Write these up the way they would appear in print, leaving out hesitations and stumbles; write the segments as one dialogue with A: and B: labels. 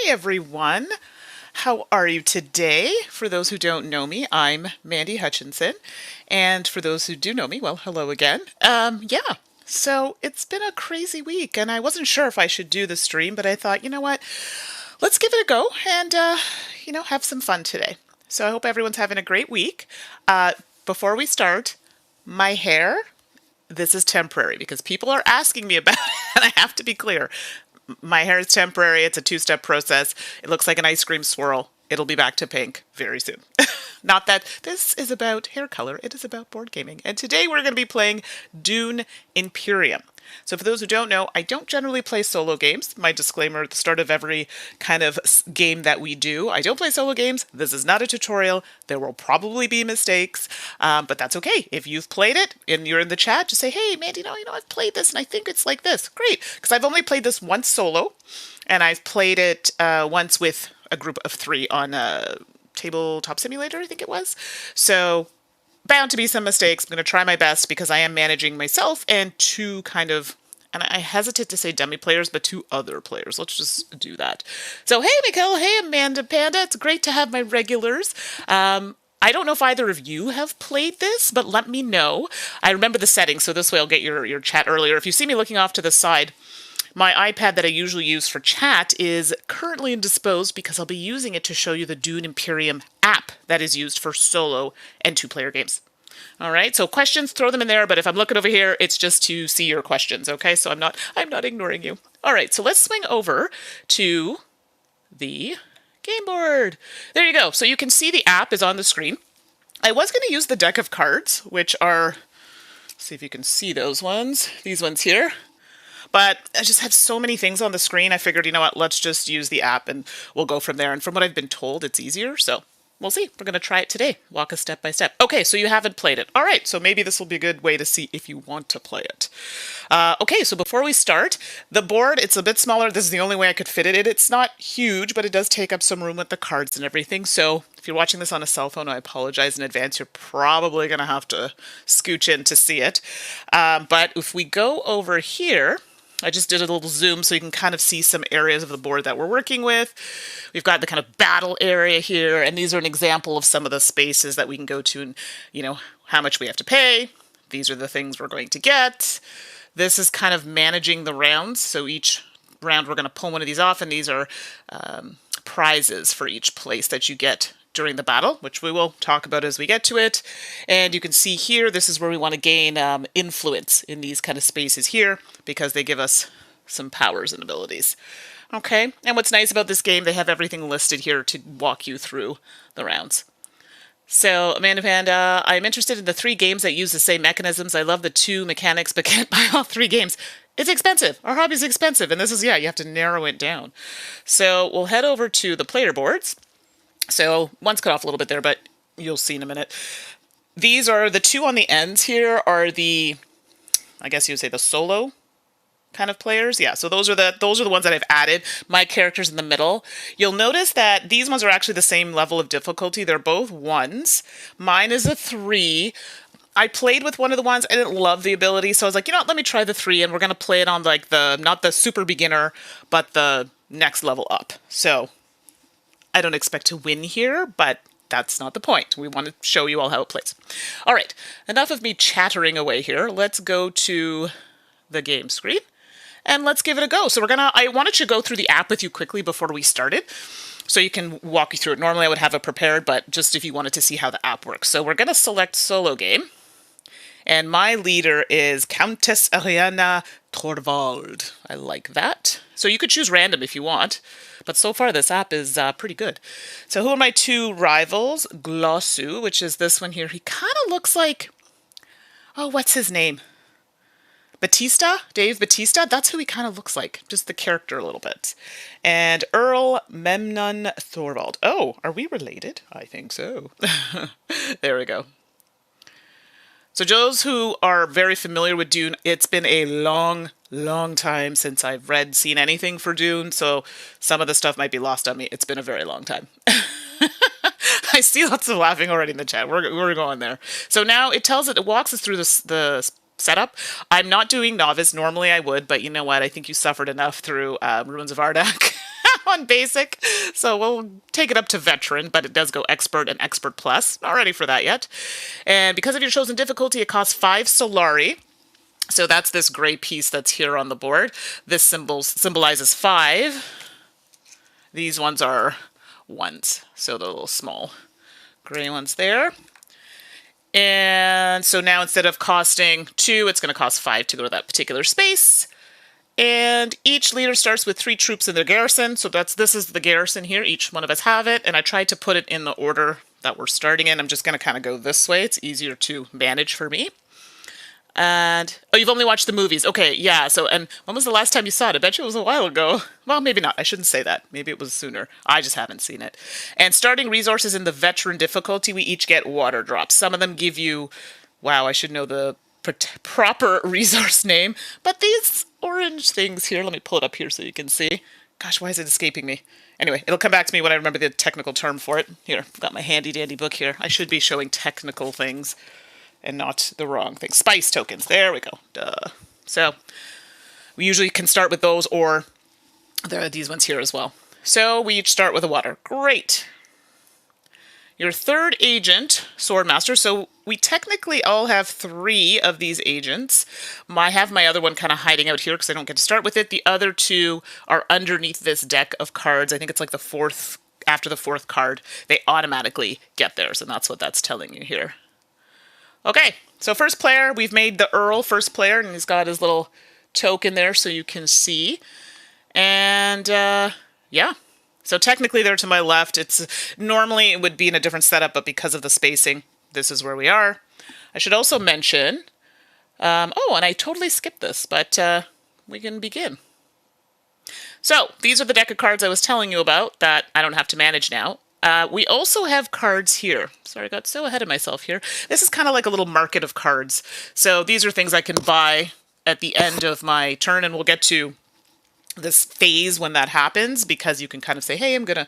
A: everyone. How are you today? For those who don't know me, I'm Mandi Hutchinson. And for those who do know me, well, hello again. So it's been a crazy week, and I wasn't sure if I should do the stream, but I thought, you know what? Let's give it a go and, have some fun today. So I hope everyone's having a great week. Before we start, my hair, this is temporary because people are asking me about it, and I have to be clear. My hair is temporary. It's a two-step process. It looks like an ice cream swirl. It'll be back to pink very soon. Not that this is about hair color. It is about board gaming. And today we're going to be playing Dune Imperium. So for those who don't know, I don't generally play solo games. My disclaimer at the start of every kind of game that we do. I don't play solo games. This is not a tutorial. There will probably be mistakes, but that's okay. If you've played it and you're in the chat, just say, hey, Mandy, I've played this and I think it's like this. Great, because I've only played this once solo, and I've played it once with a group of 3 on a tabletop simulator, I think it was. So bound to be some mistakes. I'm going to try my best because I am managing myself and 2 kind of, and I hesitate to say dummy players, but 2 other players. Let's just do that. So, hey, Mikkel. Hey, Amanda Panda. It's great to have my regulars. I don't know if either of you have played this, but let me know. I remember the settings, so this way I'll get your chat earlier. If you see me looking off to the side, my iPad that I usually use for chat is currently indisposed because I'll be using it to show you the Dune Imperium app that is used for solo and 2-player games. All right, so questions, throw them in there, but if I'm looking over here, it's just to see your questions, okay? So I'm not ignoring you. All right, so let's swing over to the game board. There you go. So you can see the app is on the screen. I was going to use the deck of cards, which are, let's see if you can see those ones, these ones here. But I just had so many things on the screen, I figured, you know what, let's just use the app and we'll go from there. And from what I've been told, it's easier, so we'll see. We're going to try it today. Walk us step by step. Okay, so you haven't played it. All right, so maybe this will be a good way to see if you want to play it. Okay, so before we start, the board, it's a bit smaller. This is the only way I could fit it in. It's not huge, but it does take up some room with the cards and everything. So if you're watching this on a cell phone, I apologize in advance. You're probably going to have to scooch in to see it. But if we go over here, I just did a little zoom so you can kind of see some areas of the board that we're working with. We've got the kind of battle area here, and these are an example of some of the spaces that we can go to and, how much we have to pay. These are the things we're going to get. This is kind of managing the rounds. So each round we're going to pull one of these off, and these are prizes for each place that you get during the battle, which we will talk about as we get to it. And you can see here, this is where we want to gain influence in these kind of spaces here, because they give us some powers and abilities. Okay, and what's nice about this game, they have everything listed here to walk you through the rounds. So, Amanda Panda, I'm interested in the 3 games that use the same mechanisms. I love the 2 mechanics, but can't buy all 3 games. It's expensive. Our hobby's expensive, and this is, you have to narrow it down. So we'll head over to the player boards. So one's cut off a little bit there, but you'll see in a minute. These are the 2 on the ends here are the, I guess you would say the solo kind of players. Yeah, so those are the ones that I've added. My character's in the middle. You'll notice that these ones are actually the same level of difficulty. They're both 1s. Mine is a 3. I played with one of the ones. I didn't love the ability, so I was like, let me try the 3, and we're going to play it on like not the super beginner, but the next level up. So I don't expect to win here, but that's not the point. We want to show you all how it plays. All right, enough of me chattering away here. Let's go to the game screen, and let's give it a go. So I wanted to go through the app with you quickly before we started, so you can walk you through it. Normally I would have it prepared, but just if you wanted to see how the app works. So we're going to select solo game, and my leader is Countess Ariana Torvald. I like that. So you could choose random if you want, but so far this app is pretty good. So who are my 2 rivals? Glossu, which is this one here. He kind of looks like, what's his name? Batista? Dave Batista? That's who he kind of looks like. Just the character a little bit. And Earl Memnon Thorvald. Oh, are we related? I think so. There we go. So those who are very familiar with Dune, it's been a long time since I've seen anything for Dune, so some of the stuff might be lost on me. It's been a very long time. I see lots of laughing already in the chat. We're going there. So now it walks us through the setup. I'm not doing novice. Normally I would, but you know what? I think you suffered enough through Ruins of Ardak. on basic. So we'll take it up to veteran, but it does go expert and expert plus. Not ready for that yet. And because of your chosen difficulty, it costs 5 Solari. So that's this gray piece that's here on the board. This symbolizes 5. These ones are 1s, so the little small gray ones there. And so now instead of costing 2, it's going to cost 5 to go to that particular space. And each leader starts with 3 troops in their garrison. So this is the garrison here. Each one of us have it. And I tried to put it in the order that we're starting in. I'm just going to kind of go this way. It's easier to manage for me. And, oh, you've only watched the movies. Okay, yeah. So, and when was the last time you saw it? I bet you it was a while ago. Well, maybe not. I shouldn't say that. Maybe it was sooner. I just haven't seen it. And starting resources in the veteran difficulty, we each get water drops. Some of them give you, wow, I should know the proper resource name. But these orange things here, let me pull it up here so you can see. Gosh, why is it escaping me? Anyway, it'll come back to me when I remember the technical term for it. Here, I've got my handy dandy book here. I should be showing technical things and not the wrong thing. Spice tokens. There we go. Duh. So we usually can start with those, or there are these ones here as well. So we each start with a water. Great. Your third agent, Swordmaster. So we technically all have 3 of these agents. I have my other one kind of hiding out here because I don't get to start with it. The other 2 are underneath this deck of cards. I think it's like the 4th, after the 4th card, they automatically get theirs, and that's what that's telling you here. Okay, so first player, we've made the Earl first player, and he's got his little token there so you can see. And, yeah. So technically they're to my left. It's normally it would be in a different setup, but because of the spacing, this is where we are. I should also mention, oh, and I totally skipped this, but we can begin. So these are the deck of cards I was telling you about that I don't have to manage now. We also have cards here. Sorry, I got so ahead of myself here. This is kind of like a little market of cards. So these are things I can buy at the end of my turn, and we'll get to this phase when that happens, because you can kind of say, hey, I'm going to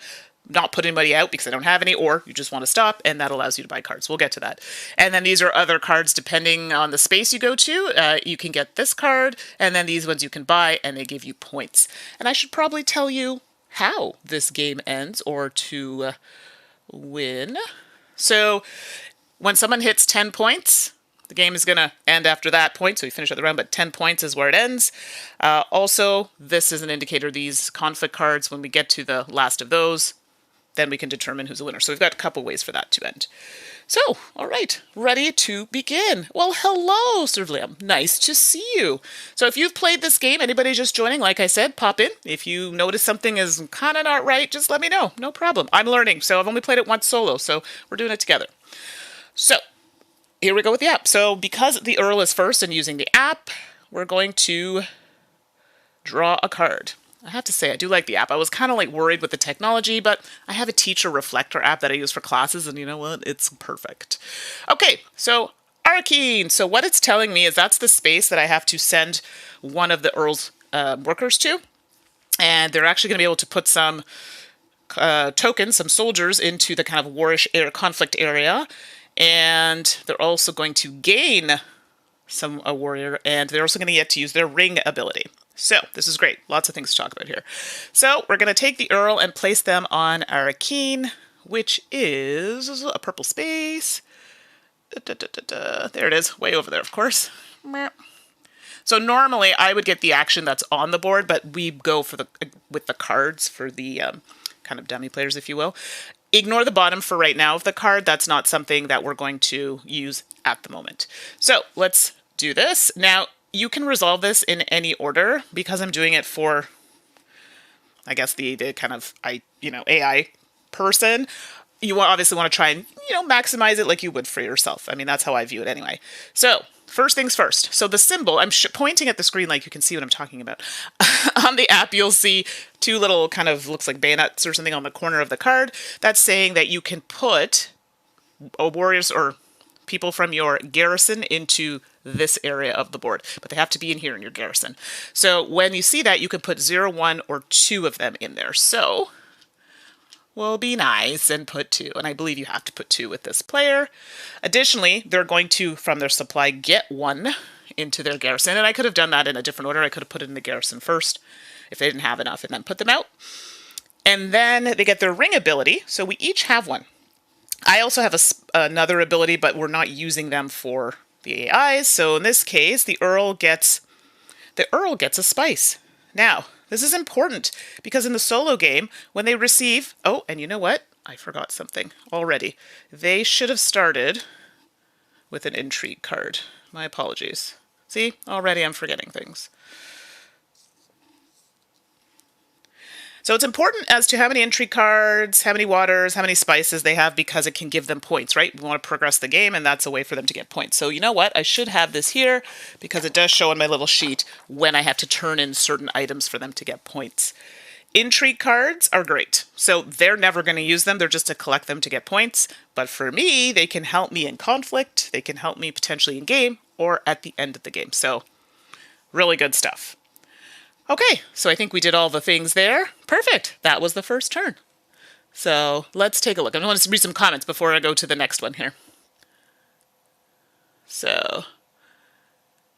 A: not put anybody out because I don't have any, or you just want to stop, and that allows you to buy cards. We'll get to that. And then these are other cards depending on the space you go to. You can get this card, and then these ones you can buy, and they give you points. And I should probably tell you how this game ends, or to win. So when someone hits 10 points, the game is going to end after that point, so we finish out the round, but 10 points is where it ends. Also, this is an indicator, these conflict cards, when we get to the last of those, then we can determine who's the winner. So we've got a couple ways for that to end. So, all right, ready to begin. Well, hello, Sir Liam. Nice to see you. So if you've played this game, anybody just joining, like I said, pop in. If you notice something is kind of not right, just let me know. No problem. I'm learning, so I've only played it once solo, so we're doing it together. So, here we go with the app. So because the Earl is first and using the app, we're going to draw a card. I have to say, I do like the app. I was kind of like worried with the technology, but I have a teacher reflector app that I use for classes, and you know what? It's perfect. Okay, so Arcane. So what it's telling me is that's the space that I have to send one of the Earl's workers to, and they're actually going to be able to put some tokens, some soldiers, into the kind of warish conflict area, and they're also going to gain a warrior, and they're also going to get to use their ring ability. So, this is great. Lots of things to talk about here. So, we're going to take the Earl and place them on Arcane, which is a purple space. There it is, way over there, of course. So, normally, I would get the action that's on the board, but we go for with the cards for the kind of dummy players, if you will. Ignore the bottom for right now of the card. That's not something that we're going to use at the moment. So, let's do this. Now, you can resolve this in any order because I'm doing it for, I guess, the kind of AI person. You obviously want to try and maximize it like you would for yourself. I mean, that's how I view it anyway. So first things first. So the symbol, I'm pointing at the screen like you can see what I'm talking about. On the app, you'll see 2 little kind of looks like bayonets or something on the corner of the card. That's saying that you can put warriors or people from your garrison into this area of the board, but they have to be in here in your garrison. So when you see that, you can put 0, 1, or 2 of them in there. So we'll be nice and put 2, and I believe you have to put 2 with this player. Additionally, they're going to, from their supply, get 1 into their garrison, and I could have done that in a different order. I could have put it in the garrison first if they didn't have enough, and then put them out. And then they get their ring ability. So we each have one. I also have another ability, but we're not using them for the AIs. So in this case, the Earl gets a spice. Now, this is important because in the solo game, when they receive... Oh, and you know what? I forgot something already. They should have started with an intrigue card. My apologies. See, already I'm forgetting things. So it's important as to how many intrigue cards, how many waters, how many spices they have because it can give them points, right? We want to progress the game and that's a way for them to get points. So you know what? I should have this here because it does show on my little sheet when I have to turn in certain items for them to get points. Intrigue cards are great. So they're never going to use them. They're just to collect them to get points. But for me, they can help me in conflict. They can help me potentially in game or at the end of the game. So really good stuff. Okay, so I think we did all the things there. Perfect. That was the first turn. So let's take a look. I want to read some comments before I go to the next one here. So,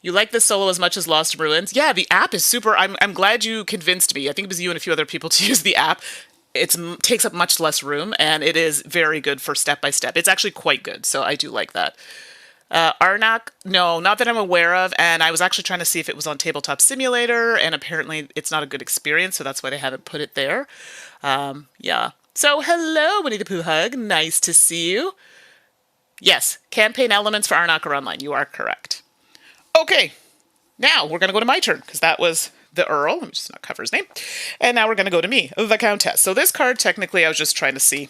A: you like this solo as much as Lost Ruins? Yeah, the app is super. I'm glad you convinced me. I think it was you and a few other people to use the app. It takes up much less room, and it is very good for step-by-step. It's actually quite good, so I do like that. Arnak, no, not that I'm aware of, and I was actually trying to see if it was on Tabletop Simulator, and apparently it's not a good experience, so that's why they haven't put it there. Yeah. So, hello, Winnie the Pooh Hug. Nice to see you. Yes, campaign elements for Arnak are online. You are correct. Okay, now we're going to go to my turn, because that was the Earl. Let me just not cover his name. And now we're going to go to me, the Countess. So this card, technically, I was just trying to see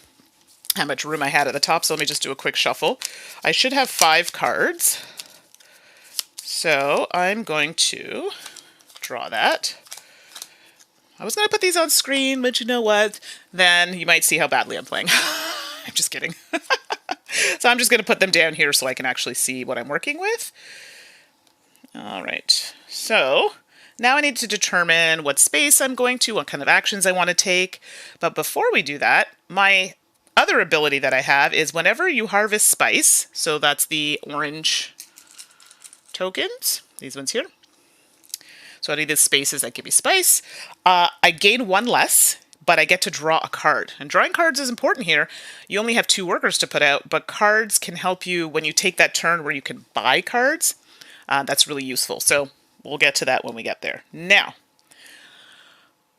A: how much room I had at the top, so let me just do a quick shuffle. I should have 5 cards. So I'm going to draw that. I was going to put these on screen, but you know what? Then you might see how badly I'm playing. I'm just kidding. So I'm just going to put them down here so I can actually see what I'm working with. All right. So now I need to determine what space I'm going to, what kind of actions I want to take. But before we do that, my other ability that I have is whenever you harvest spice, so that's the orange tokens, these ones here. So any of these spaces that give me spice, I gain 1 less, but I get to draw a card. And drawing cards is important here. You only have 2 workers to put out, but cards can help you when you take that turn where you can buy cards. That's really useful. So we'll get to that when we get there. Now,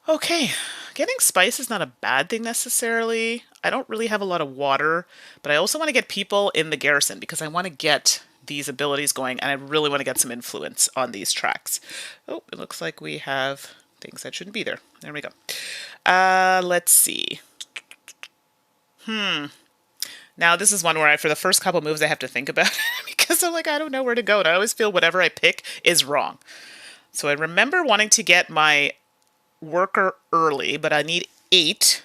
A: okay, getting spice is not a bad thing necessarily. I don't really have a lot of water, but I also want to get people in the garrison because I want to get these abilities going and I really want to get some influence on these tracks. Oh, it looks like we have things that shouldn't be there. There we go. Let's see. Now this is one where for the first couple moves I have to think about it because I'm like, I don't know where to go. And I always feel whatever I pick is wrong. So I remember wanting to get my worker early, but I need 8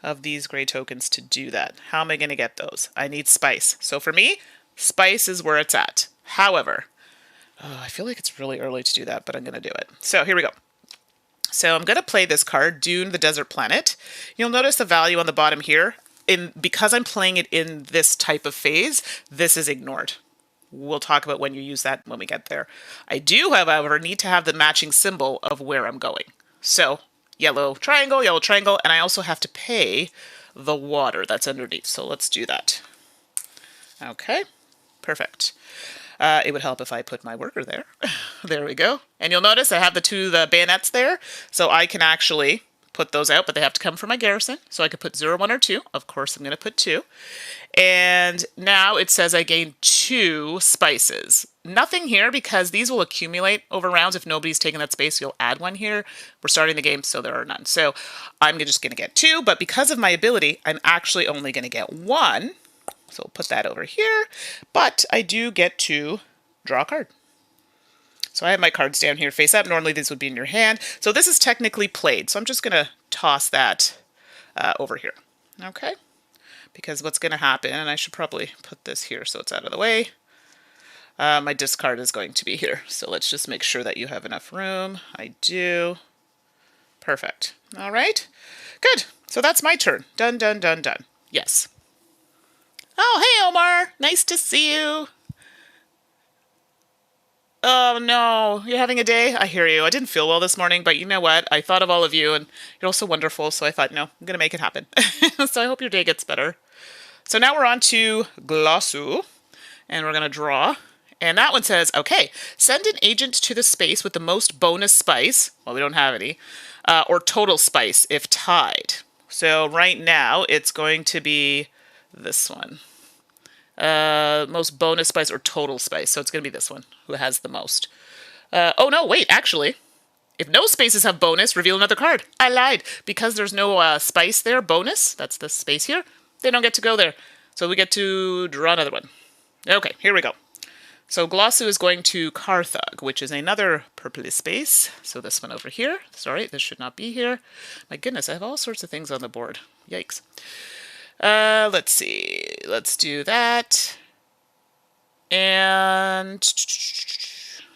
A: of these gray tokens to do that. How am I going to get those? I need spice. So for me, spice is where it's at. However, I feel like it's really early to do that, but I'm going to do it. So here we go. So I'm going to play this card, Dune, the Desert Planet. You'll notice the value on the bottom here. Because I'm playing it in this type of phase, this is ignored. We'll talk about when you use that when we get there. I do, however, need to have the matching symbol of where I'm going. So yellow triangle, and I also have to pay the water that's underneath. So let's do that. Okay, perfect. It would help if I put my worker there. There we go. And you'll notice I have the bayonets there, so I can actually put those out, but they have to come from my garrison. So I could put 0, 1, or 2. Of course, I'm going to put 2. And now it says I gain 2 spices. Nothing here because these will accumulate over rounds. If nobody's taken that space, you'll add 1 here. We're starting the game, so there are none. So I'm just going to get 2, but because of my ability, I'm actually only going to get 1. So we'll put that over here. But I do get to draw a card. So I have my cards down here face up. Normally these would be in your hand. So this is technically played. So I'm just going to toss that over here. Okay. Because what's going to happen, and I should probably put this here so it's out of the way. My discard is going to be here. So let's just make sure that you have enough room. I do. Perfect. All right. Good. So that's my turn. Done, done, done, done. Yes. Oh, hey, Omar. Nice to see you. Oh no, you're having a day? I hear you. I didn't feel well this morning, but you know what? I thought of all of you and you're all so wonderful, so I thought, no, I'm gonna make it happen. So I hope your day gets better. So now we're on to Glossu, and we're gonna draw. And that one says, okay, send an agent to the space with the most bonus spice. Well, we don't have any. Or total spice if tied. So right now it's going to be this one. Most bonus spice or total spice. So it's going to be this one who has the most. Oh no, wait, actually. If no spaces have bonus, reveal another card. I lied. Because there's no spice there, bonus, that's the space here, they don't get to go there. So we get to draw another one. Okay, here we go. So Glossu is going to Carthag, which is another purpley space. So this one over here. Sorry, this should not be here. My goodness, I have all sorts of things on the board. Yikes. Let's see. Let's do that. And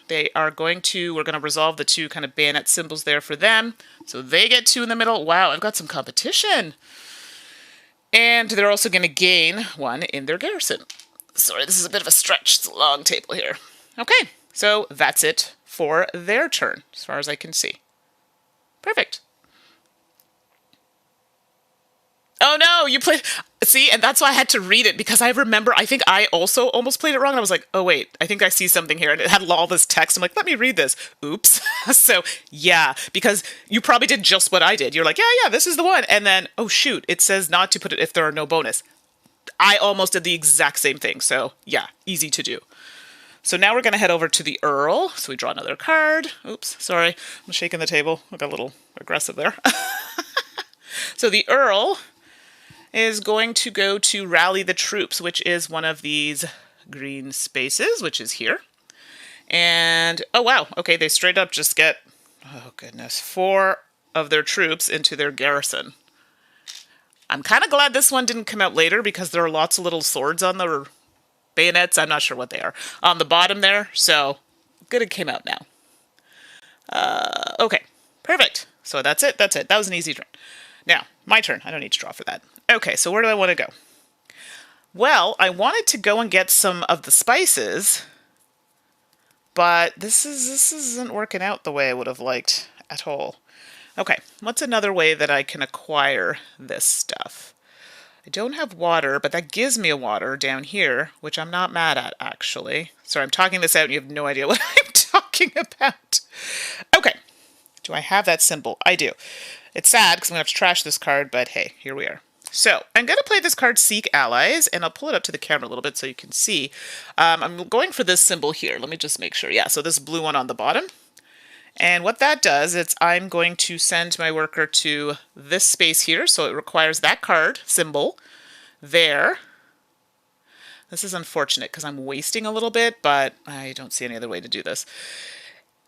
A: they are going to, we're going to resolve the two kind of bayonet symbols there for them. So they get two in the middle. Wow, I've got some competition. And they're also going to gain one in their garrison. Sorry, this is a bit of a stretch. It's a long table here. Okay, so that's it for their turn, as far as I can see. Perfect. Oh no, you played... See, and that's why I had to read it, because I remember, I think I also almost played it wrong, and I was like, oh wait, I think I see something here, and it had all this text. I'm like, let me read this. Oops. So, yeah, because you probably did just what I did. You're like, yeah, this is the one. And then, oh shoot, it says not to put it if there are no bonus. I almost did the exact same thing, so yeah, easy to do. So now we're going to head over to the Earl. So we draw another card. Oops, sorry, I'm shaking the table. I got a little aggressive there. So the Earl is going to go to rally the troops, which is one of these green spaces, which is here. And, oh wow, okay, they straight up just get, oh goodness, 4 of their troops into their garrison. I'm kind of glad this one didn't come out later because there are lots of little swords on the bayonets. I'm not sure what they are. On the bottom there, so good it came out now. Okay, perfect. So that's it. That was an easy turn. Now, my turn. I don't need to draw for that. Okay, so where do I want to go? Well, I wanted to go and get some of the spices, but this isn't working out the way I would have liked at all. Okay, what's another way that I can acquire this stuff? I don't have water, but that gives me a water down here, which I'm not mad at, actually. Sorry, I'm talking this out and you have no idea what I'm talking about. Okay, do I have that symbol? I do. It's sad because I'm going to have to trash this card, but hey, here we are. So I'm going to play this card, Seek Allies, and I'll pull it up to the camera a little bit so you can see. I'm going for this symbol here. Let me just make sure. Yeah, so this blue one on the bottom. And what that does is I'm going to send my worker to this space here. So it requires that card symbol there. This is unfortunate because I'm wasting a little bit, but I don't see any other way to do this.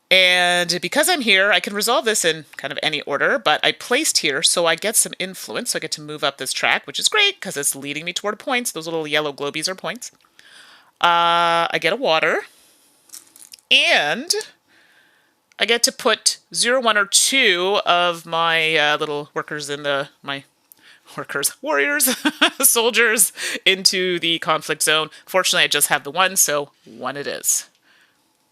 A: And because I'm here, I can resolve this in kind of any order, but I placed here so I get some influence. So I get to move up this track, which is great because it's leading me toward points. Those little yellow globies are points. I get a water. And I get to put 0, 1, or 2 of my little workers in warriors, soldiers into the conflict zone. Fortunately, I just have the 1, so 1 it is.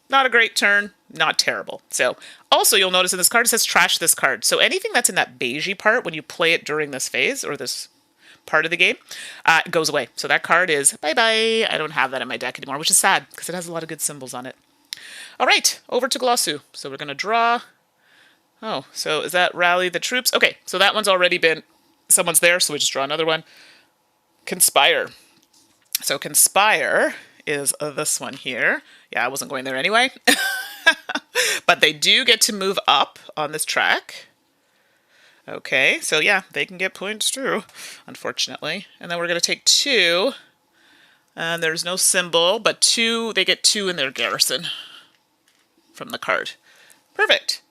A: Not a great turn, not terrible. So, also you'll notice in this card it says trash this card. So anything that's in that beigey part when you play it during this phase or this part of the game, it goes away. So that card is bye-bye. I don't have that in my deck anymore, which is sad because it has a lot of good symbols on it. All right, over to Glossu. So we're going to draw. Oh, so is that rally the troops? Okay, so that one's already been, someone's there, so we just draw another one. Conspire. So Conspire is this one here. Yeah, I wasn't going there anyway. But they do get to move up on this track. Okay, so yeah, they can get points too, unfortunately. And then we're going to take 2. And there's no symbol, but 2, they get 2 in their garrison from the card. Perfect.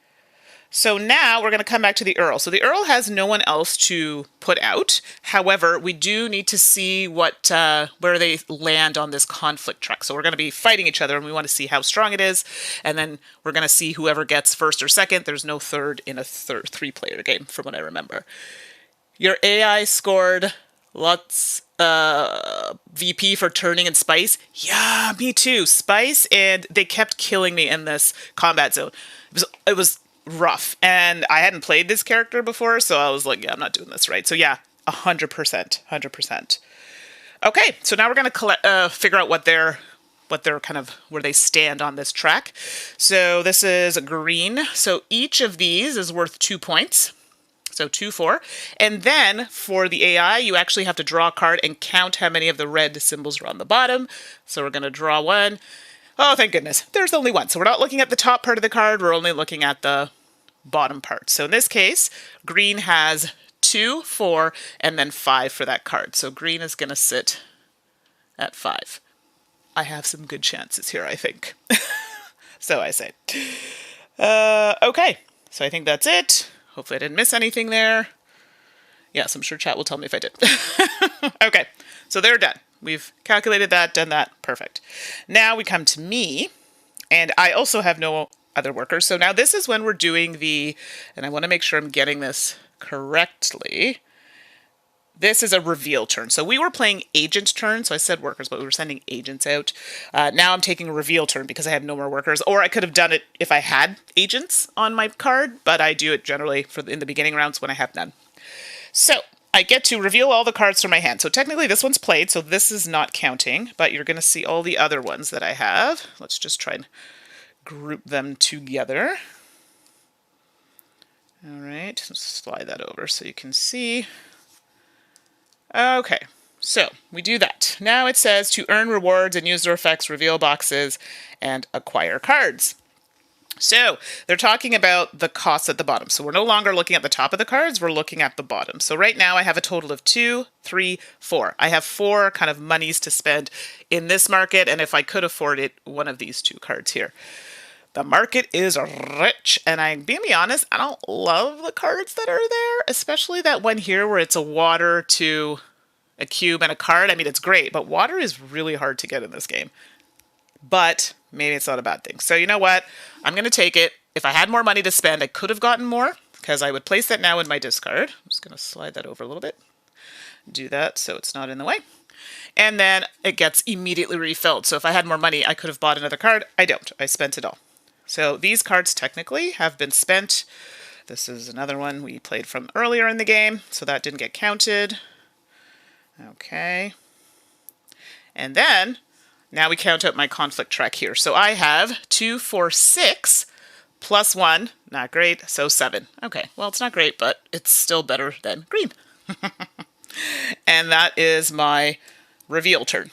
A: So now we're going to come back to the Earl. So the Earl has no one else to put out. However, we do need to see what where they land on this conflict track. So we're going to be fighting each other, and we want to see how strong it is. And then we're going to see whoever gets first or second. There's no third in a 3-player game, from what I remember. Your AI scored Lots VP for turning and spice. Yeah, me too. Spice, and they kept killing me in this combat zone. It was rough, and I hadn't played this character before, so I was like, yeah, I'm not doing this right. So yeah, 100%, 100%. Okay, so now we're gonna figure out what they're kind of where they stand on this track. So this is green. So each of these is worth 2 points. So 2, 4. And then for the AI, you actually have to draw a card and count how many of the red symbols are on the bottom. So we're going to draw one. Oh, thank goodness. There's only one. So we're not looking at the top part of the card. We're only looking at the bottom part. So in this case, green has 2, 4, and then 5 for that card. So green is going to sit at 5. I have some good chances here, I think. So I say. Okay. So I think that's it. Hopefully I didn't miss anything there. Yes, I'm sure chat will tell me if I did. Okay, so they're done. We've calculated that, done that. Perfect. Now we come to me, and I also have no other workers. So now this is when we're doing and I want to make sure I'm getting this correctly. This is a reveal turn. So we were playing agent turn. So I said workers, but we were sending agents out. Now I'm taking a reveal turn because I have no more workers. Or I could have done it if I had agents on my card, but I do it generally in the beginning rounds when I have none. So I get to reveal all the cards from my hand. So technically this one's played, so this is not counting, but you're going to see all the other ones that I have. Let's just try and group them together. All right, let's slide that over so you can see. Okay, so we do that. Now it says to earn rewards and user effects, reveal boxes, and acquire cards. So they're talking about the costs at the bottom. So we're no longer looking at the top of the cards, we're looking at the bottom. So right now I have a total of 2, 3, 4. I have 4 kind of monies to spend in this market, and if I could afford it, one of these 2 cards here. The market is rich, and I'm being honest, I don't love the cards that are there, especially that one here where it's a water to a cube and a card. I mean, it's great, but water is really hard to get in this game. But maybe it's not a bad thing. So you know what? I'm going to take it. If I had more money to spend, I could have gotten more because I would place that now in my discard. I'm just going to slide that over a little bit. Do that so it's not in the way. And then it gets immediately refilled. So if I had more money, I could have bought another card. I don't. I spent it all. So these cards technically have been spent. This is another one we played from earlier in the game, so that didn't get counted. Okay. And then, now we count out my conflict track here. So I have 2, 4, 6, plus 1, not great, so 7. Okay, well, it's not great, but it's still better than green. And that is my reveal turn.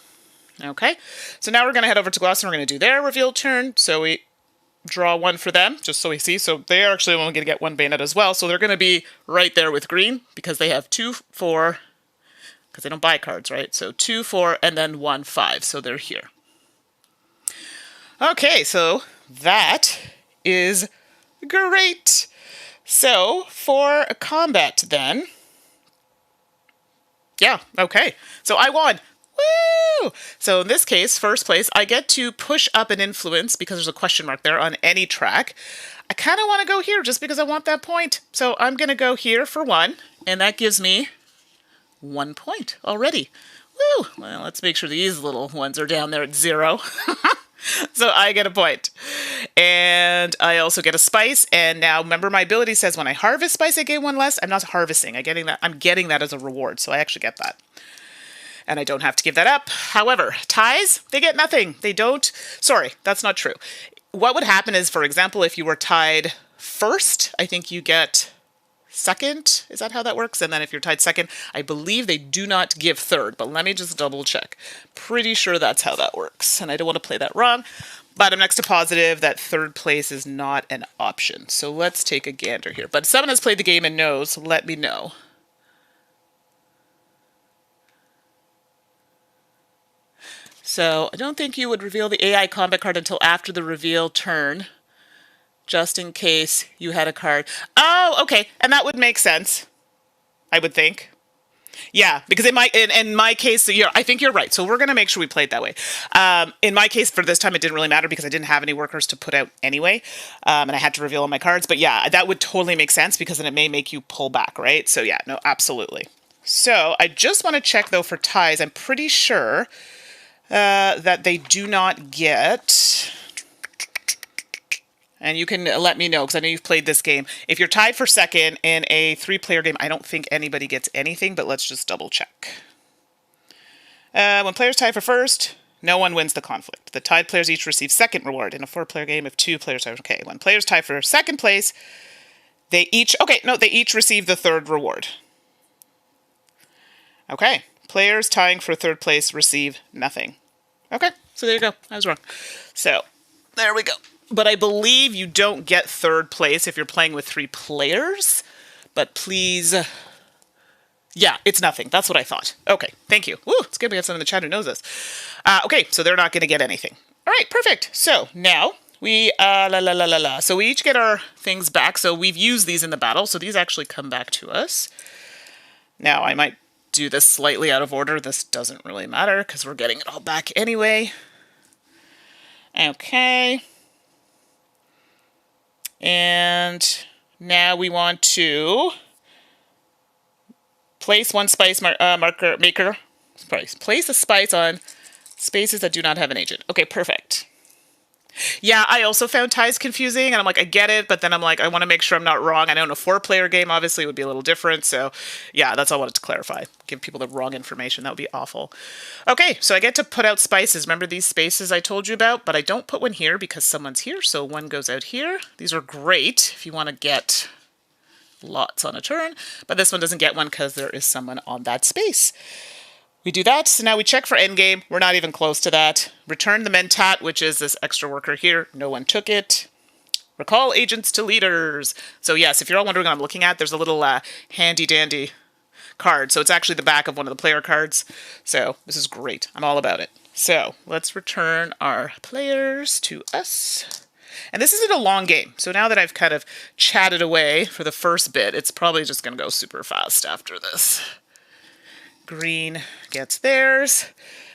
A: Okay, so now we're going to head over to Gloss and we're going to do their reveal turn. So we draw one for them, just so we see. So they are actually only going to get 1 bayonet as well. So they're going to be right there with green because they have 2, 4, because they don't buy cards, right? So 2, 4, and then 1, 5. So they're here. Okay, so that is great. So for a combat then, yeah, okay. So I won. Woo! So in this case, first place, I get to push up an influence because there's a question mark there on any track. I kind of want to go here just because I want that point. So I'm going to go here for 1, and that gives me 1 point already. Woo! Well, let's make sure these little ones are down there at 0. So I get a point. And I also get a spice. And now remember my ability says when I harvest spice, I get 1 less. I'm not harvesting. I'm getting that as a reward. So I actually get that. And I don't have to give that up. However, ties, they get nothing. They don't. Sorry, that's not true. What would happen is, for example, if you were tied first, I think you get second. Is that how that works? And then if you're tied second, I believe they do not give third. But let me just double check. Pretty sure that's how that works. And I don't want to play that wrong. But I'm next to positive that third place is not an option. So let's take a gander here. But if someone has played the game and knows, let me know. So I don't think you would reveal the AI combat card until after the reveal turn, just in case you had a card. Oh, okay. And that would make sense, I would think. Yeah, because in my case, I think you're right. So we're going to make sure we play it that way. In my case, for this time, it didn't really matter because I didn't have any workers to put out anyway, and I had to reveal all my cards. But yeah, that would totally make sense because then it may make you pull back, right? So yeah, no, absolutely. So I just want to check, though, for ties. I'm pretty sure that they do not get... And you can let me know, because I know you've played this game. If you're tied for second in a 3-player game, I don't think anybody gets anything, but let's just double check. When players tie for first, no one wins the conflict. The tied players each receive second reward in a 4-player game if 2 players are okay. When players tie for second place, they each receive the third reward. Okay, players tying for third place receive nothing. Okay, so there you go. I was wrong. So, there we go. But I believe you don't get third place if you're playing with 3 players. But please... Yeah, it's nothing. That's what I thought. Okay, thank you. Woo, it's good we have someone in the chat who knows this. Okay, so they're not going to get anything. All right, perfect. So now we... So we each get our things back. So we've used these in the battle. So these actually come back to us. Now, I might do this slightly out of order. This doesn't really matter because we're getting it all back anyway. Okay. And now we want to place one spice maker. Place a spice on spaces that do not have an agent. Okay, perfect. Yeah, I also found ties confusing, and I'm like, I get it, but then I'm like, I want to make sure I'm not wrong. I know in a 4-player game, obviously, it would be a little different, so yeah, that's all I wanted to clarify. Give people the wrong information. That would be awful. Okay, so I get to put out spices. Remember these spaces I told you about? But I don't put one here because someone's here, so one goes out here. These are great if you want to get lots on a turn, but this one doesn't get one because there is someone on that space. We do that, so now we check for endgame. We're not even close to that. Return the mentat, which is this extra worker here. No one took it. Recall agents to leaders. So yes, if you're all wondering what I'm looking at, there's a little handy-dandy card. So it's actually the back of one of the player cards. So this is great. I'm all about it. So let's return our players to us. And this isn't a long game. So now that I've kind of chatted away for the first bit, it's probably just going to go super fast after this. Green gets theirs.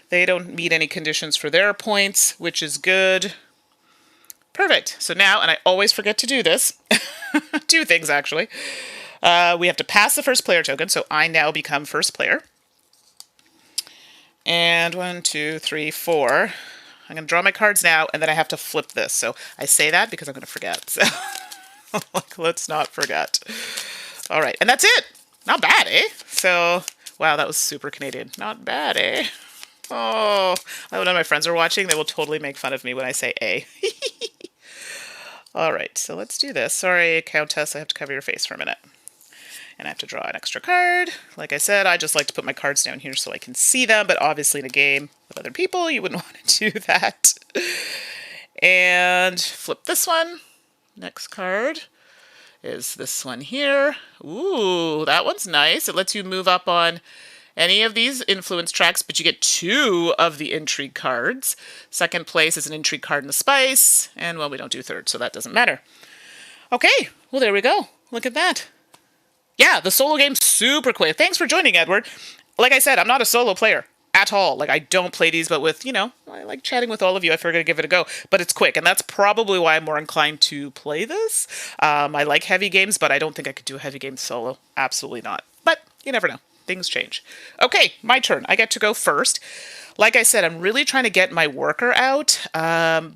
A: They don't meet any conditions for their points, which is good. Perfect. So now, and I always forget to do this, 2 things actually. We have to pass the first player token, so I now become first player. And 1, 2, 3, 4. I'm going to draw my cards now, and then I have to flip this. So I say that because I'm going to forget. So let's not forget. All right, and that's it. Not bad, eh? So... Wow, that was super Canadian. Not bad, eh? Oh, none of my friends are watching. They will totally make fun of me when I say eh. All right, so let's do this. Sorry, Countess, I have to cover your face for a minute. And I have to draw an extra card. Like I said, I just like to put my cards down here so I can see them, but obviously in a game with other people, you wouldn't want to do that. And flip this one. Next card is this one here. Ooh, that one's nice. It lets you move up on any of these influence tracks, but you get 2 of the intrigue cards. Second place is an intrigue card in the spice, and well, we don't do third, so that doesn't matter. Okay, well, there we go. Look at that. Yeah, the solo game's super quick. Thanks for joining, Edward. Like I said, I'm not a solo player at all. Like, I don't play these, but with, I like chatting with all of you. I figured I'd give it a go. But it's quick, and that's probably why I'm more inclined to play this. I like heavy games, but I don't think I could do a heavy game solo. Absolutely not. But you never know. Things change. Okay, my turn. I get to go first. Like I said, I'm really trying to get my worker out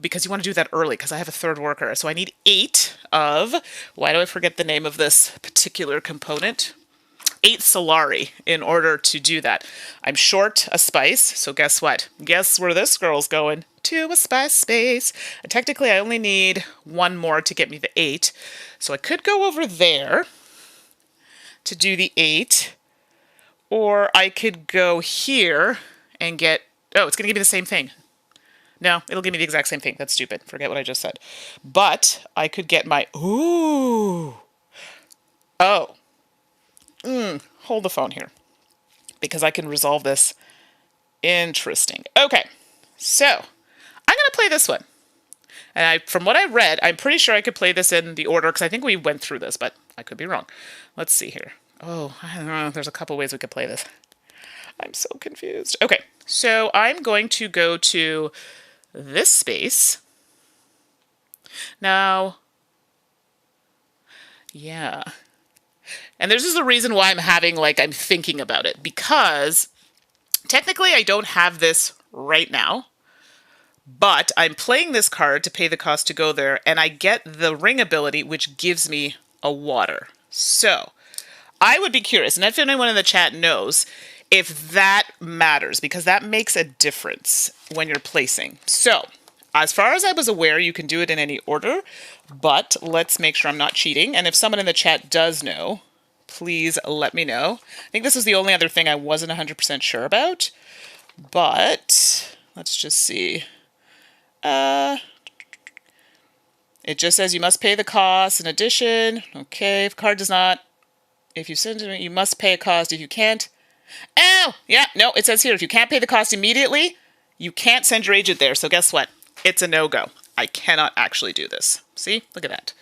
A: because you want to do that early because I have a third worker. So I need 8 of... Why do I forget the name of this particular component? 8 Solari in order to do that. I'm short a spice, so guess what? Guess where this girl's going? To a spice space. And technically, I only need 1 more to get me the 8. So I could go over there to do the 8. Or I could go here and get... Oh, it's going to give me the same thing. No, it'll give me the exact same thing. That's stupid. Forget what I just said. But I could get my... Ooh. Oh. Hold the phone here, because I can resolve this. Interesting. Okay, so I'm going to play this one. And from what I read, I'm pretty sure I could play this in the order, because I think we went through this, but I could be wrong. Let's see here. Oh, I don't know. There's a couple ways we could play this. I'm so confused. Okay, so I'm going to go to this space. Now, yeah. And this is the reason why I'm thinking about it. Because technically I don't have this right now. But I'm playing this card to pay the cost to go there. And I get the ring ability, which gives me a water. So I would be curious. And if anyone in the chat knows if that matters. Because that makes a difference when you're placing. So as far as I was aware, you can do it in any order. But let's make sure I'm not cheating. And if someone in the chat does know, please let me know. I think this is the only other thing I wasn't 100% sure about. But let's just see. It just says you must pay the cost in addition. Okay, if card does not, if you send it, you must pay a cost. If you can't, oh, yeah, no, it says here, if you can't pay the cost immediately, you can't send your agent there. So guess what? It's a no-go. I cannot actually do this. See, look at that.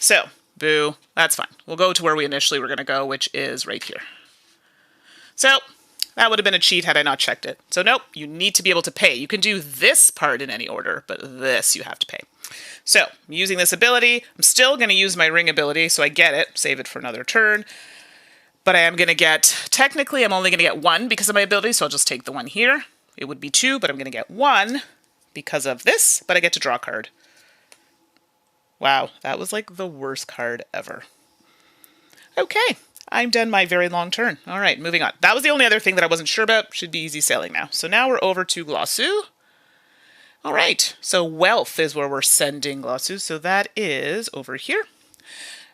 A: So, boo, that's fine. We'll go to where we initially were going to go, which is right here. So that would have been a cheat had I not checked it. So nope, you need to be able to pay. You can do this part in any order, but this you have to pay. So I'm using this ability. I'm still going to use my ring ability, so I get it. Save it for another turn. But I am going to get, technically I'm only going to get 1 because of my ability, so I'll just take the 1 here. It would be 2, but I'm going to get 1 because of this, but I get to draw a card. Wow, that was like the worst card ever. Okay. I'm done my very long turn. All right, moving on. That was the only other thing that I wasn't sure about. Should be easy sailing now. So now we're over to Glossu. All right, so wealth is where we're sending Glossu. So that is over here.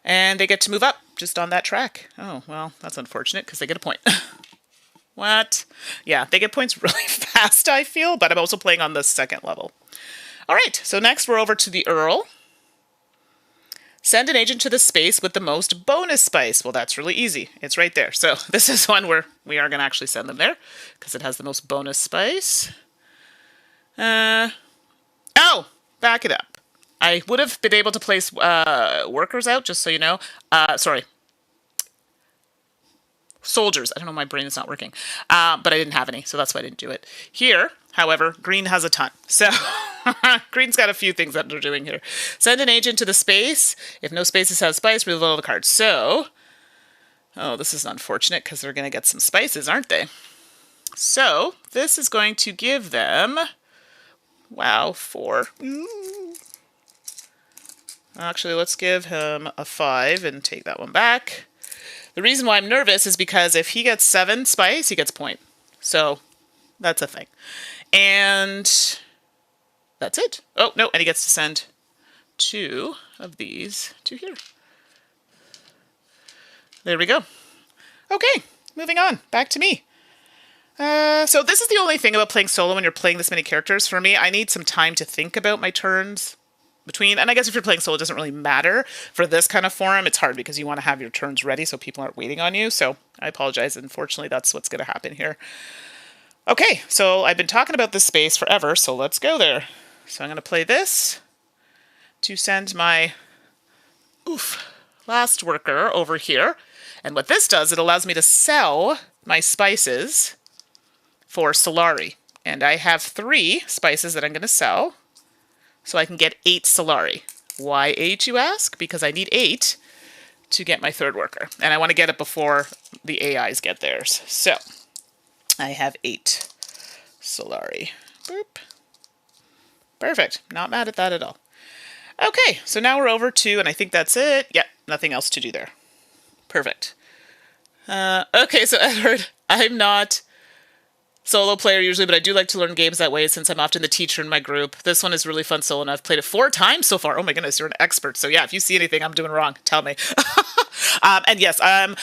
A: And they get to move up just on that track. Oh, well, that's unfortunate because they get a point. What? Yeah, they get points really fast, I feel, but I'm also playing on the second level. All right, so next we're over to the Earl. Send an agent to the space with the most bonus spice. Well, that's really easy. It's right there. So this is one where we are going to actually send them there because it has the most bonus spice. Oh, back it up. I would have been able to place workers out, just so you know. Sorry. Soldiers. I don't know, my brain is not working. But I didn't have any, so that's why I didn't do it. Here, however, green has a ton. So green's got a few things that they're doing here. Send an agent to the space. If no spaces have spice, reveal all the cards. So, oh, this is unfortunate because they're going to get some spices, aren't they? So, this is going to give them, wow, 4. Actually, let's give him a 5 and take that one back. The reason why I'm nervous is because if he gets 7 spice, he gets point. So, that's a thing. And that's it. Oh, no, and he gets to send 2 of these to here. There we go. Okay, moving on. Back to me. So this is the only thing about playing solo when you're playing this many characters. For me, I need some time to think about my turns between, and I guess if you're playing solo, it doesn't really matter. For this kind of forum, it's hard because you want to have your turns ready so people aren't waiting on you. So I apologize. Unfortunately, that's what's going to happen here. Okay, so I've been talking about this space forever, so let's go there. So I'm going to play this to send my last worker over here. And what this does, it allows me to sell my spices for Solari. And I have 3 spices that I'm going to sell. So I can get 8 Solari. Why 8, you ask? Because I need 8 to get my 3rd worker. And I want to get it before the AIs get theirs. So I have 8 Solari. Boop. Perfect. Not mad at that at all. Okay, so now we're over to, and I think that's it. Yep, nothing else to do there. Perfect. Okay, so Edward, I'm not solo player usually, but I do like to learn games that way since I'm often the teacher in my group. This one is really fun solo, and I've played it 4 times so far. Oh my goodness, you're an expert. So yeah, if you see anything I'm doing wrong, tell me. And yes, I'm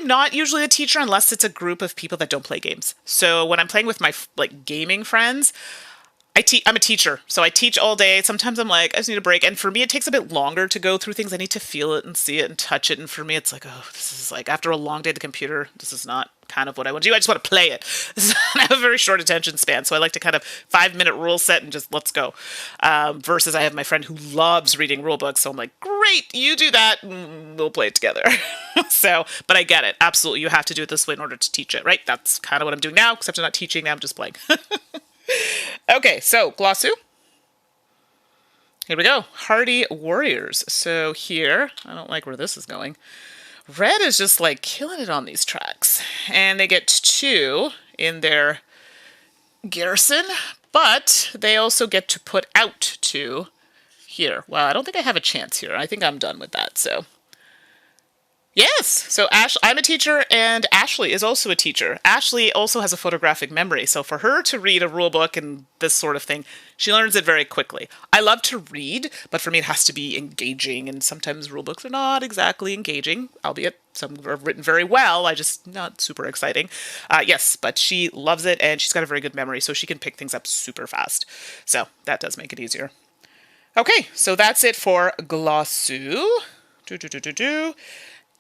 A: not usually a teacher unless it's a group of people that don't play games. So when I'm playing with my gaming friends, I'm a teacher, so I teach all day. Sometimes I'm like, I just need a break. And for me, it takes a bit longer to go through things. I need to feel it and see it and touch it. And for me, it's like, oh, this is like, after a long day at the computer, this is not kind of what I want to do. I just want to play it. I have a very short attention span, so I like to kind of 5-minute rule set and just let's go. Versus I have my friend who loves reading rule books, so I'm like, great, you do that, and we'll play it together. So, but I get it. Absolutely, you have to do it this way in order to teach it, right? That's kind of what I'm doing now, except I'm not teaching now, I'm just playing. Okay, so Glossu. Here we go. Hardy Warriors. So here, I don't like where this is going. Red is just like killing it on these tracks. And they get 2 in their garrison, but they also get to put out 2 here. Well, I don't think I have a chance here. I think I'm done with that, so. Yes, so I'm a teacher, and Ashley is also a teacher. Ashley also has a photographic memory, so for her to read a rule book and this sort of thing, she learns it very quickly. I love to read, but for me it has to be engaging, and sometimes rule books are not exactly engaging, albeit some are written very well, I just not super exciting. Yes, but she loves it, and she's got a very good memory, so she can pick things up super fast. So that does make it easier. Okay, so that's it for Glossu.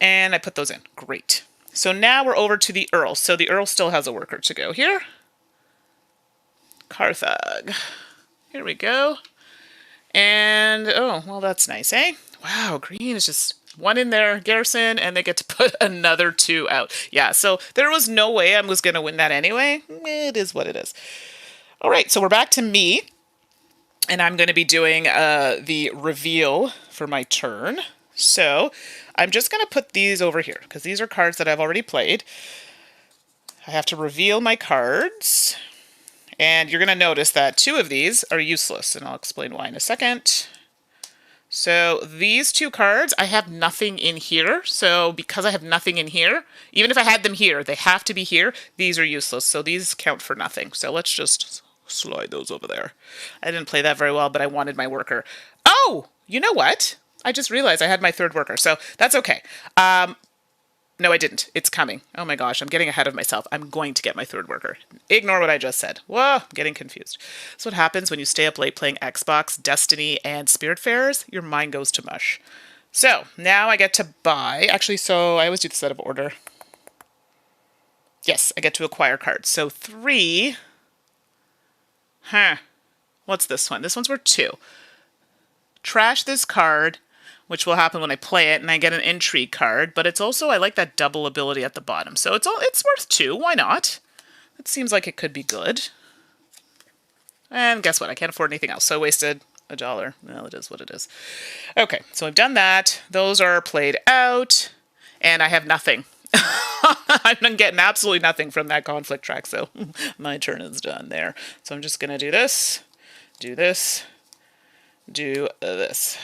A: And I put those in. Great. So now we're over to the Earl. So the Earl still has a worker to go here. Carthag. Here we go. And, oh, well, that's nice, eh? Wow, green is just 1 in their garrison, and they get to put another 2 out. Yeah, so there was no way I was going to win that anyway. It is what it is. All right, so we're back to me. And I'm going to be doing the reveal for my turn. So I'm just going to put these over here because these are cards that I've already played. I have to reveal my cards. And you're going to notice that 2 of these are useless, and I'll explain why in a second. So these 2 cards, I have nothing in here. So because I have nothing in here, even if I had them here, they have to be here. These are useless, so these count for nothing. So let's just slide those over there. I didn't play that very well, but I wanted my worker. Oh, you know what? I just realized I had my 3rd worker, so that's okay. No, I didn't. It's coming. Oh my gosh, I'm getting ahead of myself. I'm going to get my 3rd worker. Ignore what I just said. Whoa, I'm getting confused. That's what happens when you stay up late playing Xbox, Destiny, and Spiritfarers. Your mind goes to mush. So, now I get to buy. Actually, so I always do this out of order. Yes, I get to acquire cards. So 3. What's this one? This one's worth 2. Trash this card, which will happen when I play it, and I get an intrigue card, but it's also, I like that double ability at the bottom. So it's worth 2, why not? It seems like it could be good. And guess what? I can't afford anything else, so I wasted $1. Well, it is what it is. Okay, so I've done that. Those are played out, and I have nothing. I'm getting absolutely nothing from that conflict track, so my turn is done there. So I'm just going to do this, do this, do this.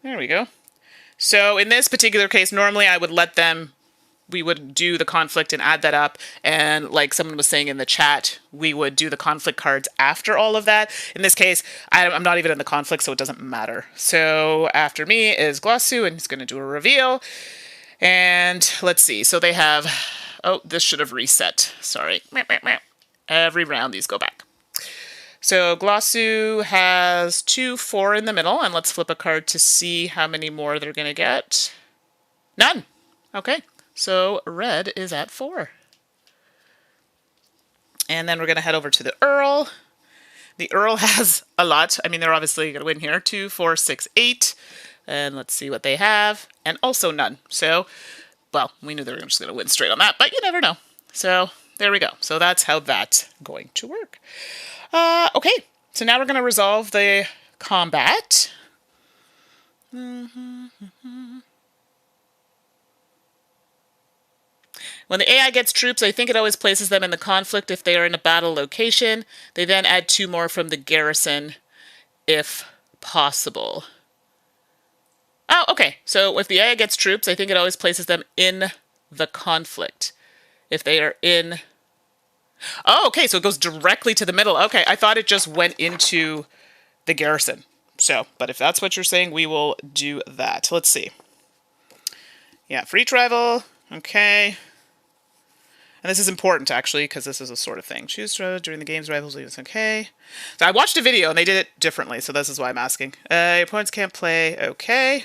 A: There we go. So in this particular case, normally I would let them, we would do the conflict and add that up. And like someone was saying in the chat, we would do the conflict cards after all of that. In this case, I'm not even in the conflict, so it doesn't matter. So after me is Glossu, and he's going to do a reveal. And let's see. So they have, oh, this should have reset. Sorry. Every round these go back. So Glossu has 2, 4 in the middle, and let's flip a card to see how many more they're going to get. None. Okay, so red is at 4. And then we're going to head over to the Earl. The Earl has a lot. I mean, they're obviously going to win here. 2, 4, 6, 8. And let's see what they have. And also none. So, well, we knew they were just going to win straight on that, but you never know. So there we go. So that's how that's going to work. Okay, so now we're going to resolve the combat. When the AI gets troops, I think it always places them in the conflict if they are in a battle location. They then add 2 more from the garrison, if possible. Oh, okay, so if the AI gets troops, I think it always places them in the conflict. If they are in... Oh, okay, so it goes directly to the middle. Okay, I thought it just went into the garrison. So, but if that's what you're saying, we will do that. Let's see. Yeah, for each rival. Okay. And this is important, actually, because this is a sort of thing. Choose during the game's rivals. Okay. So I watched a video, and they did it differently, so this is why I'm asking. Your opponents can't play. Okay.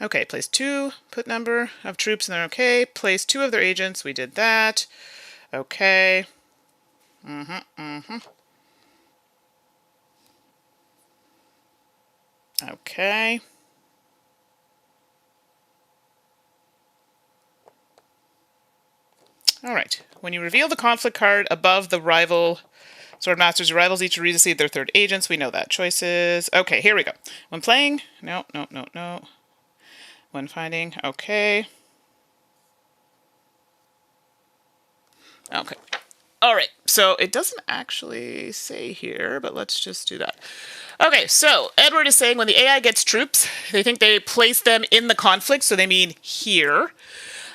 A: Okay, place 2, put number of troops in there, okay. Place 2 of their agents, we did that. Okay. Okay. All right, when you reveal the conflict card above the rival Swordmasters, your rivals each receive their third agents. We know that. Choices. Okay, here we go. When playing... No. When finding... Okay. Okay. All right. So it doesn't actually say here, but let's just do that. Okay, so Edward is saying when the AI gets troops, they think they place them in the conflict, so they mean here.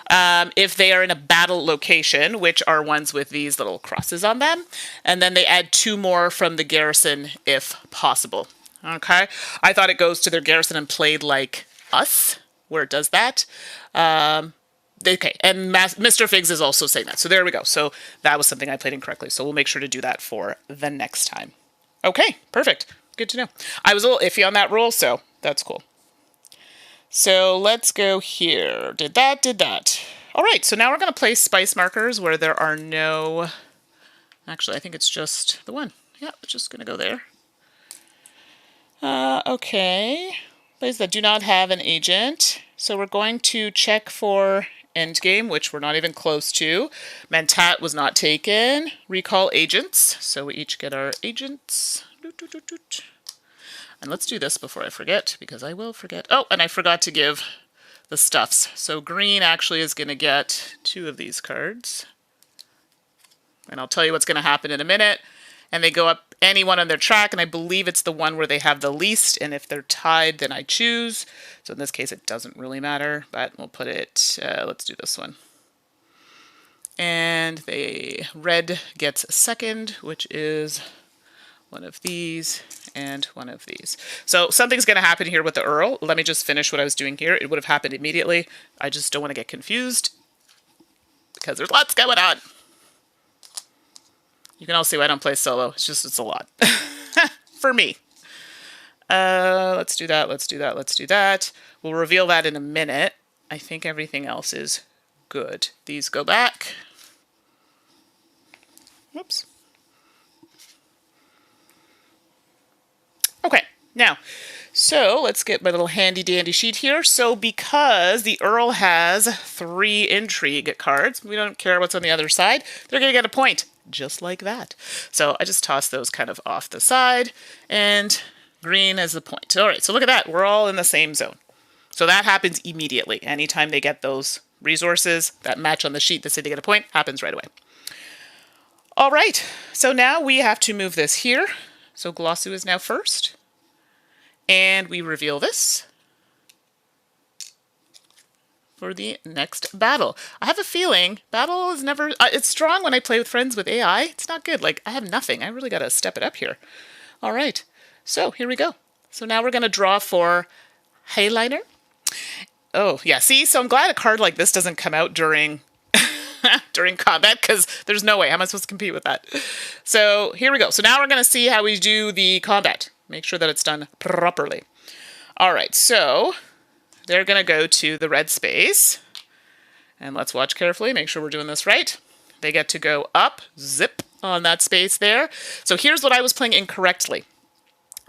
A: If they are in a battle location, which are ones with these little crosses on them. And then they add 2 more from the garrison if possible. Okay? I thought it goes to their garrison and played like us, where it does that. Okay, and Mr. Figs is also saying that. So there we go. So that was something I played incorrectly. So we'll make sure to do that for the next time. Okay, perfect. Good to know. I was a little iffy on that rule, so that's cool. So let's go here. Did that. All right, so now we're going to place spice markers where there are no... Actually, I think it's just the one. Yeah, it's just going to go there. Okay. Places that do not have an agent. So we're going to check for endgame, which we're not even close to. Mentat was not taken. Recall agents. So we each get our agents. And let's do this before I forget, because I will forget. Oh, and I forgot to give the stuffs. So green actually is going to get 2 of these cards. And I'll tell you what's going to happen in a minute. And they go up any one on their track, and I believe it's the one where they have the least. And if they're tied, then I choose. So in this case, it doesn't really matter, but we'll put it, let's do this one. And red gets a second, which is one of these and one of these. So something's going to happen here with the Earl. Let me just finish what I was doing here. It would have happened immediately. I just don't want to get confused because there's lots going on. You can all see why I don't play solo. It's a lot. For me. Let's do that. We'll reveal that in a minute. I think everything else is good. These go back. Whoops. Okay, now, so let's get my little handy dandy sheet here. So because the Earl has 3 intrigue cards, we don't care what's on the other side, they're going to get a point, just like that. So I just toss those kind of off the side, and green as the point. All right, so look at that. We're all in the same zone. So that happens immediately. Anytime they get those resources that match on the sheet that say they get a point, happens right away. All right, so now we have to move this here. So Glossu is now first. And we reveal this for the next battle. I have a feeling battle is never... it's strong when I play with friends with AI. It's not good. Like, I have nothing. I really got to step it up here. All right. So here we go. So now we're going to draw for Highliner. Oh, yeah. See? So I'm glad a card like this doesn't come out during... during combat, because there's no way. How am I supposed to compete with that? So here we go. So now we're going to see how we do the combat. Make sure that it's done properly. All right, so they're going to go to the red space. And let's watch carefully, make sure we're doing this right. They get to go up, zip, on that space there. So here's what I was playing incorrectly.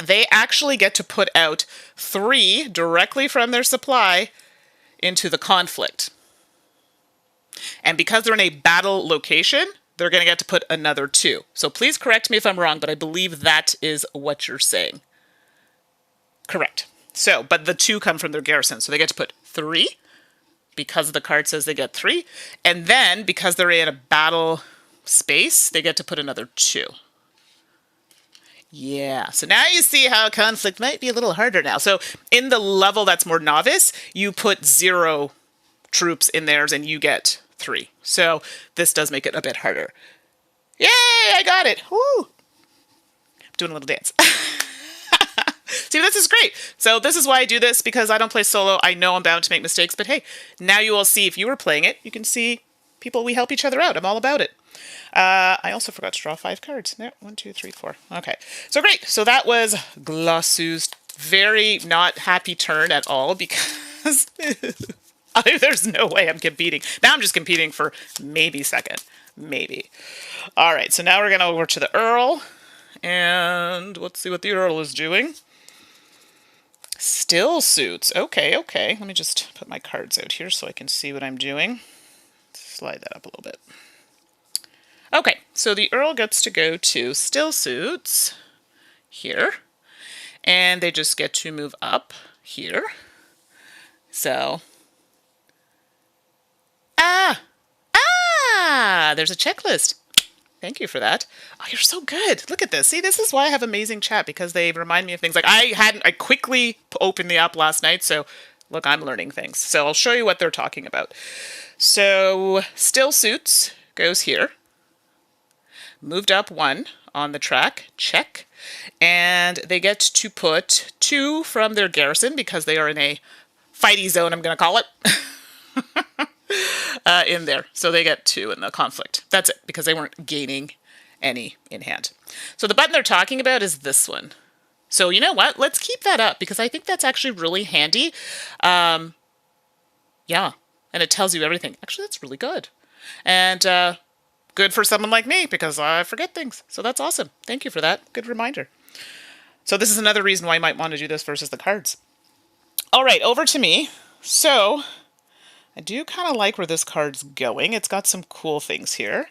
A: They actually get to put out 3 directly from their supply into the conflict. And because they're in a battle location, they're going to get to put another 2. So please correct me if I'm wrong, but I believe that is what you're saying. Correct. So, but the 2 come from their garrison, so they get to put 3, because the card says they get 3. And then, because they're in a battle space, they get to put another 2. Yeah, so now you see how conflict might be a little harder now. So in the level that's more novice, you put 0 troops in theirs and you get 3. So this does make it a bit harder. Yay, I got it. Woo! I'm doing a little dance. See, this is great. So this is why I do this, because I don't play solo. I know I'm bound to make mistakes, but hey, now you will see, if you were playing it, you can see people, we help each other out. I'm all about it. I also forgot to draw 5 cards. No, 1, 2, 3, 4. Okay, so great. So that was Glossu's very not happy turn at all, because there's no way I'm competing. Now I'm just competing for maybe second. Maybe. All right, so now we're going to over to the Earl. And let's see what the Earl is doing. Still suits. Okay, okay. Let me just put my cards out here so I can see what I'm doing. Slide that up a little bit. Okay, so the Earl gets to go to Still Suits here, and they just get to move up here. So, there's a checklist. Thank you for that. Oh, you're so good. Look at this. See, this is why I have amazing chat, because they remind me of things. Like I quickly opened the app last night, so look, I'm learning things. So I'll show you what they're talking about. So Still Suits goes here. Moved up 1 on the track, check. And they get to put 2 from their garrison, because they are in a fighty zone, I'm going to call it. In there. So they get 2 in the conflict. That's it, because they weren't gaining any in hand. So the button they're talking about is this one. So you know what? Let's keep that up, because I think that's actually really handy. Yeah. And it tells you everything. Actually, that's really good. And good for someone like me, because I forget things. So that's awesome. Thank you for that. Good reminder. So this is another reason why you might want to do this versus the cards. All right, over to me. So I do kind of like where this card's going. It's got some cool things here.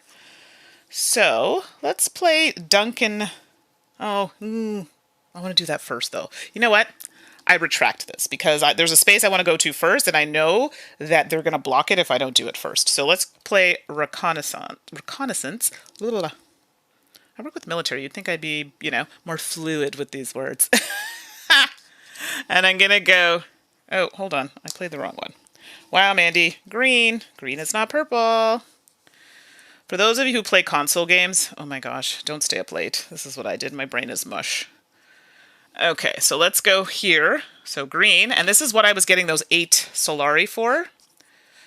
A: So let's play Duncan. I want to do that first, though. You know what? I retract this, because there's a space I want to go to first, and I know that they're going to block it if I don't do it first. So let's play Reconnaissance. I work with military. You'd think I'd be, more fluid with these words. And I'm going to go... Oh, hold on. I played the wrong one. Wow, Mandy. Green. Green is not purple. For those of you who play console games, oh my gosh, don't stay up late. This is what I did. My brain is mush. Okay, so let's go here. So green, and this is what I was getting those 8 Solari for.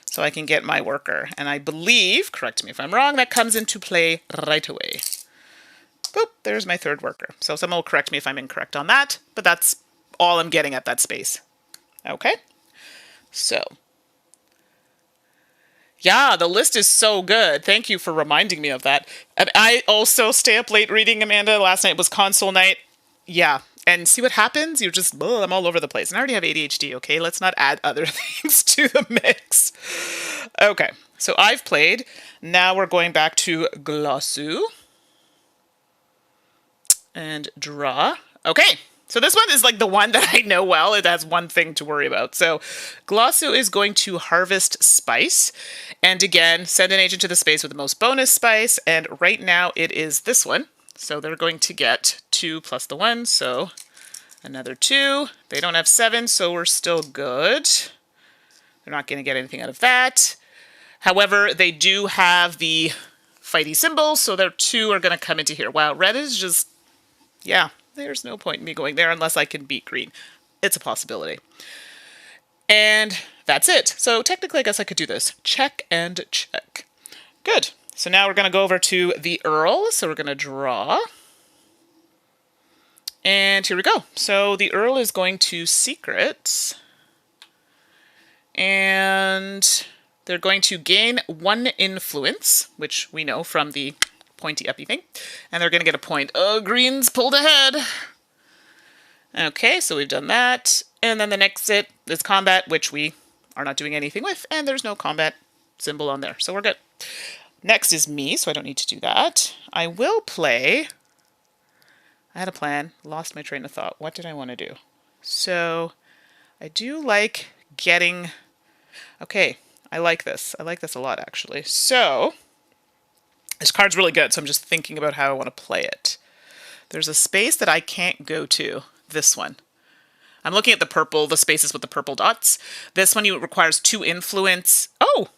A: So I can get my worker. And I believe, correct me if I'm wrong, that comes into play right away. Boop, there's my 3rd worker. So someone will correct me if I'm incorrect on that, but that's all I'm getting at that space. Okay, so... Yeah, the list is so good. Thank you for reminding me of that. And I also stay up late reading, Amanda. Last night was console night. Yeah, and see what happens? You're just, I'm all over the place. And I already have ADHD, okay? Let's not add other things to the mix. Okay, so I've played. Now we're going back to Glossu. And draw. Okay. So this one is like the one that I know well. It has one thing to worry about. So Glossu is going to harvest spice. And again, send an agent to the space with the most bonus spice. And right now it is this one. So they're going to get 2 plus the 1. So another 2. They don't have 7, so we're still good. They're not going to get anything out of that. However, they do have the fighty symbols. So their 2 are going to come into here. Wow, red is just, yeah. There's no point in me going there unless I can beat green. It's a possibility. And that's it. So technically, I guess I could do this. Check and check. Good. So now we're going to go over to the Earl. So we're going to draw. And here we go. So the Earl is going to Secrets. And they're going to gain 1 influence, which we know from the pointy uppy thing. And they're going to get a point. Oh, green's pulled ahead. Okay, so we've done that. And then the next is combat, which we are not doing anything with. And there's no combat symbol on there. So we're good. Next is me, so I don't need to do that. I will play... I had a plan. Lost my train of thought. What did I want to do? So I do like getting... Okay, I like this. I like this a lot, actually. So... This card's really good, so I'm just thinking about how I want to play it. There's a space that I can't go to. This one. I'm looking at the purple, the spaces with the purple dots. This one requires 2 influence. Oh,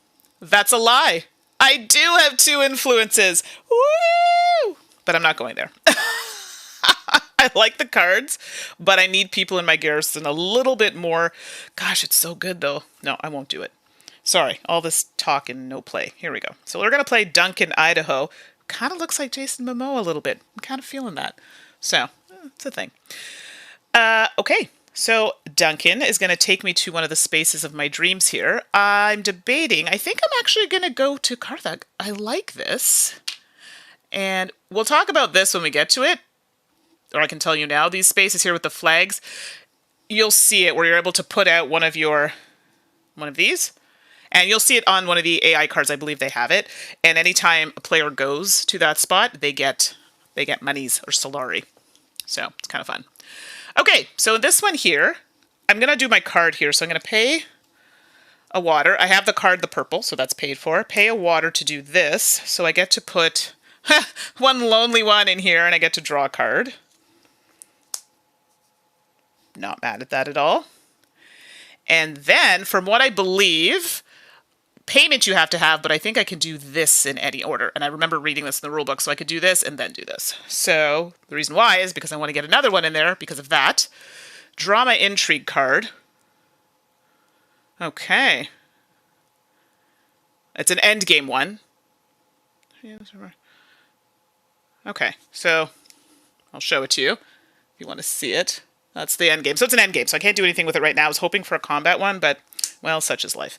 A: that's a lie. I do have 2 influences. Woo! But I'm not going there. I like the cards, but I need people in my garrison a little bit more. Gosh, it's so good, though. No, I won't do it. Sorry, all this talk and no play. Here we go. So we're going to play Duncan, Idaho. Kind of looks like Jason Momoa a little bit. I'm kind of feeling that. So, it's a thing. Okay, so Duncan is going to take me to one of the spaces of my dreams here. I'm debating. I think I'm actually going to go to Karthag. I like this. And we'll talk about this when we get to it. Or I can tell you now. These spaces here with the flags, you'll see it where you're able to put out one of these. And you'll see it on one of the AI cards. I believe they have it. And anytime a player goes to that spot, they get monies or solari. So it's kind of fun. Okay, so this one here, I'm going to do my card here. So I'm going to pay a water. I have the card, the purple, so that's paid for. Pay a water to do this. So I get to put one lonely one in here, and I get to draw a card. Not mad at that at all. And then, from what I believe, payment you have to have, but I think I can do this in any order. And I remember reading this in the rule book, so I could do this and then do this. So the reason why is because I want to get another one in there because of that. Draw my intrigue card. Okay. It's an end game one. Okay, so I'll show it to you if you want to see it. That's the end game. So it's an end game, so I can't do anything with it right now. I was hoping for a combat one, but, well, such is life.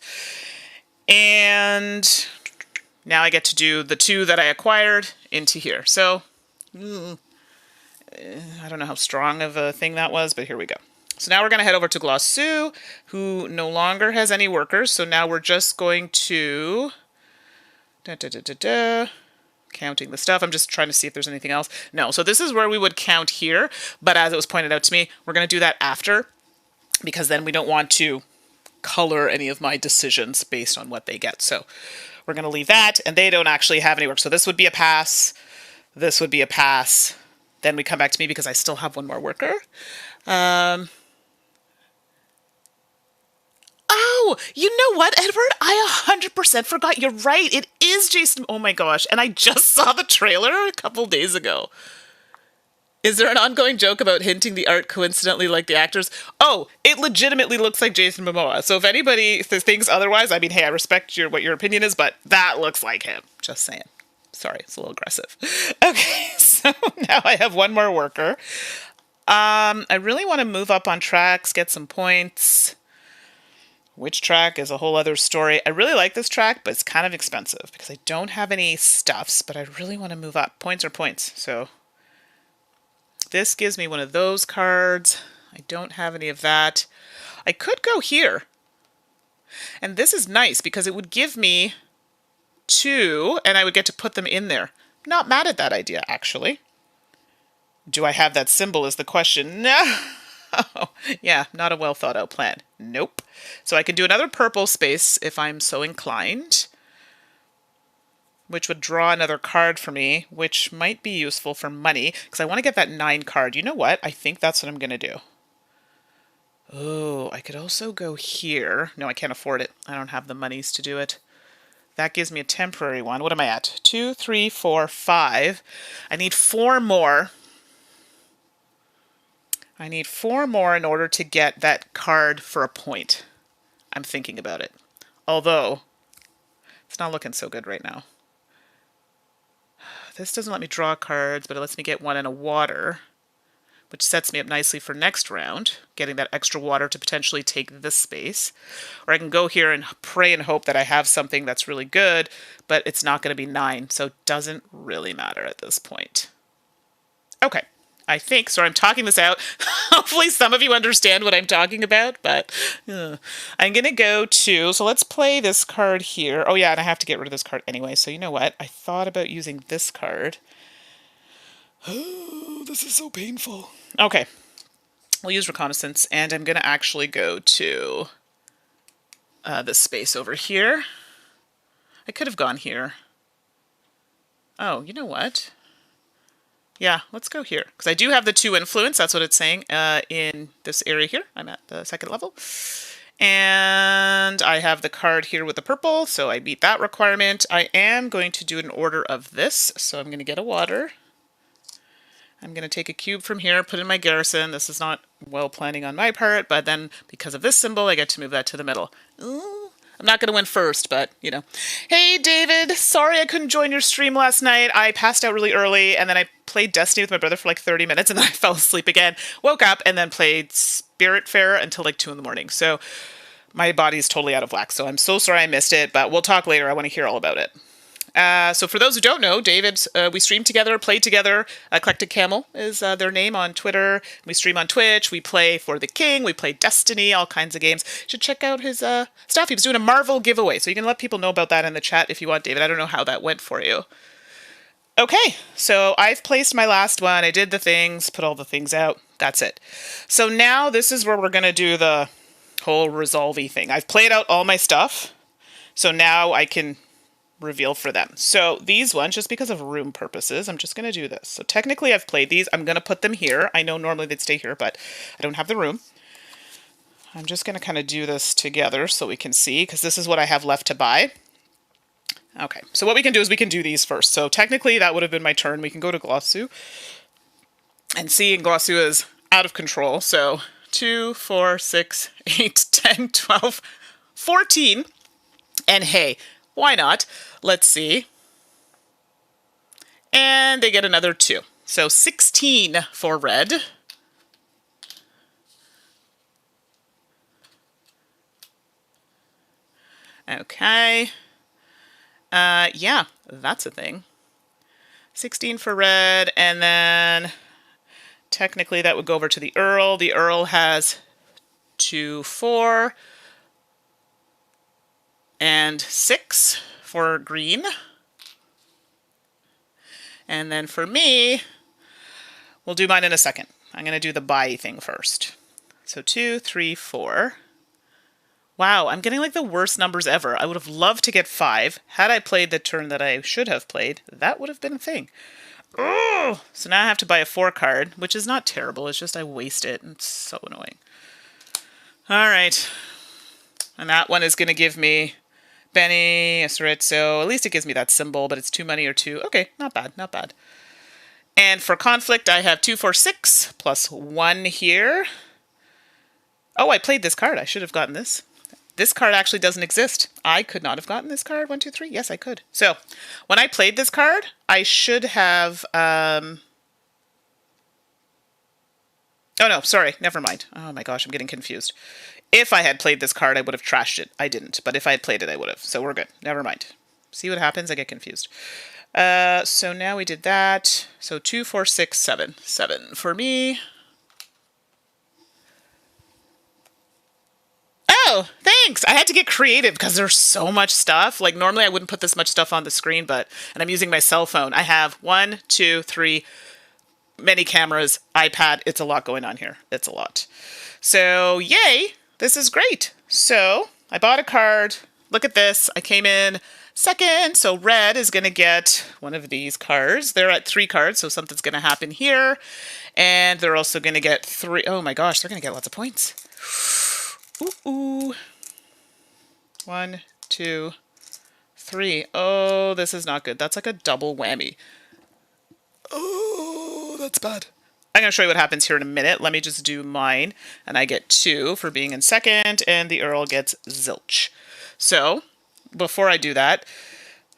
A: And now I get to do the 2 that I acquired into here. So, I don't know how strong of a thing that was, but here we go. So now we're going to head over to Glossu, who no longer has any workers. So now we're just going to... counting the stuff. I'm just trying to see if there's anything else. No, so this is where we would count here. But as it was pointed out to me, we're going to do that after, because then we don't want to color any of my decisions based on what they get. So we're going to leave that, and they don't actually have any work. So this would be a pass. This would be a pass. Then we come back to me because I still have one more worker. Oh, you know what, Edward? I 100% forgot. You're right. It is Jason. Oh my gosh. And I just saw the trailer a couple days ago. Is there an ongoing joke about hinting the art coincidentally like the actors? Oh, it legitimately looks like Jason Momoa. So if anybody thinks otherwise, I mean, hey, I respect what your opinion is, but that looks like him. Just saying. Sorry, it's a little aggressive. Okay, so now I have one more worker. I really want to move up on tracks, get some points. Which track is a whole other story. I really like this track, but it's kind of expensive because I don't have any stuffs, but I really want to move up. Points are points. So this gives me one of those cards. I don't have any of that. I could go here. And this is nice because it would give me 2, and I would get to put them in there. Not mad at that idea, actually. Do I have that symbol is the question. No. Yeah, not a well thought out plan. Nope. So I can do another purple space if I'm so inclined, which would draw another card for me, which might be useful for money, because I want to get that 9 card. You know what? I think that's what I'm going to do. Oh, I could also go here. No, I can't afford it. I don't have the monies to do it. That gives me a temporary one. What am I at? 2, 3, 4, 5. I need 4 more. I need 4 more in order to get that card for a point. I'm thinking about it. Although, it's not looking so good right now. This doesn't let me draw cards, but it lets me get 1 in a water, which sets me up nicely for next round, getting that extra water to potentially take this space. Or I can go here and pray and hope that I have something that's really good, but it's not going to be 9, so it doesn't really matter at this point. Okay. I think, so I'm talking this out. Hopefully some of you understand what I'm talking about, but I'm going to go to, so let's play this card here. Oh yeah, and I have to get rid of this card anyway, so you know what? I thought about using this card. Oh, this is so painful. Okay, we'll use Reconnaissance, and I'm going to actually go to this space over here. I could have gone here. Oh, you know what? Yeah, let's go here. Because I do have the 2 influence. That's what it's saying in this area here. I'm at the 2nd level. And I have the card here with the purple, so I meet that requirement. I am going to do an order of this. So I'm going to get a water. I'm going to take a cube from here, put in my garrison. This is not well planning on my part, but then because of this symbol, I get to move that to the middle. Ooh. I'm not going to win first, but, you know. Hey, David. Sorry I couldn't join your stream last night. I passed out really early, and then I played Destiny with my brother for like 30 minutes, and then I fell asleep again. Woke up, and then played Spiritfarer until like 2 in the morning. So my body's totally out of whack, so I'm so sorry I missed it, but we'll talk later. I want to hear all about it. So for those who don't know, David, we stream together, play together. Eclectic Camel is their name on Twitter. We stream on Twitch. We play For the King. We play Destiny, all kinds of games. You should check out his stuff. He was doing a Marvel giveaway, so you can let people know about that in the chat if you want, David. I don't know how that went for you. Okay, so I've placed my last one. I did the things, put all the things out. That's it. So now this is where we're going to do the whole resolve-y thing. I've played out all my stuff, so now I can reveal for them. So these ones, just because of room purposes, I'm just going to do this. So technically I've played these. I'm going to put them here. I know normally they'd stay here, but I don't have the room. I'm just going to kind of do this together so we can see, because this is what I have left to buy. Okay, so what we can do is we can do these first. So technically that would have been my turn. We can go to Glossu and see, and Glossu is out of control. So 2, 4, 6, 8, 10, 12, 14. And hey, why not? Let's see. And they get another 2. So 16 for red. Okay. Yeah, that's a thing. 16 for red, and then technically that would go over to the Earl. The Earl has 2, 4, and 6 for green. And then for me, we'll do mine in a second. I'm going to do the buy thing first. So 2, 3, 4. Wow, I'm getting like the worst numbers ever. I would have loved to get 5. Had I played the turn that I should have played, that would have been a thing. Oh, so now I have to buy a 4 card, which is not terrible. It's just I waste it. It's so annoying. All right. And that one is going to give me Benny, so at least it gives me that symbol, but it's 2 money or 2. Okay, not bad, not bad. And for conflict, I have 2, 4, 6 plus 1 here. Oh, I played this card. I should have gotten this. This card actually doesn't exist. I could not have gotten this card. 1, 2, 3. Yes, I could. So when I played this card, I should have... Oh, no, sorry. Never mind. Oh, my gosh, I'm getting confused. If I had played this card, I would have trashed it. I didn't. But if I had played it, I would have. So we're good. Never mind. See what happens? I get confused. So now we did that. So 2, 4, 6, 7. 7 for me. Oh, thanks. I had to get creative because there's so much stuff. Like normally I wouldn't put this much stuff on the screen, and I'm using my cell phone. I have 1, 2, 3, many cameras, iPad. It's a lot going on here. It's a lot. So yay, this is great. So I bought a card. Look at this. I came in second. So red is going to get one of these cards. They're at 3 cards, so something's going to happen here. And they're also going to get 3. Oh my gosh, they're going to get lots of points. Ooh. 1, 2, 3. Oh, this is not good. That's like a double whammy. Oh, that's bad. I'm going to show you what happens here in a minute. Let me just do mine. And I get 2 for being in second, and the Earl gets zilch. So, before I do that,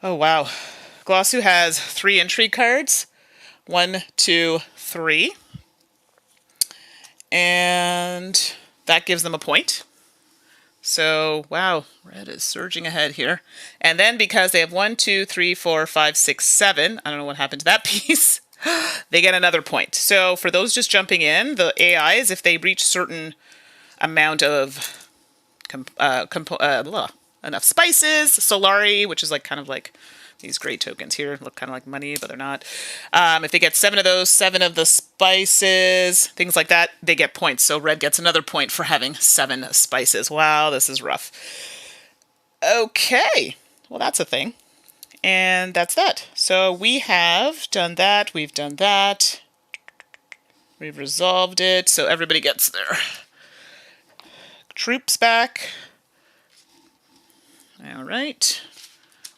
A: oh wow. Glossu has 3 intrigue cards. 1, 2, 3. And that gives them a point. So, wow, red is surging ahead here. And then because they have 1, 2, 3, 4, 5, 6, 7, I don't know what happened to that piece, they get another point. So for those just jumping in, the AIs, if they reach certain amount of enough spices, Solari, which is like kind of like these gray tokens here, look kind of like money, but they're not. If they get 7 of those, 7 of the spices, things like that, they get points. So red gets another point for having 7 spices. Wow, this is rough. Okay, well that's a thing. And that's that. So we have done that, we've done that. We've resolved it, so everybody gets their troops back. All right.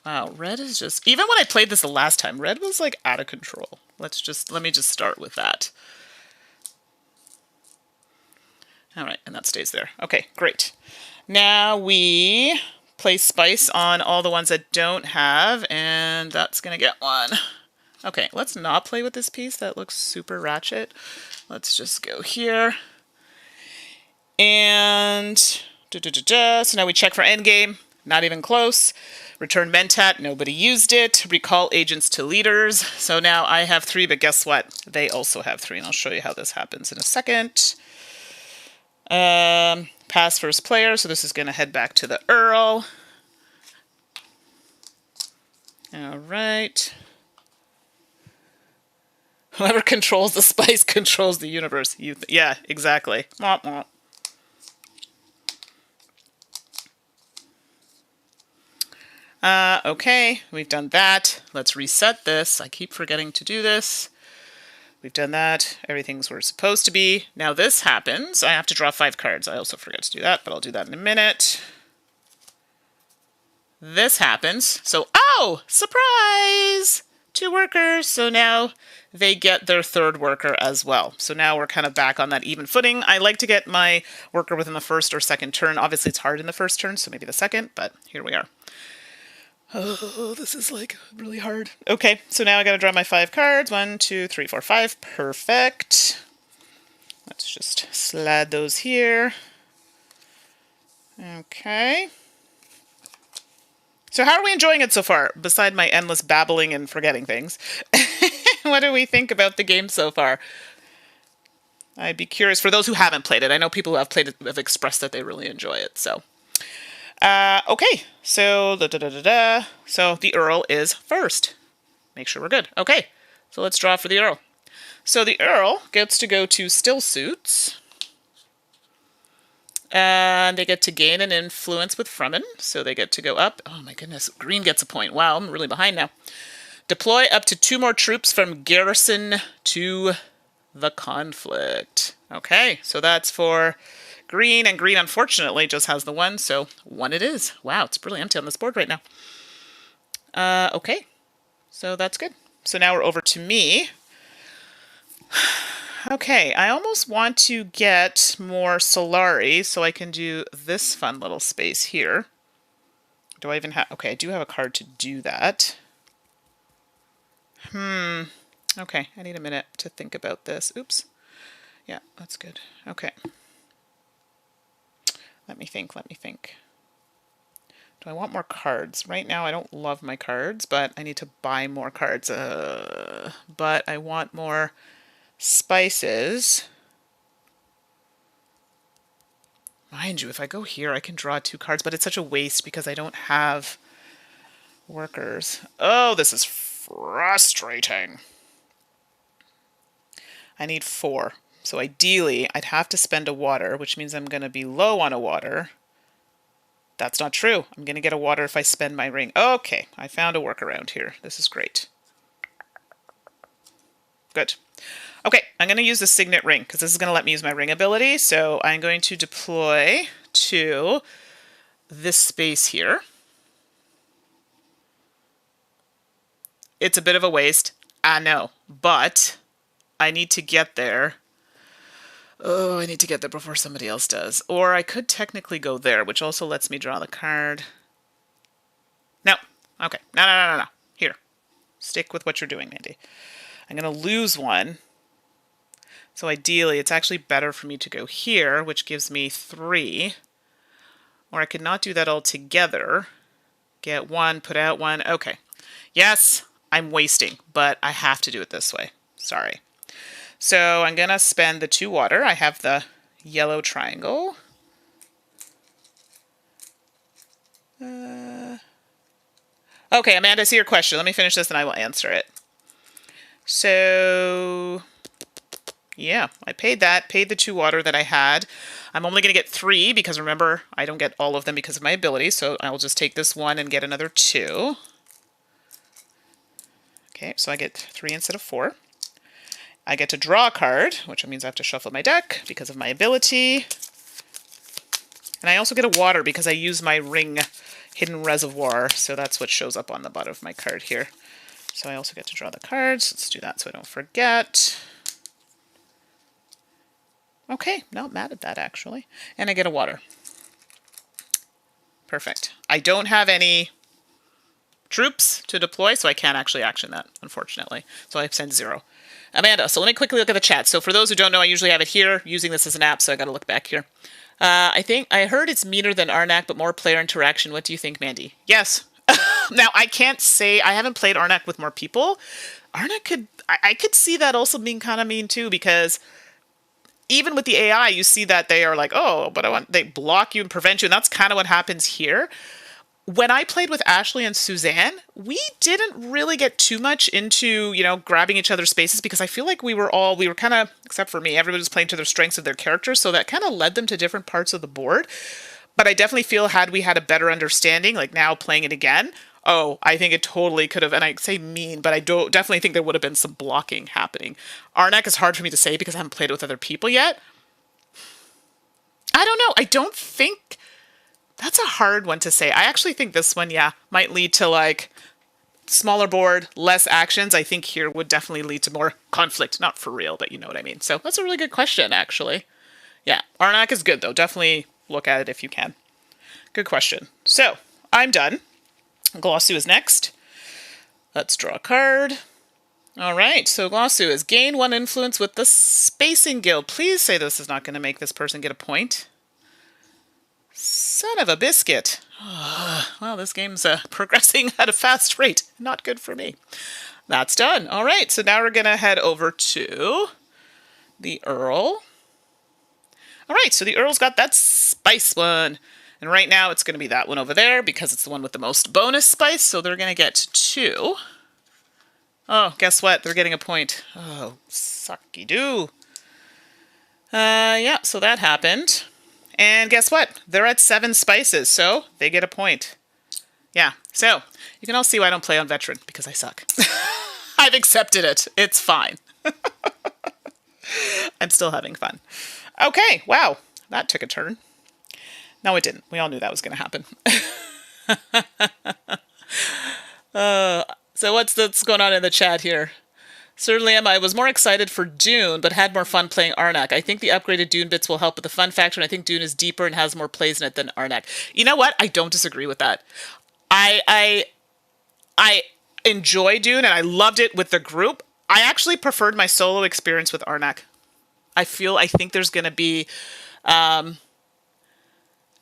A: Wow, red is just... Even when I played this the last time, red was like out of control. Let me just start with that. All right, and that stays there. Okay, great. Now we place spice on all the ones that don't have, and that's going to get 1. Okay, let's not play with this piece. That looks super ratchet. Let's just go here. And... So now we check for endgame. not even close. Return Mentat, nobody used it. Recall agents to leaders. So now I have 3, but guess what? They also have 3, and I'll show you how this happens in a second. Pass first player, so this is going to head back to the Earl. All right. Whoever controls the spice controls the universe. Yeah, exactly. Womp womp. Okay, we've done that. Let's reset this. I keep forgetting to do this. We've done that. Everything's where it's supposed to be. Now this happens. I have to draw 5 cards. I also forgot to do that, but I'll do that in a minute. This happens. So, oh, surprise! 2 workers. So now they get their 3rd worker as well. So now we're kind of back on that even footing. I like to get my worker within the 1st or 2nd turn. Obviously, it's hard in the 1st turn, so maybe the 2nd, but here we are. Oh, this is like really hard. Okay, so now I got to draw my 5 cards. 1, 2, 3, 4, 5. Perfect. Let's just slide those here. Okay. So how are we enjoying it so far, beside my endless babbling and forgetting things? What do we think about the game so far? I'd be curious for those who haven't played it. I know people who have played it have expressed that they really enjoy it, so... okay, so so the Earl is first. Make sure we're good. Okay, so let's draw for the Earl. So the Earl gets to go to Still Suits. And they get to gain an influence with Fremen. So they get to go up. Oh my goodness, green gets a point. Wow, I'm really behind now. Deploy up to 2 more troops from garrison to the conflict. Okay, so that's for... green, and green, unfortunately, just has the 1, so 1 it is. Wow, it's really empty on this board right now. Okay, so that's good. So now we're over to me. Okay, I almost want to get more Solari, so I can do this fun little space here. Do I even have... okay, I do have a card to do that. Okay, I need a minute to think about this. Oops. Yeah, that's good. Okay. Let me think. Do I want more cards? Right now, I don't love my cards, but I need to buy more cards. But I want more spices. Mind you, if I go here, I can draw 2 cards, but it's such a waste because I don't have workers. Oh, this is frustrating. I need 4. So ideally, I'd have to spend a water, which means I'm going to be low on a water. That's not true. I'm going to get a water if I spend my ring. Okay, I found a workaround here. This is great. Good. Okay, I'm going to use the Signet Ring, because this is going to let me use my ring ability. So I'm going to deploy to this space here. It's a bit of a waste, I know, but I need to get there. Oh, I need to get there before somebody else does. Or I could technically go there, which also lets me draw the card. No. Okay. No. Here. Stick with what you're doing, Mandy. I'm going to lose 1. So ideally, it's actually better for me to go here, which gives me 3. Or I could not do that all together. Get 1, put out 1. Okay. Yes, I'm wasting, but I have to do it this way. Sorry. So I'm going to spend the 2 water. I have the yellow triangle. Okay, Amanda, I see your question. Let me finish this and I will answer it. So, yeah, I paid that, paid the 2 water that I had. I'm only going to get 3 because remember, I don't get all of them because of my ability. So I'll just take this 1 and get another 2. Okay, so I get 3 instead of 4. I get to draw a card, which means I have to shuffle my deck because of my ability. And I also get a water because I use my ring hidden reservoir, so that's what shows up on the bottom of my card here. So I also get to draw the cards. Let's do that so I don't forget. Okay, not mad at that actually. And I get a water. Perfect. I don't have any troops to deploy, so I can't actually action that, unfortunately. So I send 0. Amanda, so let me quickly look at the chat. So for those who don't know, I usually have it here, using this as an app, so I got to look back here. I heard it's meaner than Arnak, but more player interaction. What do you think, Mandy? Yes. Now I can't say I haven't played Arnak with more people. Arnak I could see that also being kind of mean too, because even with the AI, you see that they are like, oh, but they block you and prevent you, and that's kind of what happens here. When I played with Ashley and Suzanne, we didn't really get too much into, grabbing each other's spaces, because I feel like we were kind of, except for me, everybody was playing to their strengths of their characters, so that kind of led them to different parts of the board. But I definitely feel had we had a better understanding, like now playing it again, oh, I think it totally could have, and I say mean, but I definitely think there would have been some blocking happening. Arnak is hard for me to say because I haven't played it with other people yet. I don't know. I don't think that's a hard one to say. I actually think this one, might lead to like smaller board, less actions. I think here would definitely lead to more conflict. Not for real, but you know what I mean. So that's a really good question, actually. Yeah, Arnak is good, though. Definitely look at it if you can. Good question. So I'm done. Glossu is next. Let's draw a card. All right, so Glossu is gain 1 influence with the Spacing Guild. Please say this is not going to make this person get a point. Son of a biscuit. Well, this game's progressing at a fast rate. Not good for me. That's done. All right, so now we're going to head over to the Earl. All right, so the Earl's got that spice one. And right now it's going to be that one over there because it's the one with the most bonus spice. So they're going to get 2. Oh, guess what? They're getting a point. Oh, sucky-doo. Yeah, so that happened. And guess what? They're at 7 spices, so they get a point. Yeah, so you can all see why I don't play on Veteran, because I suck. I've accepted it. It's fine. I'm still having fun. Okay, wow. That took a turn. No, it didn't. We all knew that was going to happen. So what's going on in the chat here? Certainly am. I was more excited for Dune, but had more fun playing Arnak. I think the upgraded Dune bits will help with the fun factor, and I think Dune is deeper and has more plays in it than Arnak. You know what? I don't disagree with that. I enjoy Dune, and I loved it with the group. I actually preferred my solo experience with Arnak. I think there's going to be...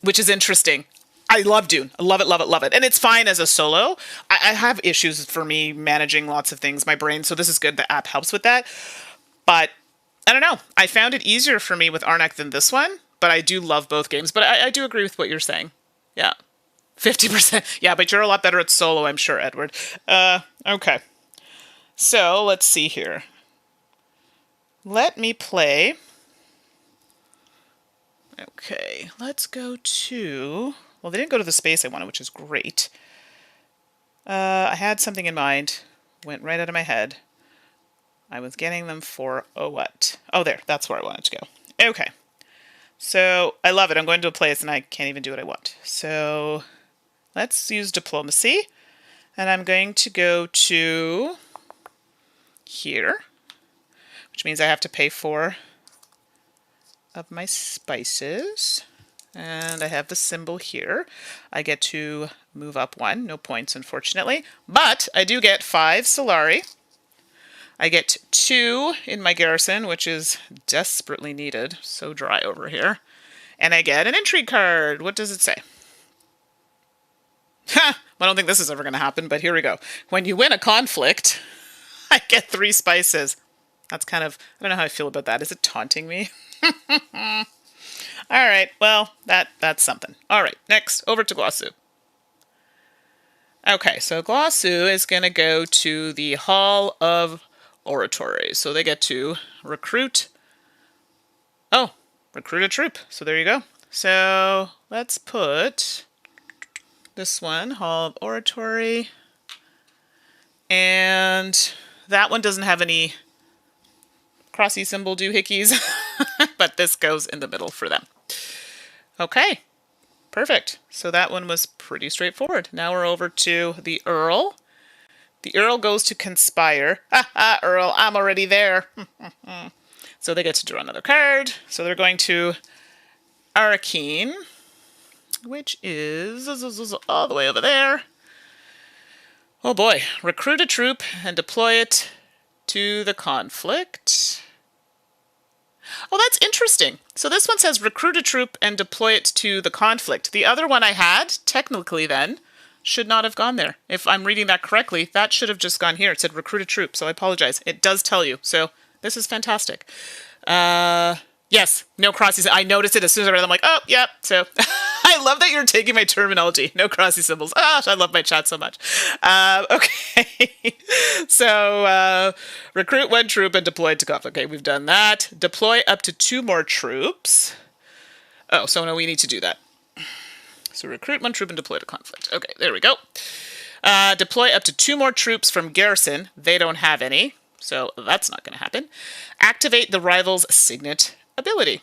A: which is interesting. I love Dune. I love it, love it, love it. And it's fine as a solo. I have issues for me managing lots of things, my brain, so this is good. The app helps with that. But I don't know. I found it easier for me with Arnak than this one, but I do love both games. But I do agree with what you're saying. Yeah. 50%. Yeah, but you're a lot better at solo, I'm sure, Edward. Okay. So let's see here. Let me play... Okay, let's go to... Well, they didn't go to the space I wanted, which is great. I had something in mind. Went right out of my head. I was getting them for... Oh, what? Oh, there. That's where I wanted to go. Okay. So, I love it. I'm going to a place and I can't even do what I want. So, let's use diplomacy. And I'm going to go to... here. Which means I have to pay for... of my spices, and I have the symbol here. I get to move up 1, no points unfortunately, but I do get 5 Solari. I get 2 in my garrison, which is desperately needed. So dry over here. And I get an intrigue card. What does it say? Ha! I don't think this is ever going to happen, but here we go. When you win a conflict, I get 3 spices. That's kind of, I don't know how I feel about that. Is it taunting me? All right, well, that's something. All right, next, over to Glossu. Okay, so Glossu is going to go to the Hall of Oratory. So they get to recruit. Oh, recruit a troop. So there you go. So let's put this one, Hall of Oratory. And that one doesn't have any crossy symbol doohickeys, but this goes in the middle for them. Okay, perfect. So that one was pretty straightforward. Now we're over to the Earl. The Earl goes to Conspire. Ha ha, Earl, I'm already there. So they get to draw another card. So they're going to Arcane, which is all the way over there. Oh boy, recruit a troop and deploy it to the conflict. Oh, that's interesting. So this one says recruit a troop and deploy it to the conflict. The other one I had, technically then, should not have gone there. If I'm reading that correctly, that should have just gone here. It said recruit a troop, so I apologize. It does tell you. So this is fantastic. Yes, no crossy. I noticed it as soon as I read it. I'm like, oh, yeah. So I love that you're taking my terminology. No crossy symbols. Ah, I love my chat so much. Okay. So recruit one troop and deploy to conflict. Okay, we've done that. Deploy up to 2 more troops. Oh, so no, we need to do that. So recruit one troop and deploy to conflict. Okay, there we go. Deploy up to 2 more troops from garrison. They don't have any, so that's not going to happen. Activate the rival's signet ability.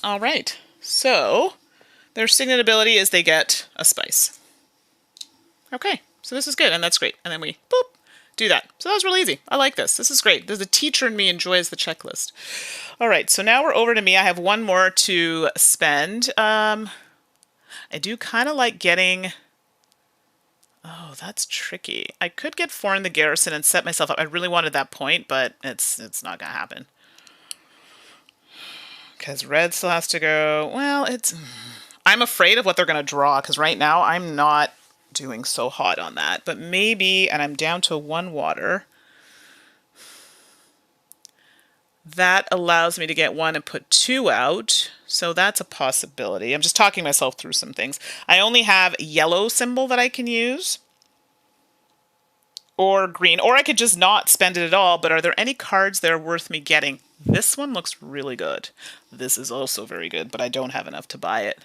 A: All right, so their signet ability is they get a spice. Okay, so this is good, and that's great. And then we, boop, do that. So that was really easy. I like this. This is great. The teacher in me enjoys the checklist. All right, so now we're over to me. I have one more to spend. I do kind of like getting... Oh, that's tricky. I could get 4 in the garrison and set myself up. I really wanted that point, but it's not going to happen. Because red still has to go... Well, it's... I'm afraid of what they're going to draw, because right now I'm not doing so hot on that. But maybe, and I'm down to 1 water... That allows me to get 1 and put 2 out. So that's a possibility. I'm just talking myself through some things. I only have a yellow symbol that I can use. Or green. Or I could just not spend it at all. But are there any cards that are worth me getting? This one looks really good. This is also very good, but I don't have enough to buy it.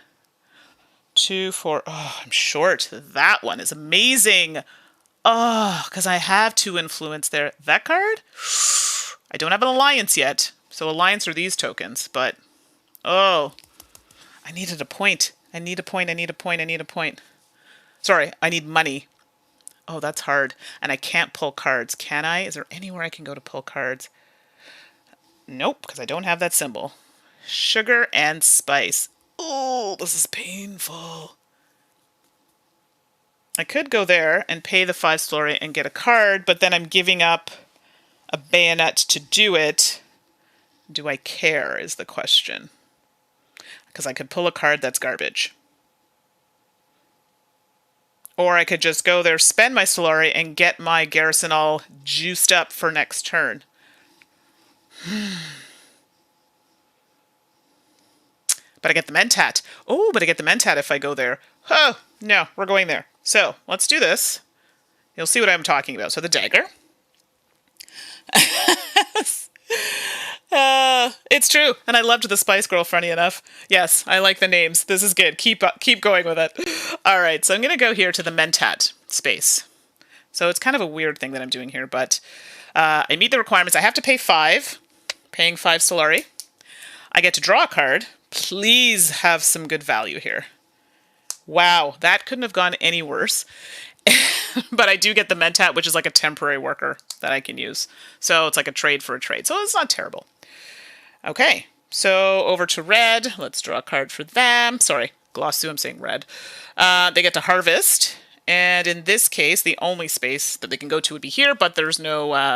A: 2, 4. Oh, I'm short. That one is amazing. Oh, because I have 2 influence there. That card? I don't have an alliance yet, so alliance are these tokens, but, oh, I needed a point. I need a point, I need a point, I need a point. Sorry, I need money. Oh, that's hard. And I can't pull cards, can I? Is there anywhere I can go to pull cards? Nope, because I don't have that symbol. Sugar and spice. Oh, this is painful. I could go there and pay the 5 story and get a card, but then I'm giving up a bayonet to do it. Do I care is the question. Because I could pull a card that's garbage. Or I could just go there, spend my Solari, and get my garrison all juiced up for next turn. But I get the Mentat. Oh, but I get the Mentat if I go there. Oh, no, we're going there. So, let's do this. You'll see what I'm talking about. So the dagger. It's true, and I loved the Spice Girl, funny enough. Yes, I like the names. This is good. Keep going with it. All right, so I'm going to go here to the Mentat space. So it's kind of a weird thing that I'm doing here, but I meet the requirements. I have to pay 5, paying 5 Solari. I get to draw a card. Please have some good value here. Wow, that couldn't have gone any worse. But I do get the Mentat, which is like a temporary worker that I can use. So it's like a trade for a trade. So it's not terrible. Okay, so over to red. Let's draw a card for them. Sorry, Glossu, I'm saying red. They get to harvest. And in this case, the only space that they can go to would be here, but there's no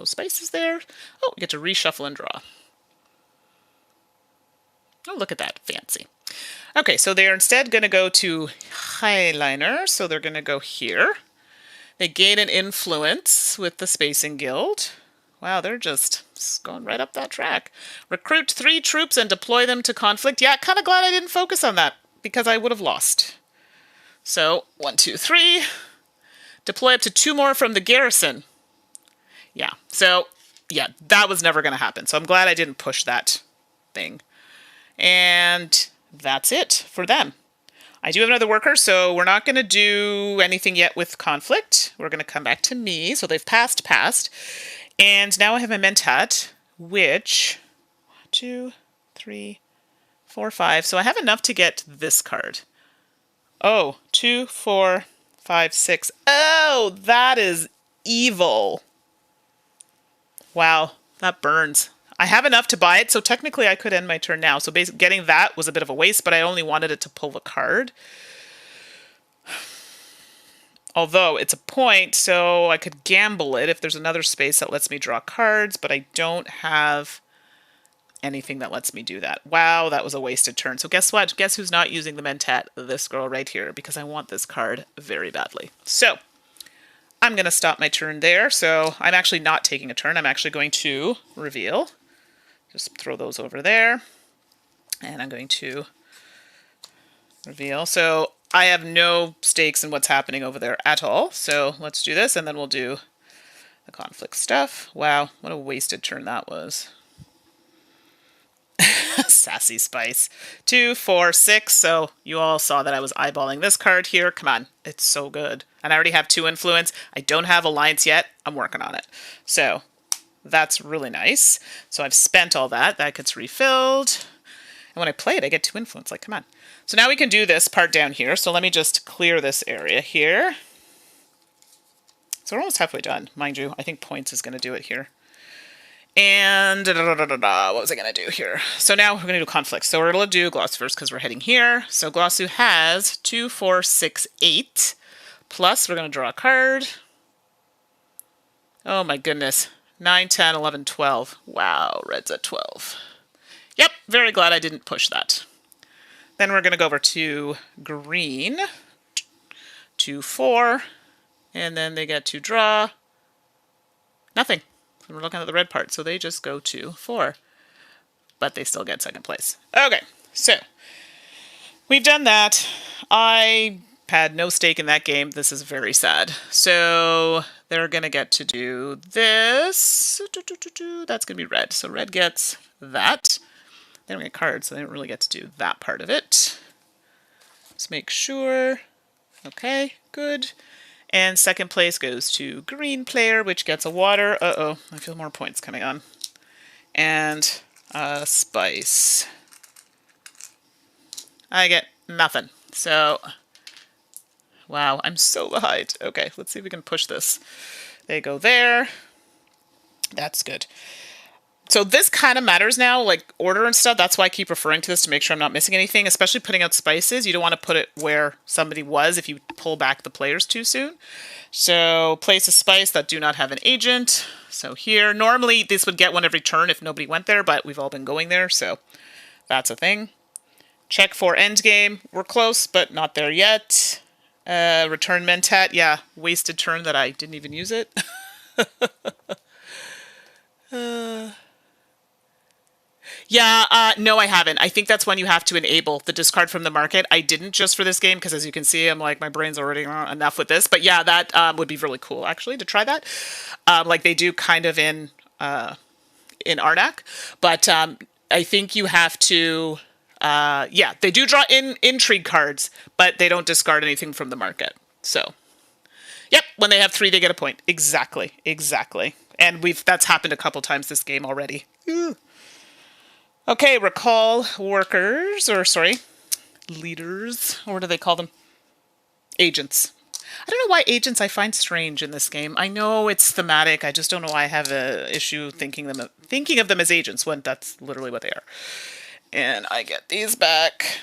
A: spaces there. Oh, we get to reshuffle and draw. Oh, look at that. Fancy. Okay, so they're instead going to go to Highliner, so they're going to go here. They gain an influence with the Spacing Guild. Wow, they're just going right up that track. Recruit 3 troops and deploy them to conflict. Yeah, kind of glad I didn't focus on that, because I would have lost. So, 1, 2, 3. Deploy up to 2 more from the garrison. Yeah, so, yeah, that was never going to happen. So I'm glad I didn't push that thing. And that's it for them. I do have another worker, so we're not going to do anything yet with conflict. We're going to come back to me. So they've passed. And now I have my Mentat, which 1, 2, 3, 4, 5. So I have enough to get this card. Oh, 2, 4, 5, 6. Oh, that is evil. Wow, that burns. I have enough to buy it, so technically I could end my turn now. So basically getting that was a bit of a waste, but I only wanted it to pull the card. Although it's a point, so I could gamble it if there's another space that lets me draw cards, but I don't have anything that lets me do that. Wow, that was a wasted turn. So guess what? Guess who's not using the Mentat? This girl right here, because I want this card very badly. So I'm going to stop my turn there. So I'm actually not taking a turn. I'm actually going to reveal. Just throw those over there. And I'm going to reveal. So I have no stakes in what's happening over there at all. So let's do this, and then we'll do the conflict stuff. Wow, what a wasted turn that was. Sassy Spice. 2, 4, 6. So you all saw that I was eyeballing this card here. Come on, it's so good. And I already have 2 influence. I don't have Alliance yet. I'm working on it. So that's really nice. So I've spent all that. That gets refilled. And when I play it, I get 2 influence. Like, come on. So now we can do this part down here. So let me just clear this area here. So we're almost halfway done, mind you. I think points is going to do it here. And what was I going to do here? So now we're going to do conflicts. So we're going to do Glossu first because we're heading here. So Glossu has 2, 4, 6, 8. Plus, we're going to draw a card. Oh my goodness. 9, 10, 11, 12. Wow, red's at 12. Yep, very glad I didn't push that. Then we're going to go over to green. 2, 4. And then they get to draw. Nothing. We're looking at the red part, so they just go to 4. But they still get second place. Okay, so we've done that. I had no stake in that game. This is very sad. So they're going to get to do this. That's going to be red. So red gets that. They don't get cards, so they don't really get to do that part of it. Let's make sure. Okay, good. And second place goes to green player, which gets a water. Uh-oh, I feel more points coming on. And a spice. I get nothing. So, wow, I'm so behind. Okay, let's see if we can push this. They go there. That's good. So this kind of matters now, like order and stuff. That's why I keep referring to this to make sure I'm not missing anything, especially putting out spices. You don't want to put it where somebody was if you pull back the players too soon. So place a spice that do not have an agent. So here, normally this would get one every turn if nobody went there, but we've all been going there, so that's a thing. Check for endgame. We're close, but not there yet. Return Mentat. Yeah, wasted turn that I didn't even use it. Yeah, no, I haven't. I think that's when you have to enable the discard from the market. I didn't just for this game because, as you can see, I'm like, my brain's already enough with this. But yeah, that would be really cool, actually, to try that. Like they do kind of in Arnak. But I think you have to... yeah, they do draw intrigue cards, but they don't discard anything from the market. So, yep, when they have 3, they get a point. Exactly, exactly. And that's happened a couple times this game already. Okay, recall workers, or sorry, leaders, or what do they call them? Agents. I don't know why agents I find strange in this game. I know it's thematic. I just don't know why I have an issue thinking of them as agents when that's literally what they are. And I get these back.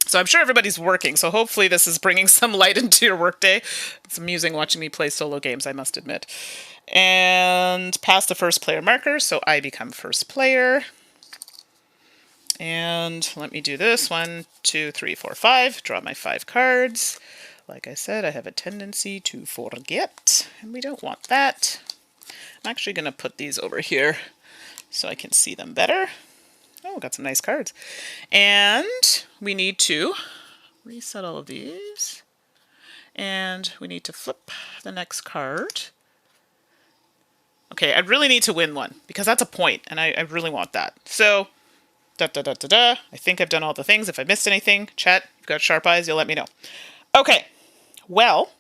A: So I'm sure everybody's working, so hopefully this is bringing some light into your workday. It's amusing watching me play solo games, I must admit. And pass the first player marker, so I become first player. And let me do this. 1, 2, 3, 4, 5. Draw my 5 cards. Like I said, I have a tendency to forget, and we don't want that. I'm actually going to put these over here so I can see them better. Oh, got some nice cards. And we need to reset all of these. And we need to flip the next card. Okay, I really need to win one because that's a point, and I really want that. So, I think I've done all the things. If I missed anything, chat, you've got sharp eyes, you'll let me know. Okay, well,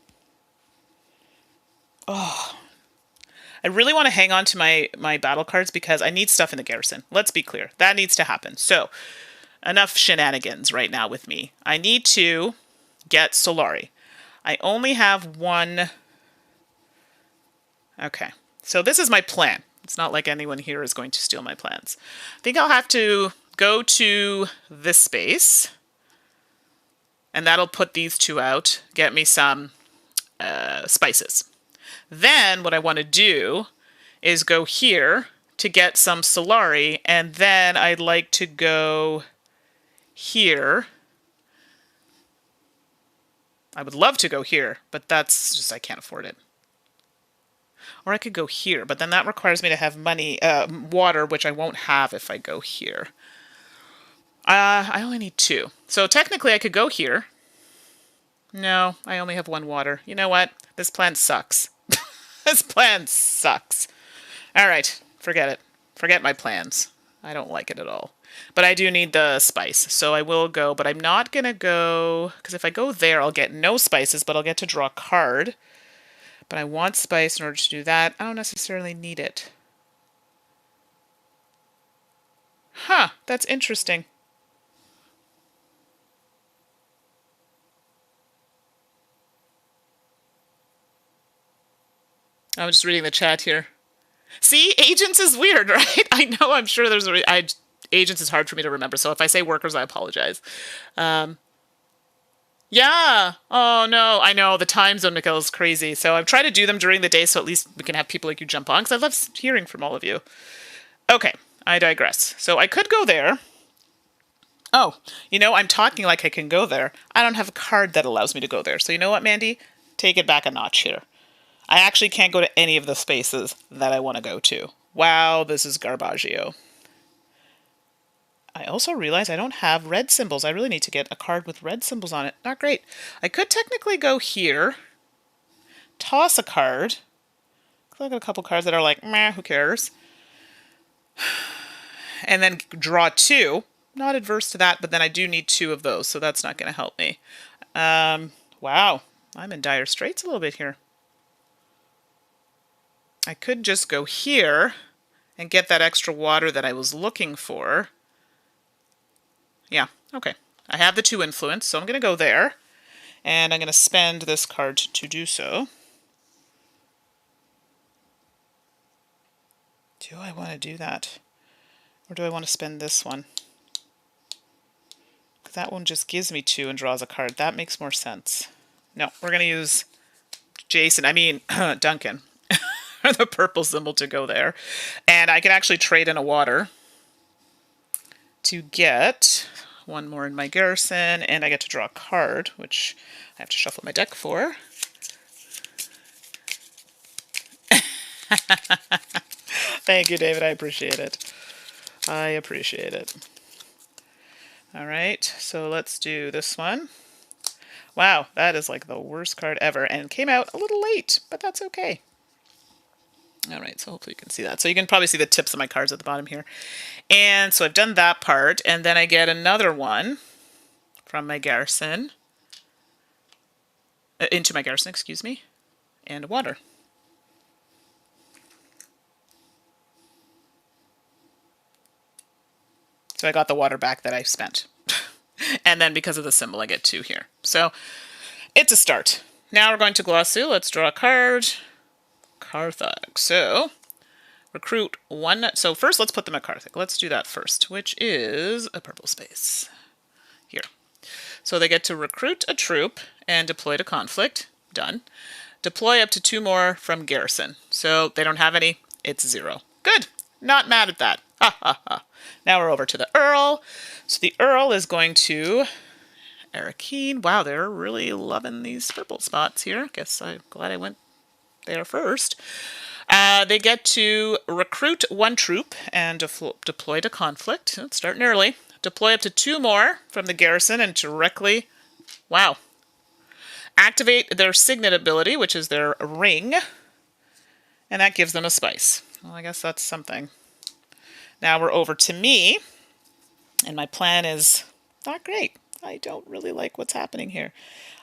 A: oh, I really want to hang on to my battle cards because I need stuff in the garrison. Let's be clear. That needs to happen. So, enough shenanigans right now with me. I need to get Solari. I only have 1. Okay. So this is my plan. It's not like anyone here is going to steal my plans. I think I'll have to go to this space. And that'll put these two out, get me some spices. Then what I want to do is go here to get some Solari, and then I'd like to go here. I would love to go here, but that's just, I can't afford it. Or I could go here, but then that requires me to have money, water, which I won't have if I go here. I only need 2. So technically I could go here. No, I only have 1 water. You know what? This plan sucks. This plan sucks. All right, forget it. Forget my plans. I don't like it at all. But I do need the spice, so I will go. But I'm not going to go, because if I go there, I'll get no spices, but I'll get to draw a card. But I want spice in order to do that. I don't necessarily need it. Huh, that's interesting. I'm just reading the chat here. See, agents is weird, right? I know, I'm sure there's a... agents is hard for me to remember, so if I say workers, I apologize. Yeah. Oh, no. I know. The time zone, Mikhail, is crazy. So I'm trying to do them during the day so at least we can have people like you jump on, because I love hearing from all of you. Okay, I digress. So I could go there. Oh, you know, I'm talking like I can go there. I don't have a card that allows me to go there. So you know what, Mandy? Take it back a notch here. I actually can't go to any of the spaces that I want to go to. Wow, this is garbaggio. I also realize I don't have red symbols. I really need to get a card with red symbols on it. Not great. I could technically go here, toss a card. I got a couple cards that are like, meh, who cares? And then draw 2. Not adverse to that, but then I do need 2 of those, so that's not going to help me. Wow, I'm in dire straits a little bit here. I could just go here and get that extra water that I was looking for. Yeah, okay. I have the 2 influence, so I'm going to go there. And I'm going to spend this card to do so. Do I want to do that? Or do I want to spend this one? Because that one just gives me 2 and draws a card. That makes more sense. No, we're going to use Duncan. The purple symbol to go there. And I can actually trade in a water to get 1 more in my garrison, and I get to draw a card, which I have to shuffle my deck for. Thank you, David. I appreciate it. I appreciate it. All right, so let's do this one. Wow, that is like the worst card ever, and came out a little late, but that's okay. All right, so hopefully you can see that. So you can probably see the tips of my cards at the bottom here. And so I've done that part, and then I get another one from my garrison, into my garrison, excuse me, and water. So I got the water back that I spent. And then because of the symbol, I get 2 here. So it's a start. Now we're going to Glossu. Let's draw a card. Carthag. So recruit 1. So first let's put them at Carthag. Let's do that first, which is a purple space here. So they get to recruit a troop and deploy to conflict. Done. Deploy up to 2 more from garrison. So they don't have any. It's 0. Good. Not mad at that. Ha ha ha. Now we're over to the Earl. So the Earl is going to Arakeen. Wow, they're really loving these purple spots here. Guess I'm glad I went there first. They get to recruit 1 troop and deploy to conflict. It's starting early. Deploy up to 2 more from the garrison and directly, wow, activate their signet ability, which is their ring, and that gives them a spice. Well, I guess that's something. Now we're over to me, and my plan is not great. I don't really like what's happening here.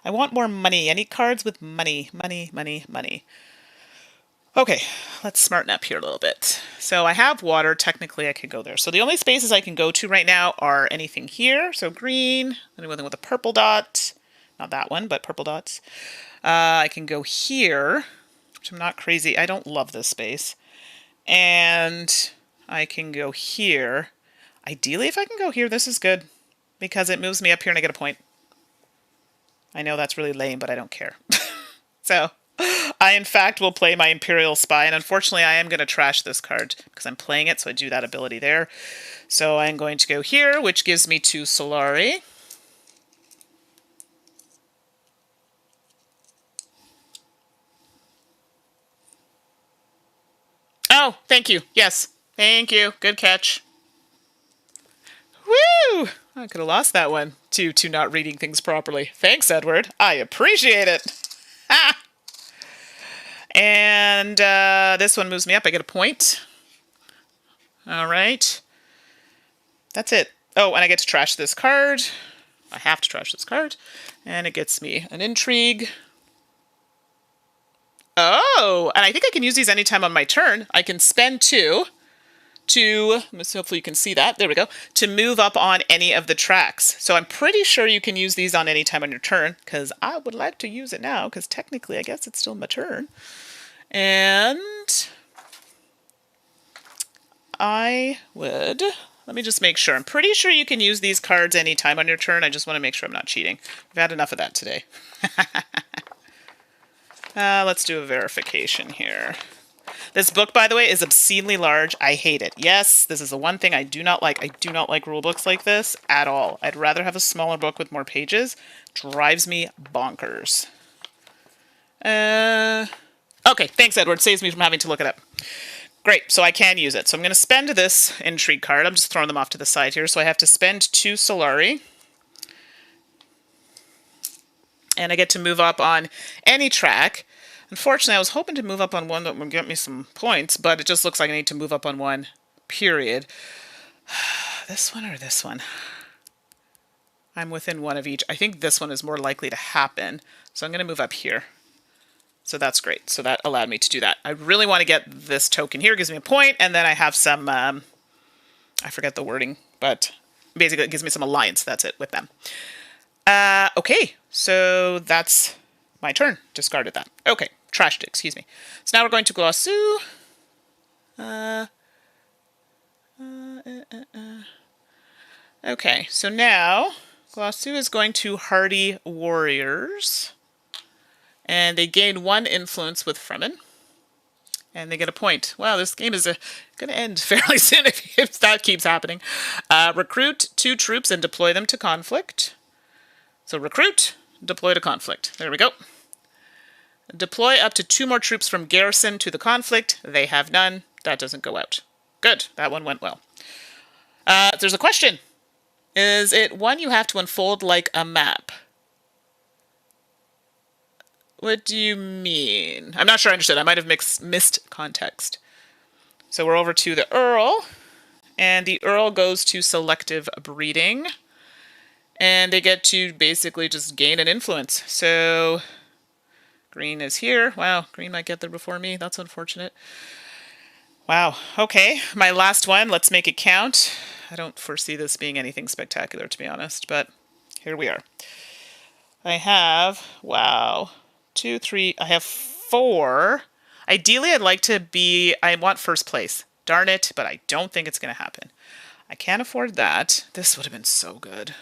A: I want more money. I need cards with money, money, money, money. Okay, let's smarten up here a little bit. So I have water. Technically, I could go there. So the only spaces I can go to right now are anything here. So green, anything with a purple dot. Not that one, but purple dots. I can go here, which I'm not crazy. I don't love this space. And I can go here. Ideally, if I can go here, this is good. Because it moves me up here and I get a point. I know that's really lame, but I don't care. So I, in fact, will play my Imperial Spy, and unfortunately I am going to trash this card because I'm playing it, so I do that ability there. So I'm going to go here, which gives me 2 Solari. Oh, thank you. Yes. Thank you. Good catch. Woo! I could have lost that one to not reading things properly. Thanks, Edward. I appreciate it. Ah! And this one moves me up. I get a point. All right. That's it. Oh, and I get to trash this card. I have to trash this card. And it gets me an intrigue. Oh, and I think I can use these anytime on my turn. I can spend 2 to, hopefully you can see that, there we go, to move up on any of the tracks. So I'm pretty sure you can use these on any time on your turn, because I would like to use it now, because technically I guess it's still my turn. And I would, let me just make sure. I'm pretty sure you can use these cards anytime on your turn. I just want to make sure I'm not cheating. We've had enough of that today. Let's do a verification here. This book, by the way, is obscenely large. I hate it. Yes, this is the one thing I do not like. I do not like rule books like this at all. I'd rather have a smaller book with more pages. Drives me bonkers. Okay, thanks, Edward. Saves me from having to look it up. Great, so I can use it. So I'm going to spend this intrigue card. I'm just throwing them off to the side here. So I have to spend 2 Solari. And I get to move up on any track. Unfortunately, I was hoping to move up on one that would get me some points, but it just looks like I need to move up on one, period. This one or this one? I'm within one of each. I think this one is more likely to happen, so I'm going to move up here. So that's great. So that allowed me to do that. I really want to get this token here. It gives me a point, and then I have some, I forget the wording, but basically it gives me some alliance. That's it, with them. Okay, so that's my turn. Discarded that. Okay, trashed it, excuse me. So now we're going to Glossu. Okay, so now Glossu is going to Hardy Warriors. And they gain 1 influence with Fremen. And they get a point. Wow, this game is going to end fairly soon if that keeps happening. Recruit 2 troops and deploy them to conflict. So recruit, deploy to conflict. There we go. Deploy up to 2 more troops from garrison to the conflict. They have none. That doesn't go out. Good. That one went well. There's a question. Is it one you have to unfold like a map? What do you mean? I'm not sure I understood. I might have missed context. So we're over to the Earl. And the Earl goes to selective breeding. And they get to basically just gain an influence. So green is here. Wow, green might get there before me. That's unfortunate. Wow. Okay, my last one. Let's make it count. I don't foresee this being anything spectacular, to be honest, but here we are. I have, wow, 2, 3, I have 4. Ideally, I'd like to be, I want first place. Darn it, but I don't think it's going to happen. I can't afford that. This would have been so good.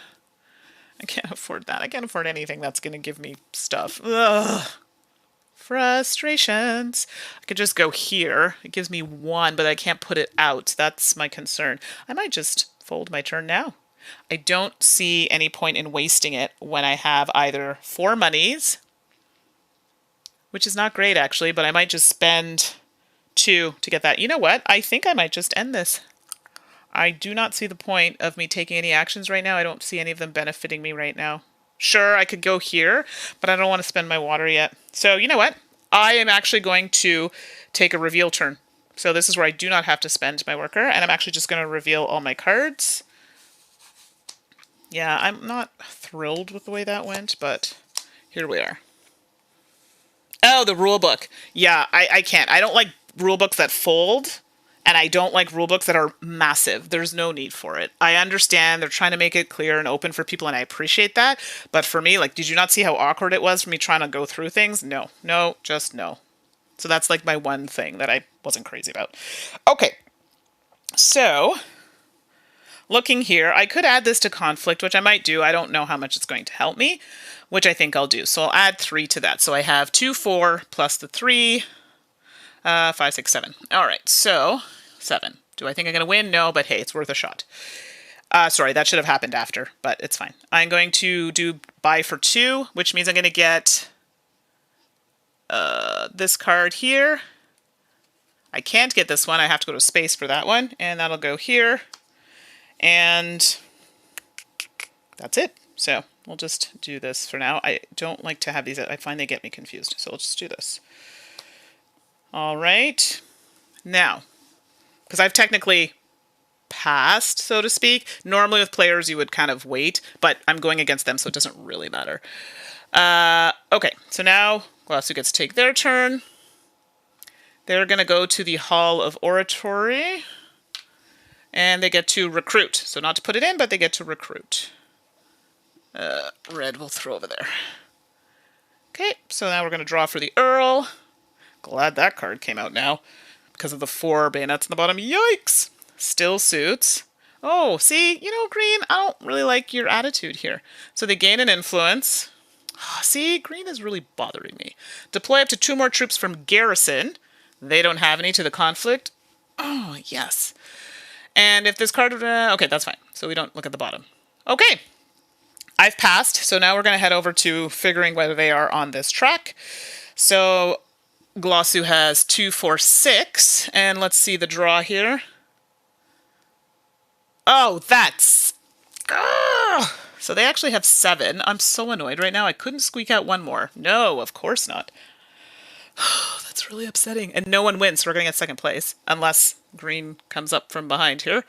A: I can't afford that. I can't afford anything that's going to give me stuff. Ugh. Frustrations. I could just go here. It gives me 1, but I can't put it out. That's my concern. I might just fold my turn now. I don't see any point in wasting it when I have either 4 monies, which is not great actually, but I might just spend 2 to get that. You know what? I think I might just end this. I do not see the point of me taking any actions right now. I don't see any of them benefiting me right now. Sure, I could go here, but I don't want to spend my water yet. So you know what? I am actually going to take a reveal turn. So this is where I do not have to spend my worker, and I'm actually just going to reveal all my cards. Yeah, I'm not thrilled with the way that went, but here we are. Oh, the rule book. Yeah, I can't. I don't like rule books that fold. And I don't like rule books that are massive. There's no need for it. I understand they're trying to make it clear and open for people, and I appreciate that. But for me, like, did you not see how awkward it was for me trying to go through things? No, just no. So that's like my one thing that I wasn't crazy about. Okay, so looking here, I could add this to conflict, which I might do. I don't know how much it's going to help me, which I think I'll do. So I'll add 3 to that. So I have 2, 4 plus the 3, 5, 6, 7. All right, so 7. Do I think I'm going to win? No, but hey, it's worth a shot. Sorry, that should have happened after, but it's fine. I'm going to do buy for 2, which means I'm going to get this card here. I can't get this one. I have to go to space for that one, and that'll go here. And that's it. So we'll just do this for now. I don't like to have these. I find they get me confused. So we'll just do this. All right. Now, because I've technically passed, so to speak. Normally with players, you would kind of wait, but I'm going against them, so it doesn't really matter. Okay, so now Glossu gets to take their turn. They're going to go to the Hall of Oratory. And they get to recruit. So not to put it in, but they get to recruit. Red we'll throw over there. Okay, so now we're going to draw for the Earl. Glad that card came out now. Because of the 4 bayonets in the bottom. Yikes! Still suits. Oh, see? You know, Green, I don't really like your attitude here. So they gain an influence. Oh, see? Green is really bothering me. Deploy up to 2 more troops from garrison. They don't have any to the conflict. Oh, yes. And if this card... okay, that's fine. So we don't look at the bottom. Okay. I've passed. So now we're going to head over to figuring whether they are on this track. So Glossu has 2, 4, 6. And let's see the draw here. Oh, that's... So they actually have 7. I'm so annoyed right now. I couldn't squeak out 1 more. No, of course not. That's really upsetting. And no one wins, so we're going to get second place. Unless Green comes up from behind here.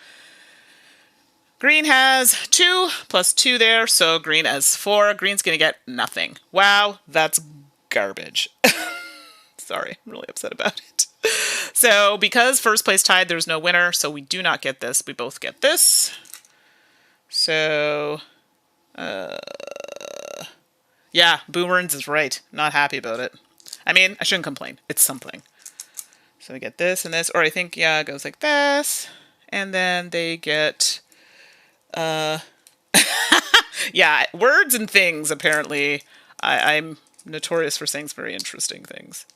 A: Green has 2 plus 2 there, so Green has 4. Green's going to get nothing. Wow, that's garbage. Sorry, I'm really upset about it. So because first place tied, there's no winner, so we do not get this. We both get this. So, yeah, Boomerins is right. Not happy about it. I mean, I shouldn't complain. It's something. So we get this and this, or I think, yeah, it goes like this. And then they get, yeah, words and things, apparently. I'm notorious for saying very interesting things.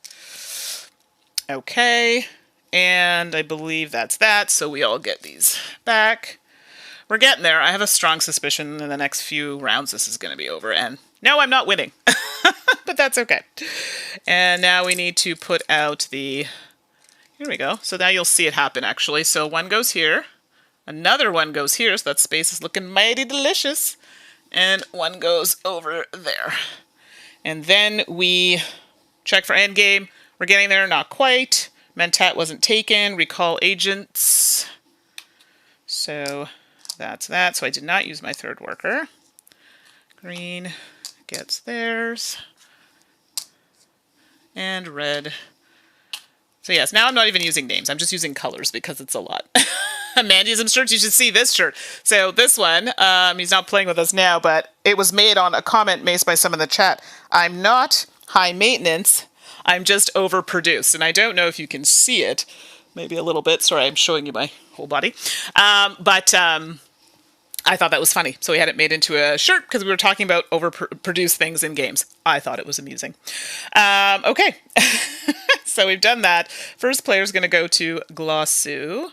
A: Okay, and I believe that's that, so we all get these back. We're getting there. I have a strong suspicion in the next few rounds this is going to be over, and no, I'm not winning. But that's okay. And now we need to put out the... Here we go. So now you'll see it happen, actually. So 1 goes here. Another 1 goes here, so that space is looking mighty delicious. And 1 goes over there. And then we check for endgame. We're getting there, not quite. Mentat wasn't taken. Recall agents. So that's that. So I did not use my 3rd worker. Green gets theirs. And red. So yes, now I'm not even using names. I'm just using colors because it's a lot. Mandyism shirts, you should see this shirt. So this one, he's not playing with us now, but it was made on a comment made by someone in the chat. I'm not high maintenance. I'm just overproduced. And I don't know if you can see it. Maybe a little bit. Sorry, I'm showing you my whole body. I thought that was funny. So we had it made into a shirt because we were talking about overproduced things in games. I thought it was amusing. Okay. So we've done that. First player is going to go to Glossu.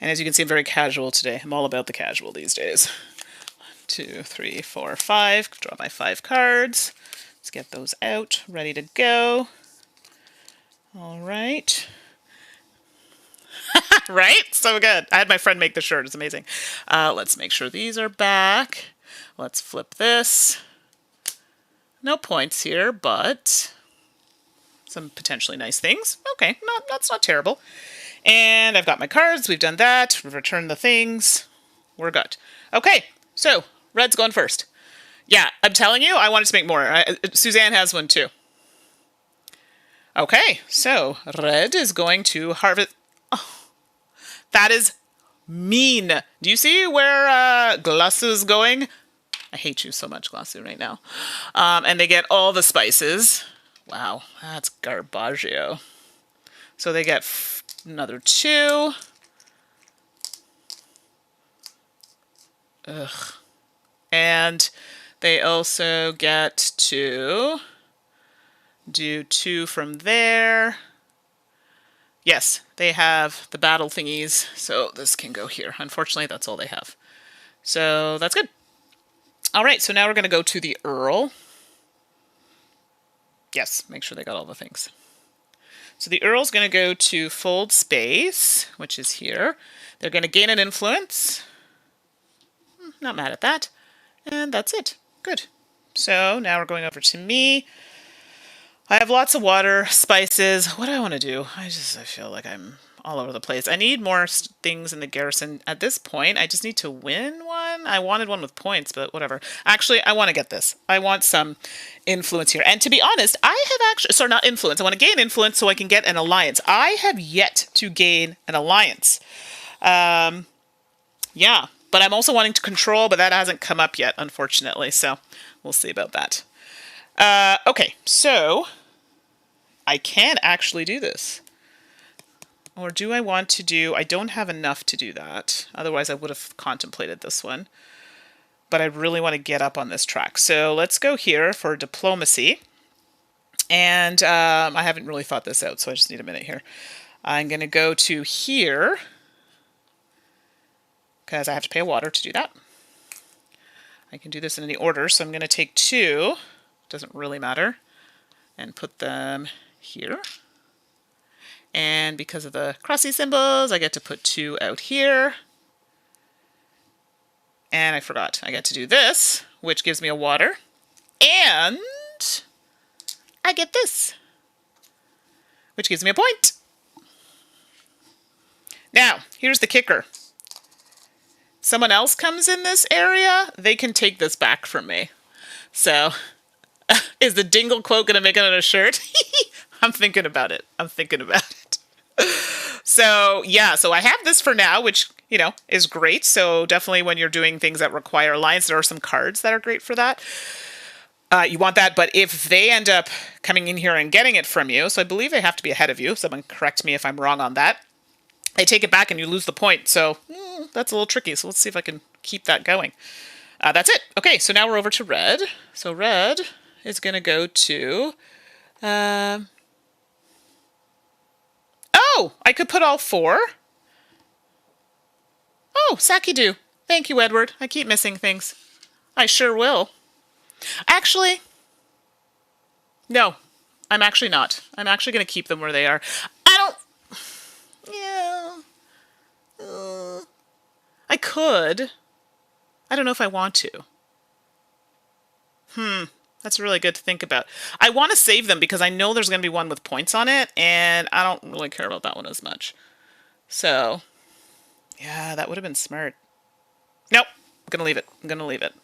A: And as you can see, I'm very casual today. I'm all about the casual these days. 1, 2, 3, 4, 5. Draw my 5 cards. Let's get those out. Ready to go. All right. Right? So good. I had my friend make the shirt. It's amazing. Let's make sure these are back. Let's flip this. No points here, but some potentially nice things. Okay, that's not terrible. And I've got my cards. We've done that. We've returned the things. We're good. Okay, so red's going first. Yeah, I'm telling you, I wanted to make more. Suzanne has one too. Okay, so red is going to harvest... Oh, that is mean. Do you see where Glossu is going? I hate you so much, Glossu, right now. And they get all the spices. Wow, that's garbaggio. So they get another 2. Ugh. And they also get to do 2 from there. Yes, they have the battle thingies, so this can go here. Unfortunately, that's all they have. So that's good. All right, so now we're going to go to the Earl. Yes, make sure they got all the things. So the Earl's going to go to Fold Space, which is here. They're going to gain an influence. Not mad at that. And that's it. Good. So now we're going over to me. I have lots of water, spices. What do I want to do? I feel like I'm all over the place. I need more things in the garrison at this point. I just need to win one. I wanted one with points, but whatever. Actually, I want to get this. I want some influence here. And to be honest, I have actually, sorry, not influence. I want to gain influence so I can get an alliance. I have yet to gain an alliance. Yeah, but I'm also wanting to control, but that hasn't come up yet, unfortunately. So we'll see about that. Okay, so I can actually do this. Or do I want to do... I don't have enough to do that. Otherwise, I would have contemplated this one. But I really want to get up on this track. So let's go here for diplomacy. And I haven't really thought this out, so I just need a minute here. I'm going to go to here, because I have to pay water to do that. I can do this in any order, so I'm going to take 2. Doesn't really matter. And put them here. And because of the crossy symbols, I get to put 2 out here. And I forgot, I get to do this, which gives me a water. And I get this, which gives me a point. Now, here's the kicker. Someone else comes in this area, they can take this back from me. So, is the dingle quote going to make it on a shirt? I'm thinking about it. I'm thinking about it. So, yeah, so I have this for now, which, you know, is great. So definitely when you're doing things that require alliance, there are some cards that are great for that. You want that, but if they end up coming in here and getting it from you, so I believe they have to be ahead of you. Someone correct me if I'm wrong on that. They take it back and you lose the point. So that's a little tricky. So let's see if I can keep that going. That's it. Okay, so now we're over to red. So red is going to go to... Oh, I could put all 4. Oh, Saki-do. Thank you, Edward. I keep missing things. I sure will. Actually, no, I'm actually not. I'm actually going to keep them where they are. I don't... Yeah. I could. I don't know if I want to. That's really good to think about. I want to save them because I know there's going to be one with points on it, and I don't really care about that one as much. So, yeah, that would have been smart. Nope, I'm going to leave it. I'm going to leave it.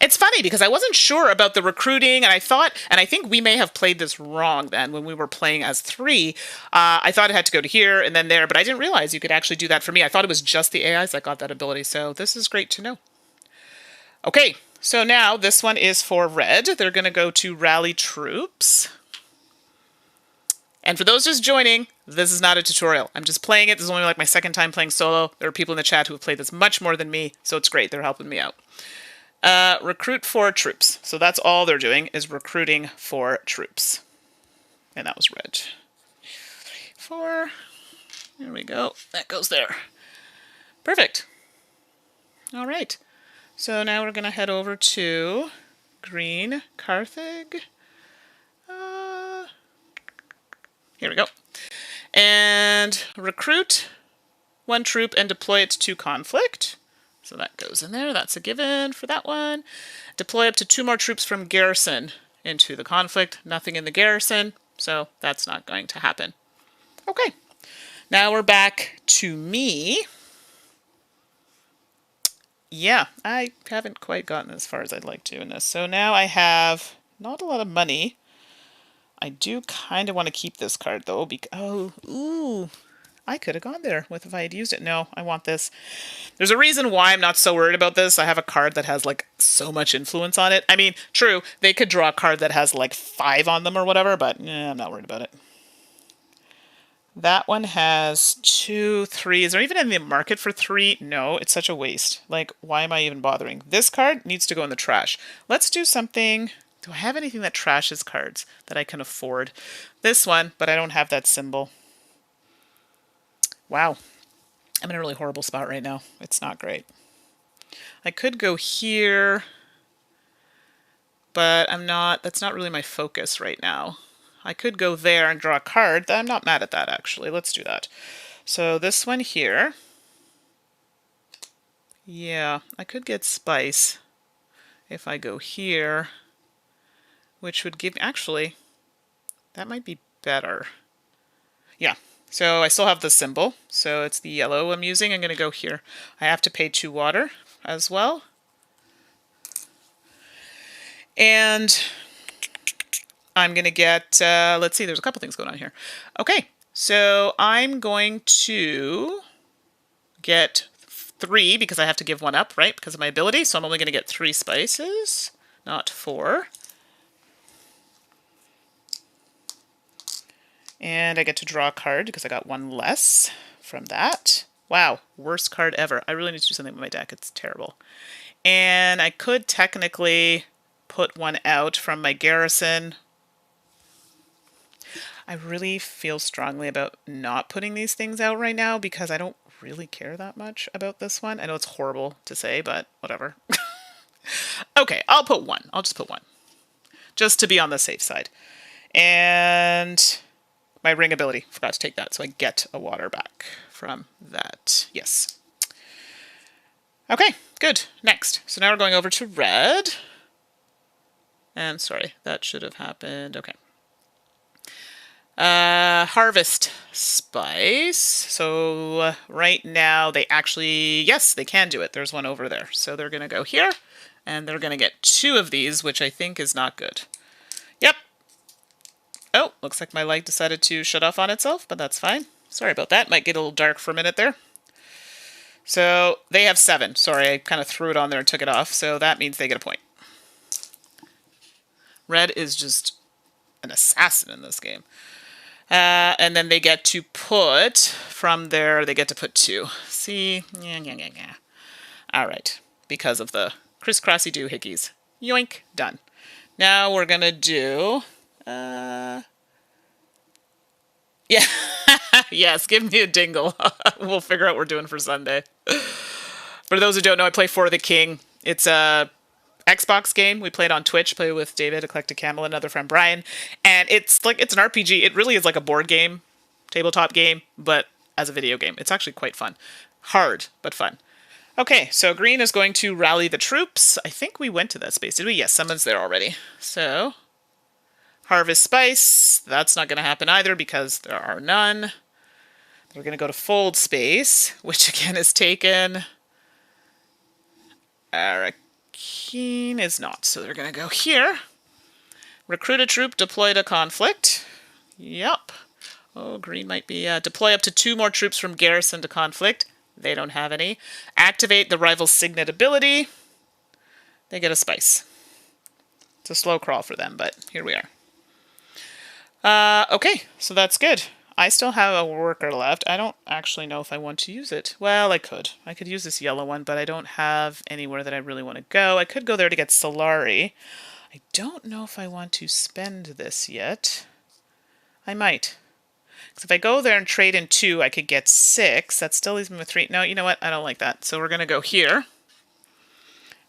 A: It's funny because I wasn't sure about the recruiting, and I thought, and I think we may have played this wrong then when we were playing as 3. I thought it had to go to here and then there, but I didn't realize you could actually do that for me. I thought it was just the AIs that got that ability, so this is great to know. Okay, so now this one is for red. They're going to go to rally troops. And for those just joining, this is not a tutorial. I'm just playing it. This is only like my second time playing solo. There are people in the chat who have played this much more than me, so it's great. They're helping me out. Recruit 4 troops. So that's all they're doing is recruiting 4 troops. And that was red. 4. There we go. That goes there. Perfect. All right. So now we're going to head over to green Carthage. Here we go. And recruit 1 troop and deploy it to conflict. So that goes in there. That's a given for that one. Deploy up to 2 more troops from garrison into the conflict. Nothing in the garrison, so that's not going to happen. Okay. Now we're back to me. Yeah, I haven't quite gotten as far as I'd like to in this. So now I have not a lot of money. I do kind of want to keep this card, though. I could have gone there with if I had used it. No, I want this. There's a reason why I'm not so worried about this. I have a card that has, like, so much influence on it. I mean, true, they could draw a card that has, like, 5 on them or whatever, but I'm not worried about it. That one has 2, 3. Is there even in the market for 3? No, it's such a waste. Like, why am I even bothering? This card needs to go in the trash. Let's do something. Do I have anything that trashes cards that I can afford? This one, but I don't have that symbol. Wow. I'm in a really horrible spot right now. It's not great. I could go here, but I'm not. That's not really my focus right now. I could go there and draw a card. I'm not mad at that, actually. Let's do that. So this one here. Yeah, I could get Spice if I go here, which would give... Actually, that might be better. Yeah, so I still have the symbol. So it's the yellow I'm using. I'm going to go here. I have to pay 2 water as well. And I'm going to get, let's see, there's a couple things going on here. Okay, so I'm going to get 3 because I have to give 1 up, right, because of my ability. So I'm only going to get 3 spices, not 4. And I get to draw a card because I got 1 less from that. Wow, worst card ever. I really need to do something with my deck. It's terrible. And I could technically put 1 out from my garrison. I really feel strongly about not putting these things out right now because I don't really care that much about this one. I know it's horrible to say, but whatever. Okay, I'll put 1. I'll just put 1. Just to be on the safe side. And my ring ability. Forgot to take that, so I get a water back from that. Yes. Okay, good. Next. So now we're going over to red. And sorry, that should have happened. Okay. Harvest spice. So right now they actually, yes, they can do it. There's one over there. So they're going to go here and they're going to get 2 of these, which I think is not good. Yep. Oh, looks like my light decided to shut off on itself, but that's fine. Sorry about that. Might get a little dark for a minute there. So they have 7. Sorry, I kind of threw it on there and took it off. So that means they get a point. Red is just an assassin in this game. And then they get to put, from there, they get to put 2. See? Yeah. All right. Because of the crisscrossy doohickeys. Yoink. Done. Now we're going to do... yeah. Yes, give me a dingle. We'll figure out what we're doing for Sunday. For those who don't know, I play For the King. It's a Xbox game. We played on Twitch, play with David, Eclectic Camel, and another friend Brian. And it's like, it's an RPG. It really is like a board game, tabletop game, but as a video game. It's actually quite fun. Hard, but fun. Okay, so green is going to rally the troops. I think we went to that space, did we? Yes, someone's there already. So, harvest spice. That's not going to happen either because there are none. We're going to go to fold space, which again is taken. Arakeen is not, so they're going to go here. Recruit a troop, deploy to conflict. Yep. Oh, green might be... deploy up to 2 more troops from garrison to conflict. They don't have any. Activate the rival signet ability. They get a spice. It's a slow crawl for them, but here we are. Okay, so that's good. I still have a worker left. I don't actually know if I want to use it. Well, I could. I could use this yellow one, but I don't have anywhere that I really want to go. I could go there to get Solari. I don't know if I want to spend this yet. I might. Because if I go there and trade in 2, I could get 6. That still leaves me with 3. No, you know what? I don't like that. So we're going to go here.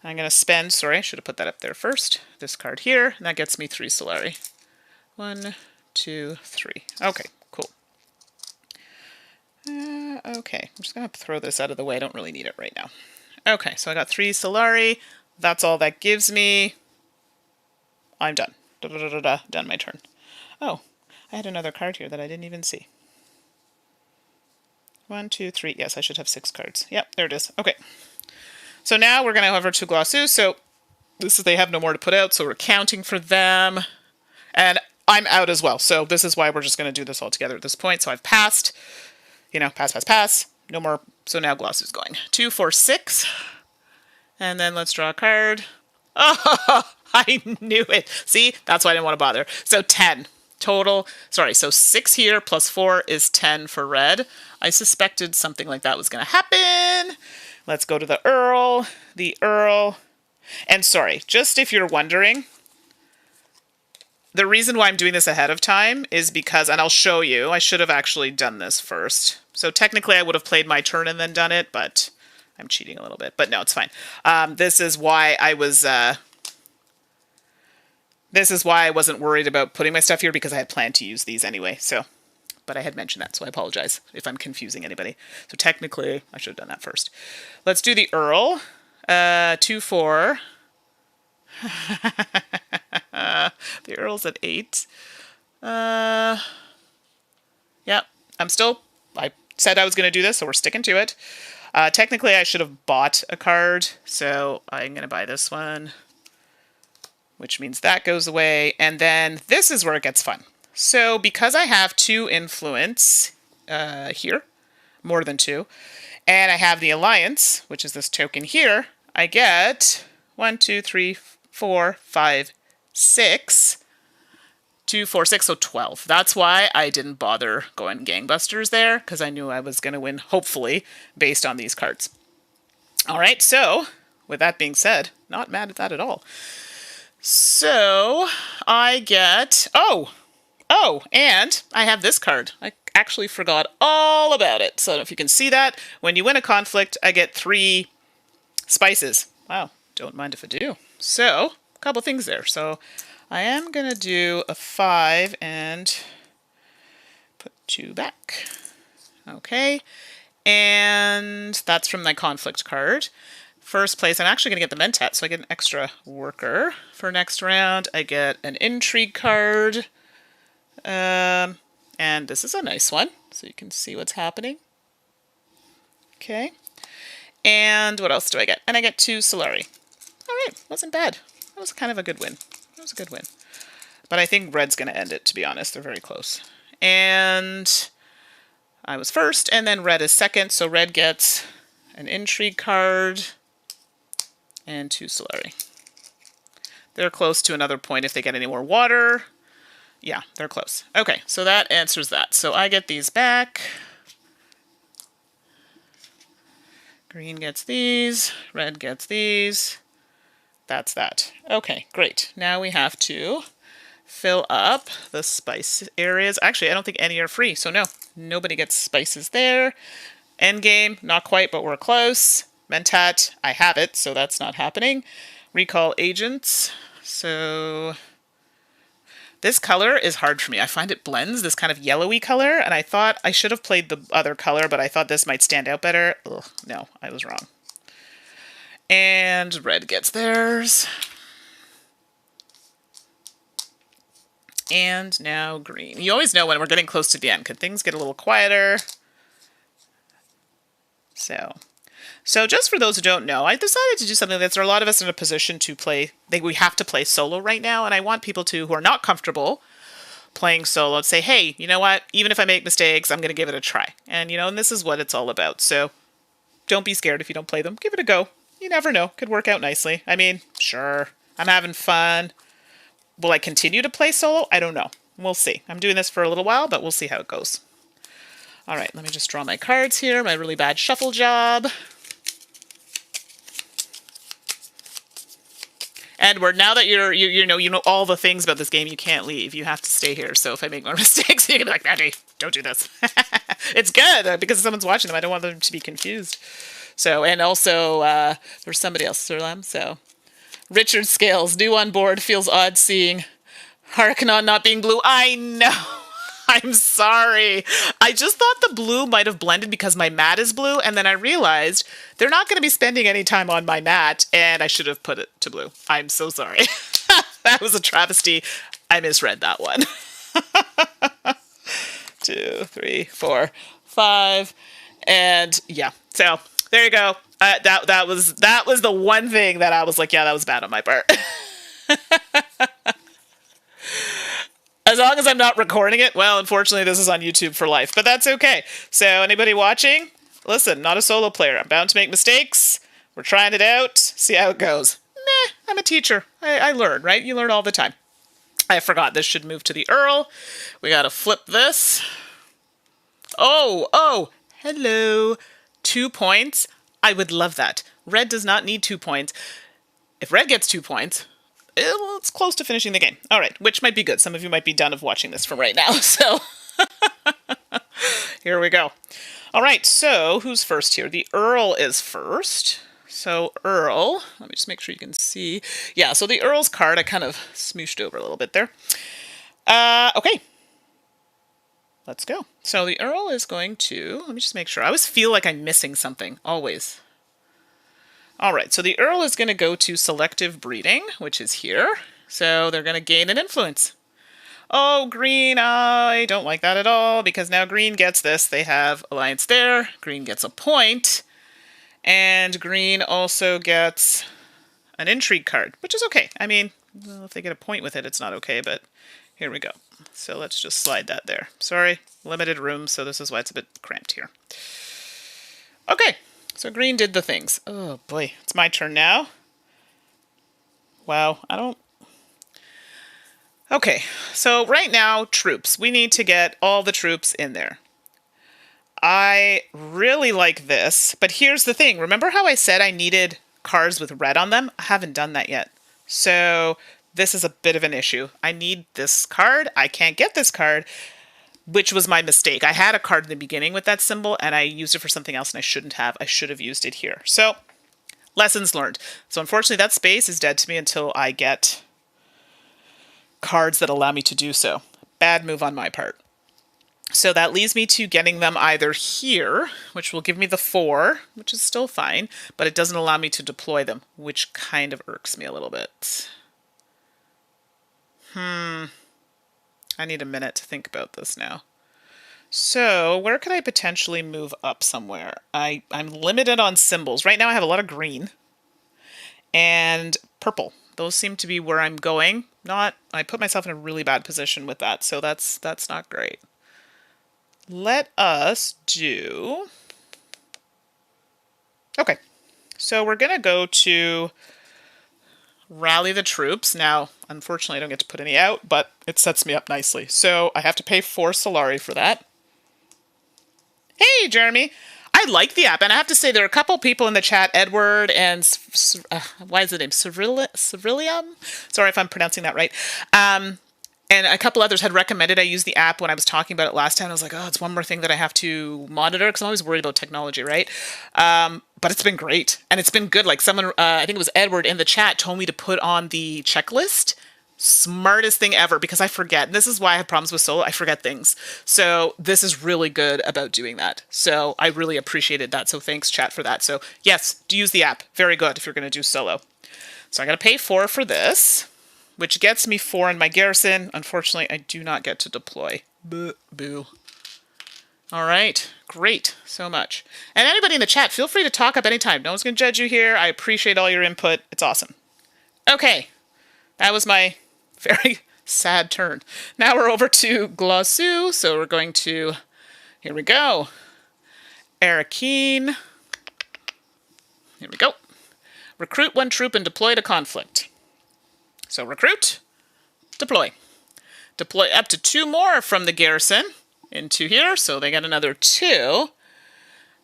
A: I'm going to spend... Sorry, I should have put that up there first. This card here. And that gets me 3 Solari. 1, 2, 3. Okay, cool. Okay, I'm just going to throw this out of the way. I don't really need it right now. Okay, so I got 3 Solari. That's all that gives me. I'm done. Done my turn. Oh, I had another card here that I didn't even see. 1, 2, 3. Yes, I should have 6 cards. Yep, there it is. Okay. So now we're going to go over to Glossu. So this is, they have no more to put out, so we're counting for them. And I'm out as well. So this is why we're just going to do this all together at this point. So I've passed. You know, pass. No more. So now Glossu's going. 2, 4, 6. And then let's draw a card. Oh, I knew it. See, that's why I didn't want to bother. So 10. total. Sorry, so 6 here plus 4 is 10 for red. I suspected something like that was going to happen. Let's go to the Earl. The Earl. And sorry, just if you're wondering, the reason why I'm doing this ahead of time is because, and I'll show you, I should have actually done this first. So technically I would have played my turn and then done it, but I'm cheating a little bit. But no, it's fine. This is why I was... This is why I wasn't worried about putting my stuff here, because I had planned to use these anyway. So, but I had mentioned that, so I apologize if I'm confusing anybody. So technically, I should have done that first. Let's do the Earl. 2, 4. The Earl's at 8. Yeah, I said I was going to do this, so we're sticking to it. Technically, I should have bought a card, so I'm going to buy this one, which means that goes away. And then this is where it gets fun. So because I have 2 influence here, more than 2, and I have the Alliance, which is this token here, I get 1, 2, 3, 4, 5, 6. 2, 4, 6, so 12. That's why I didn't bother going gangbusters there, because I knew I was going to win, hopefully, based on these cards. All right, so with that being said, not mad at that at all. So I get, oh, and I have this card. I actually forgot all about it. So if you can see that, when you win a conflict, I get 3 spices. Wow, don't mind if I do. So a couple things there. So I am going to do a 5 and put 2 back. Okay, and that's from my conflict card. First place, I'm actually going to get the Mentat, so I get an extra worker. For next round, I get an intrigue card. And this is a nice one, so you can see what's happening. Okay. And what else do I get? And I get 2 Solari. All right, wasn't bad. That was kind of a good win. That was a good win. But I think red's going to end it, to be honest. They're very close. And I was first, and then red is second, so red gets an intrigue card and 2 Solari. They're close to another point if they get any more water. Yeah, they're close. Okay, so that answers that. So I get these back. Green gets these. Red gets these. That's that. Okay, great. Now we have to fill up the spice areas. Actually, I don't think any are free, so no. Nobody gets spices there. Endgame, not quite, but we're close. Mentat, I have it, so that's not happening. Recall agents. So this color is hard for me. I find it blends, this kind of yellowy color, and I thought I should have played the other color, but I thought this might stand out better. Ugh, no, I was wrong. And red gets theirs. And now green. You always know when we're getting close to the end. Could things get a little quieter? So just for those who don't know, I decided to do something that's, there are a lot of us in a position to play, we have to play solo right now, and I want people to, who are not comfortable playing solo, to say, hey, you know what, even if I make mistakes, I'm going to give it a try. And, you know, and this is what it's all about. So don't be scared if you don't play them. Give it a go. You never know. Could work out nicely. I mean, sure, I'm having fun. Will I continue to play solo? I don't know. We'll see. I'm doing this for a little while, but we'll see how it goes. All right, let me just draw my cards here, my really bad shuffle job. Edward, now that you know all the things about this game, you can't leave. You have to stay here. So if I make more mistakes, you can be like, Mandy, don't do this. It's good because someone's watching them. I don't want them to be confused. So, and also there's somebody else, Sirlam. So Richard Scales, new on board, feels odd seeing Harkonnen not being blue. I know. I'm sorry. I just thought the blue might have blended because my mat is blue, and then I realized they're not going to be spending any time on my mat, and I should have put it to blue. I'm so sorry. That was a travesty. I misread that one. 2, 3, 4, 5, and yeah. So there you go. That was the one thing that I was like, yeah, that was bad on my part. As long as I'm not recording it, well, unfortunately, this is on YouTube for life, but that's okay. So anybody watching, listen, not a solo player. I'm bound to make mistakes. We're trying it out. See how it goes. Nah, I'm a teacher. I learn, right? You learn all the time. I forgot this should move to the Earl. We gotta flip this. Oh, hello. 2 points. I would love that. Red does not need 2 points. If red gets 2 points, well, it's close to finishing the game. All right, which might be good. Some of you might be done of watching this from right now, so here we go. All right, so who's first here? The Earl is first. So Earl, let me just make sure you can see. Yeah, so the Earl's card, I kind of smooshed over a little bit there. Okay. Let's go. So the Earl is going to, let me just make sure. I always feel like I'm missing something, always. All right, so the Earl is going to go to selective breeding, which is here. So they're going to gain an influence. Oh, green, I don't like that at all, because now green gets this. They have alliance there. Green gets a point. And green also gets an intrigue card, which is okay. I mean, well, if they get a point with it, it's not okay, but here we go. So let's just slide that there. Sorry, limited room, so this is why it's a bit cramped here. Okay, so green did the things. Oh boy, it's my turn now. Wow, Okay, so right now, troops. We need to get all the troops in there. I really like this, but here's the thing. Remember how I said I needed cards with red on them? I haven't done that yet. So this is a bit of an issue. I need this card. I can't get this card, which was my mistake. I had a card in the beginning with that symbol, and I used it for something else, and I shouldn't have. I should have used it here. So lessons learned. So unfortunately, that space is dead to me until I get cards that allow me to do so. Bad move on my part. So that leads me to getting them either here, which will give me the 4, which is still fine, but it doesn't allow me to deploy them, which kind of irks me a little bit. I need a minute to think about this now. So where could I potentially move up somewhere? I'm limited on symbols. Right now I have a lot of green and purple. Those seem to be where I'm going. I put myself in a really bad position with that, so that's not great. Let us do... Okay, so we're going to go to rally the troops. Now, unfortunately, I don't get to put any out, but it sets me up nicely. So I have to pay 4 Solari for that. Hey, Jeremy! I like the app, and I have to say there are a couple people in the chat, Edward and why is the name? Cerilium? Sorry if I'm pronouncing that right. And a couple others had recommended I use the app when I was talking about it last time. I was like, oh, it's one more thing that I have to monitor because I'm always worried about technology, right? But it's been great. And it's been good. Like someone, I think it was Edward in the chat, told me to put on the checklist. Smartest thing ever because I forget. And this is why I have problems with solo. I forget things. So this is really good about doing that. So I really appreciated that. So thanks, chat, for that. So yes, do use the app. Very good if you're going to do solo. So I'm going to pay 4 for this, which gets me 4 in my garrison. Unfortunately, I do not get to deploy. Boo. All right, great, so much. And anybody in the chat, feel free to talk up anytime. No one's going to judge you here. I appreciate all your input. It's awesome. Okay, that was my very sad turn. Now we're over to Glossu, so we're going to, here we go. Arakeen. Here we go. Recruit 1 troop and deploy to conflict. So recruit, deploy. Deploy up to 2 more from the garrison into here, so they get another 2.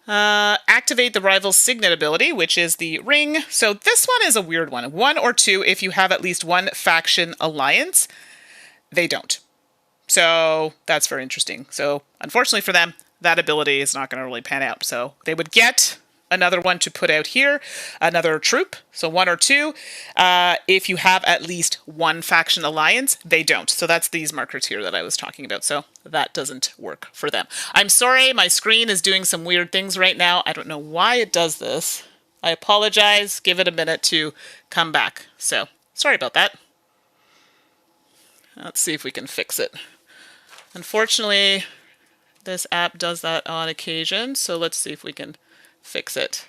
A: Activate the rival's signet ability, which is the ring. So this one is a weird one. 1 or 2 if you have at least 1 faction alliance. They don't. So that's very interesting. So unfortunately for them, that ability is not going to really pan out. So they would get another one to put out here, another troop, so 1 or 2. If you have at least 1 faction alliance, they don't. So that's these markers here that I was talking about. So that doesn't work for them. I'm sorry, my screen is doing some weird things right now. I don't know why it does this. I apologize. Give it a minute to come back. So sorry about that. Let's see if we can fix it. Unfortunately, this app does that on occasion. So let's see if we can fix it.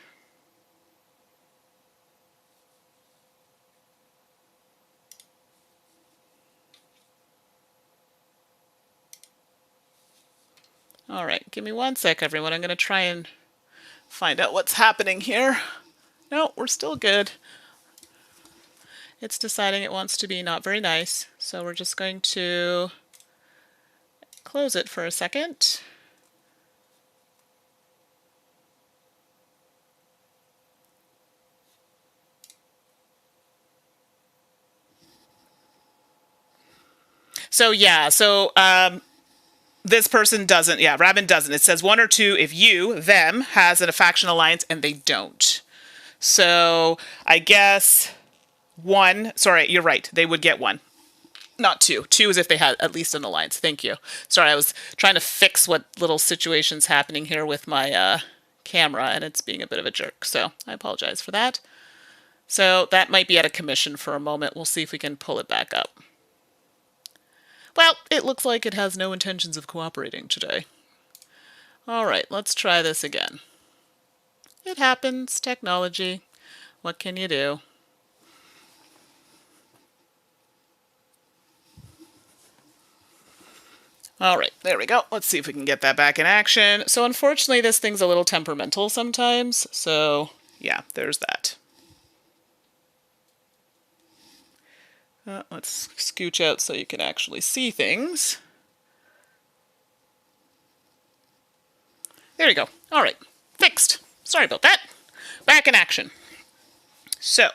A: All right, give me 1 sec, everyone. I'm going to try and find out what's happening here. No, we're still good. It's deciding it wants to be not very nice. So we're just going to close it for a second. So yeah, this person doesn't, yeah, Rabin doesn't. It says 1 or 2 if you, them, has a faction alliance and they don't. So I guess 1, sorry, you're right, they would get 1. Not 2. 2 is if they had at least an alliance. Thank you. Sorry, I was trying to fix what little situation's happening here with my camera, and it's being a bit of a jerk. So I apologize for that. So that might be at a commission for a moment. We'll see if we can pull it back up. Well, it looks like it has no intentions of cooperating today. All right, let's try this again. It happens. Technology. What can you do? All right, there we go. Let's see if we can get that back in action. So unfortunately, this thing's a little temperamental sometimes. So yeah, there's that. Let's scooch out so you can actually see things. There you go. All right, fixed. Sorry about that. Back in action. So,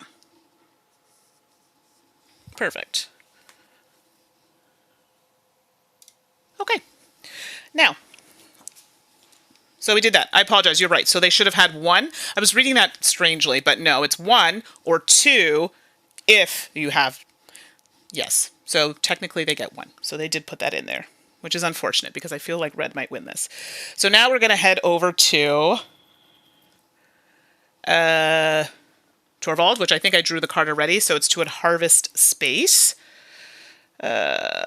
A: perfect. Okay. Now, so we did that. I apologize. You're right. So they should have had 1. I was reading that strangely, but no, it's 1 or 2 if you have, yes. So technically they get 1. So they did put that in there, which is unfortunate because I feel like red might win this. So now we're going to head over to Torvald, which I think I drew the card already. So it's to a harvest space. Yeah.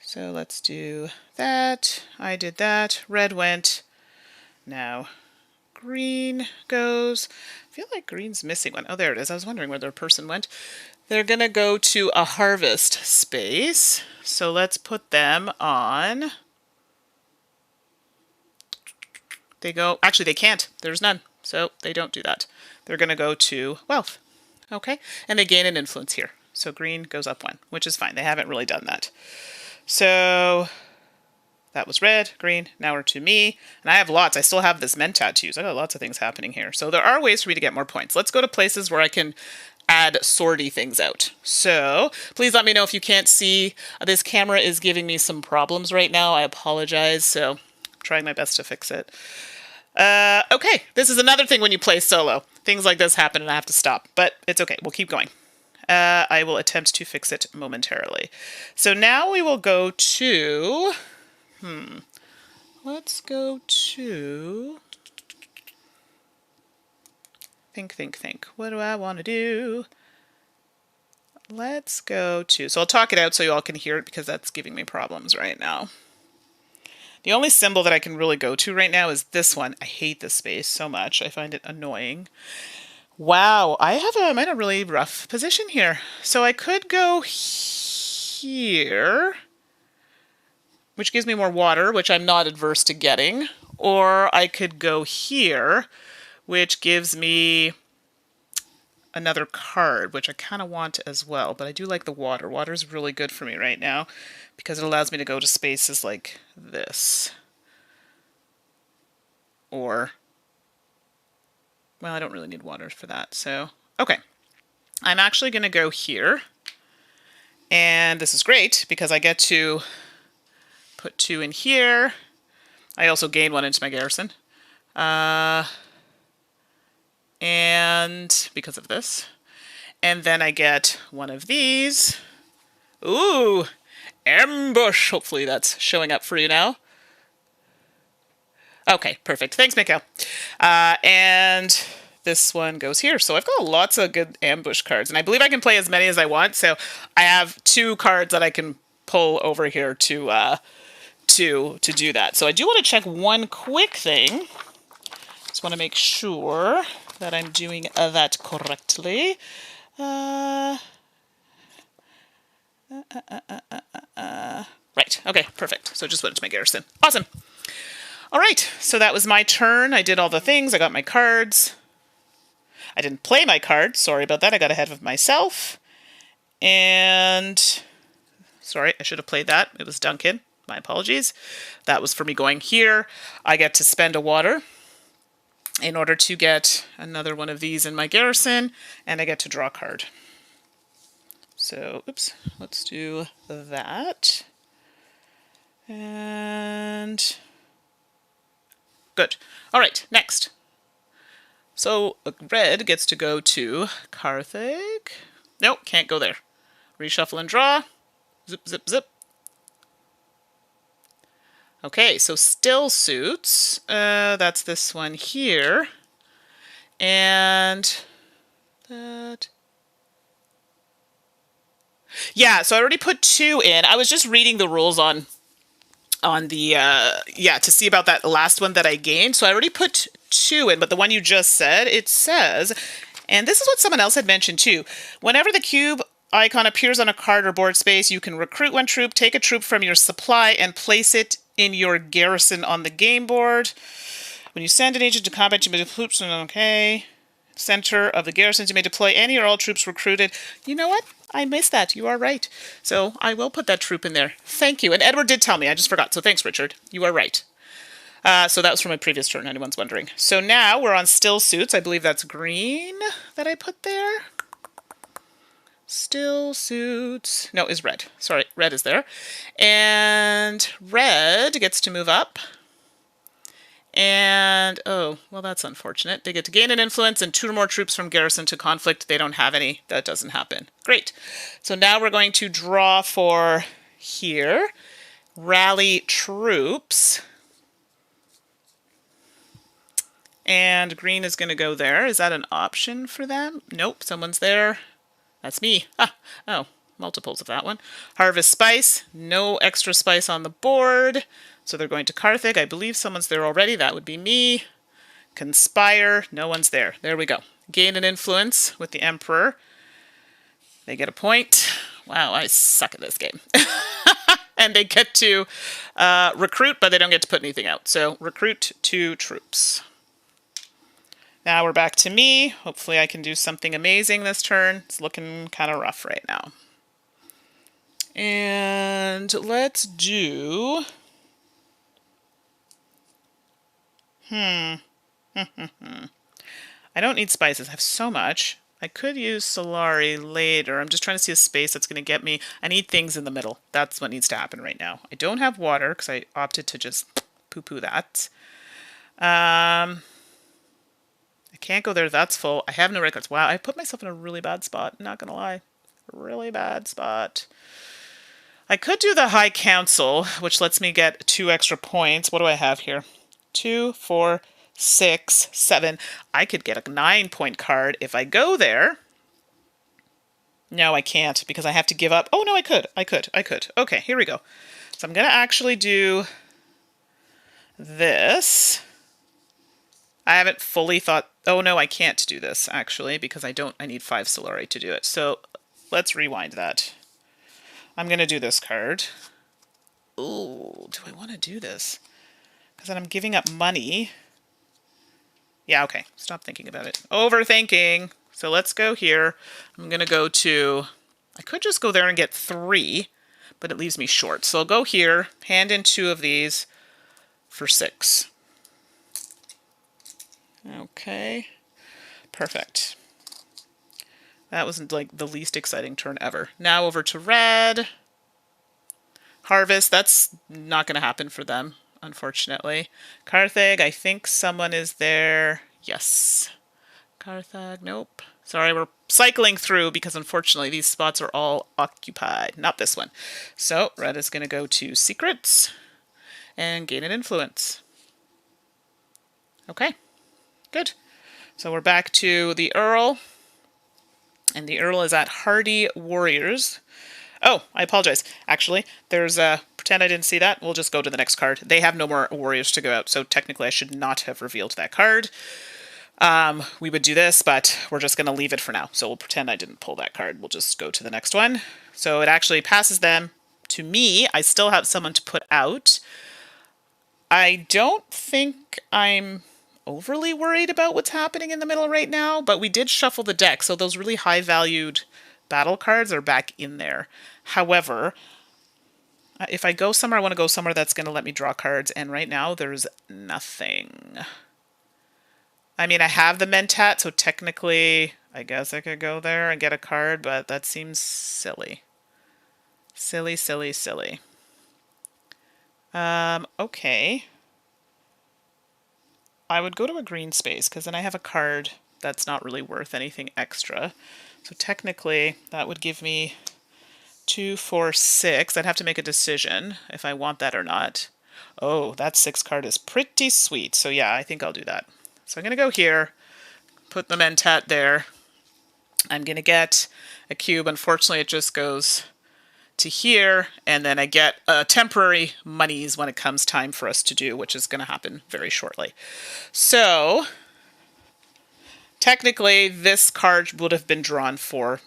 A: So let's do that. I did that. Red went. Now green goes. I feel like green's missing one. Oh, there it is. I was wondering where their person went. They're going to go to a harvest space. So let's put them on. They go, actually they can't. There's none. So they don't do that. They're going to go to wealth. Okay. And they gain an influence here. So green goes up 1, which is fine. They haven't really done that. So that was red, green. Now we're to me. And I have lots. I still have this mentat to use. I got lots of things happening here. So there are ways for me to get more points. Let's go to places where I can add sortie things out. So please let me know if you can't see. This camera is giving me some problems right now. I apologize. So I'm trying my best to fix it. Okay. This is another thing when you play solo. Things like this happen and I have to stop. But it's okay. We'll keep going. I will attempt to fix it momentarily. So now we will go to, let's go to, think. What do I want to do? Let's go to, so I'll talk it out so you all can hear it because that's giving me problems right now. The only symbol that I can really go to right now is this one. I hate this space so much. I find it annoying. Wow, I'm in a really rough position here. So I could go here, which gives me more water, which I'm not adverse to getting. Or I could go here, which gives me another card, which I kind of want as well. But I do like the water. Water is really good for me right now because it allows me to go to spaces like this. Or, well, I don't really need water for that. So, okay. I'm actually going to go here. And this is great because I get to put 2 in here. I also gain 1 into my garrison. And because of this. And then I get 1 of these. Ooh, ambush. Hopefully that's showing up for you now. Okay, perfect. Thanks, Mikhail. And this one goes here. So I've got lots of good ambush cards. And I believe I can play as many as I want. So I have 2 cards that I can pull over here to do that. So I do want to check one quick thing. Just want to make sure that I'm doing that correctly. Right. Okay, perfect. So just went to my garrison. Awesome. All right, so that was my turn. I did all the things. I got my cards. I didn't play my card. Sorry about that. I got ahead of myself. And sorry, I should have played that. It was Duncan. My apologies. That was for me going here. I get to spend a water in order to get another one of these in my garrison, and I get to draw a card. So, oops, let's do that. And good. All right, next. So red gets to go to Carthage. Nope, can't go there. Reshuffle and draw. Zip, zip, zip. Okay, so still suits. That's this one here. And that. Yeah, so I already put 2 in. I was just reading the rules on the to see about that last one that I gained. So I already put 2 in, but the one you just said, it says, and this is what someone else had mentioned too, whenever the cube icon appears on a card or board space, you can recruit 1 troop, take a troop from your supply, and place it in your garrison on the game board. When you send an agent to combat, you may deploy troops. Okay. Center of the garrisons, you may deploy any or all troops recruited. You know what? I missed that. You are right. So I will put that troop in there. Thank you. And Edward did tell me. I just forgot. So thanks, Richard. You are right. So that was from my previous turn, anyone's wondering. So now we're on still suits. I believe that's green that I put there. Still suits. No, is red. Sorry, red is there. And red gets to move up. And, oh, well, that's unfortunate. They get to gain an influence and 2 or more troops from garrison to conflict. They don't have any. That doesn't happen. Great. So now we're going to draw for here. Rally troops. And green is going to go there. Is that an option for them? Nope, someone's there. That's me. Oh, multiples of that one. Harvest spice. No extra spice on the board. So they're going to Carthage. I believe someone's there already. That would be me. Conspire. No one's there. There we go. Gain an influence with the Emperor. They get a point. Wow, I suck at this game. And they get to recruit, but they don't get to put anything out. So recruit 2 troops. Now we're back to me. Hopefully I can do something amazing this turn. It's looking kind of rough right now. And let's do... I don't need spices. I have so much. I could use Solari later. I'm just trying to see a space that's going to get me. I need things in the middle. That's what needs to happen right now. I don't have water because I opted to just poo-poo that. I can't go there. That's full. I have no red cards. Wow, I put myself in a really bad spot. Not going to lie. Really bad spot. I could do the High Council, which lets me get 2 extra points. What do I have here? 2, 4, 6, 7. I could get a 9-point card if I go there. No, I can't because I have to give up. Oh, no, I could. Okay, here we go. So I'm going to actually do this. I haven't fully thought... Oh, no, I can't do this, actually, because I need 5 Solari to do it. So let's rewind that. I'm going to do this card. Ooh, do I want to do this? Because then I'm giving up money. Yeah, okay. Stop thinking about it. Overthinking. So let's go here. I'm going to go to... I could just go there and get 3, but it leaves me short. So I'll go here, hand in 2 of these for 6. Okay. Perfect. That was like the least exciting turn ever. Now over to red. Harvest. That's not going to happen for them, unfortunately. Carthage, I think someone is there. Yes. Carthage, nope. Sorry, we're cycling through because unfortunately these spots are all occupied. Not this one. So red is going to go to secrets and gain an influence. Okay, good. So we're back to the Earl. And the Earl is at Hardy Warriors. Oh, I apologize. Actually, there's a... Pretend I didn't see that. We'll just go to the next card. They have no more warriors to go out, so technically I should not have revealed that card. We would do this, but we're just going to leave it for now. So we'll pretend I didn't pull that card. We'll just go to the next one. So it actually passes them to me. I still have someone to put out. I don't think I'm overly worried about what's happening in the middle right now, but we did shuffle the deck, so those really high-valued battle cards are back in there. However, if I go somewhere, I want to go somewhere that's going to let me draw cards, and right now there's nothing. I mean, I have the Mentat, so technically I guess I could go there and get a card, but that seems silly. Silly, silly, silly. Okay. I would go to a green space, because then I have a card that's not really worth anything extra. So technically, that would give me 2, 4, 6. I'd have to make a decision if I want that or not. Oh, that 6 card is pretty sweet. So yeah, I think I'll do that. So I'm going to go here, put the Mentat there. I'm going to get a cube. Unfortunately, it just goes to here, and then I get temporary monies when it comes time for us to do, which is going to happen very shortly. So technically, this card would have been drawn for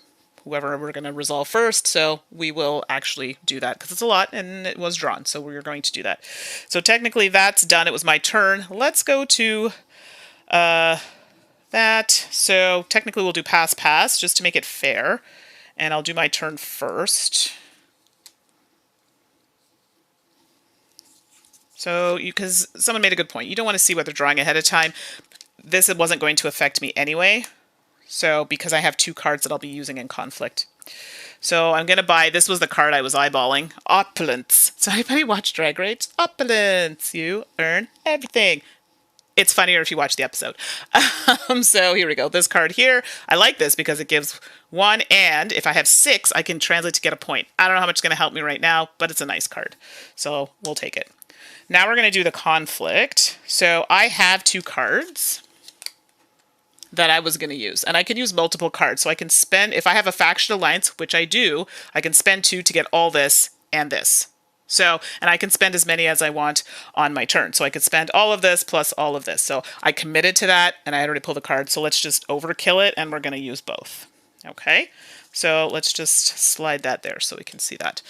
A: whoever we're going to resolve first, so we will actually do that because it's a lot and it was drawn, so we're going to do that. So technically that's done. It was my turn. Let's go to that. So technically we'll do pass pass just to make it fair, and I'll do my turn first. So because someone made a good point, you don't want to see what they're drawing ahead of time. This wasn't going to affect me anyway. So, because I have 2 cards that I'll be using in conflict. So, I'm going to buy, this was the card I was eyeballing, Opulence. So, anybody watch Drag Race? Opulence, you earn everything. It's funnier if you watch the episode. So, here we go. This card here, I like this because it gives 1, and if I have 6, I can translate to get a point. I don't know how much it's going to help me right now, but it's a nice card. So, we'll take it. Now, we're going to do the conflict. So, I have 2 cards that I was going to use. And I can use multiple cards. So I can spend, if I have a faction alliance, which I do, I can spend 2 to get all this and this. So, and I can spend as many as I want on my turn. So I could spend all of this plus all of this. So I committed to that, and I had already pulled the card. So let's just overkill it, and we're going to use both. Okay? So let's just slide that there so we can see that.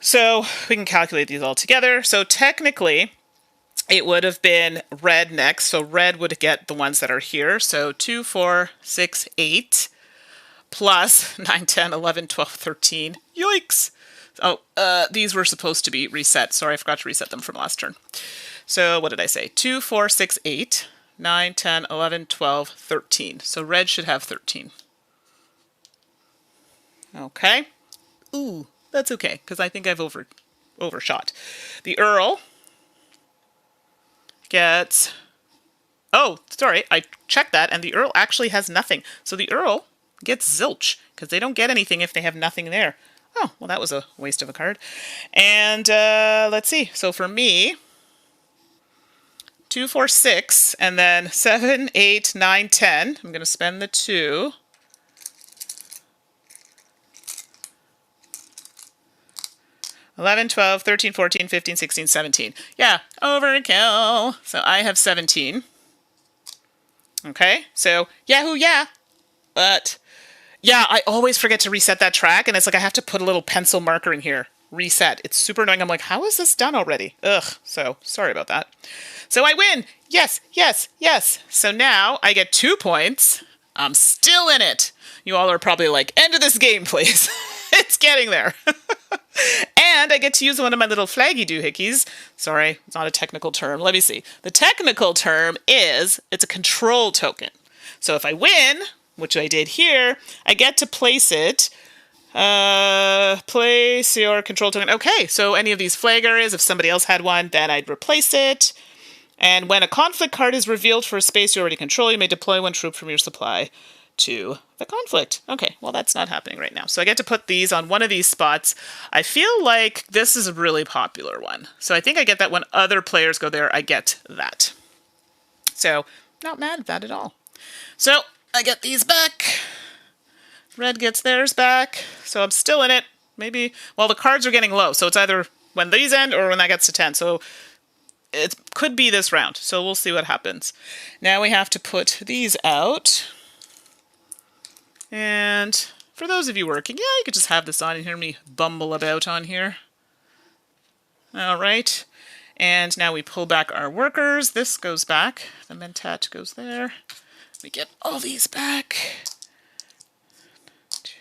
A: So we can calculate these all together. So technically, it would have been red next, so red would get the ones that are here. So 2, 4, 6, 8, plus 9, 10, 11, 12, 13. Yikes! Oh, these were supposed to be reset. Sorry, I forgot to reset them from last turn. So what did I say? 2, 4, 6, 8, 9, 10, 11, 12, 13. So red should have 13. Okay. Ooh, that's okay, because I think I've overshot. The Earl gets, oh, sorry, I checked that, and the Earl actually has nothing. So the Earl gets zilch, because they don't get anything if they have nothing there. Oh, well, that was a waste of a card. And let's see. So for me, 2, 4, 6, and then 7, 8, 9, 10. I'm going to spend the 2. $11, $12, $13, $14, $15, $16, $17. Yeah, overkill. So I have 17. Okay, so Yahoo, yeah. But yeah, I always forget to reset that track, and it's like I have to put a little pencil marker in here. Reset. It's super annoying. I'm like, how is this done already? Ugh, so sorry about that. So I win. Yes, yes, yes. So now I get 2 points. I'm still in it. You all are probably like, end of this game, please. It's getting there. And I get to use one of my little flaggy doohickeys. Sorry, it's not a technical term. Let me see. The technical term is, it's a control token. So if I win, which I did here, I get to place it. Place your control token. Okay, so any of these flag areas, if somebody else had one, then I'd replace it. And when a conflict card is revealed for a space you already control, you may deploy 1 troop from your supply to the conflict. Okay, well, that's not happening right now. So I get to put these on one of these spots. I feel like this is a really popular one. So I think I get that when other players go there, I get that. So not mad at that at all. So I get these back. Red gets theirs back. So I'm still in it. Maybe, well, the cards are getting low. So it's either when these end or when that gets to 10. So it could be this round. So we'll see what happens. Now we have to put these out. And for those of you working, yeah, you could just have this on and hear me bumble about on here. All right. And now we pull back our workers. This goes back. The Mentat goes there. We get all these back. 2,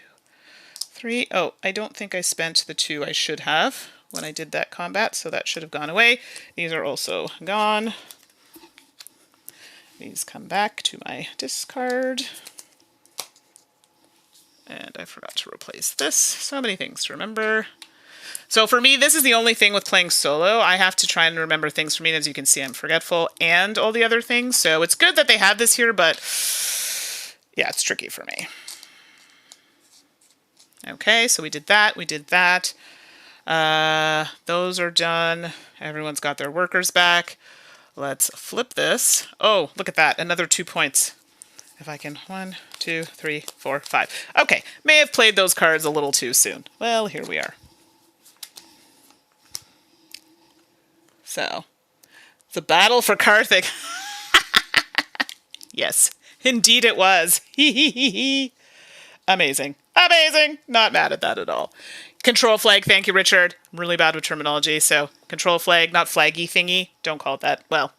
A: 3. Oh, I don't think I spent the 2 I should have when I did that combat, so that should have gone away. These are also gone. These come back to my discard. And I forgot to replace this. So many things to remember. So for me, this is the only thing with playing solo. I have to try and remember things for me. As you can see, I'm forgetful and all the other things. So it's good that they have this here, but yeah, it's tricky for me. Okay, so we did that. We did that. Those are done. Everyone's got their workers back. Let's flip this. Oh, look at that. Another 2 points. If I can, 1, 2, 3, 4, 5. Okay, may have played those cards a little too soon. Well, here we are. So, the battle for Karthik. Yes, indeed it was. Amazing. Amazing. Not mad at that at all. Control flag. Thank you, Richard. I'm really bad with terminology. So, control flag, not flaggy thingy. Don't call it that. Well,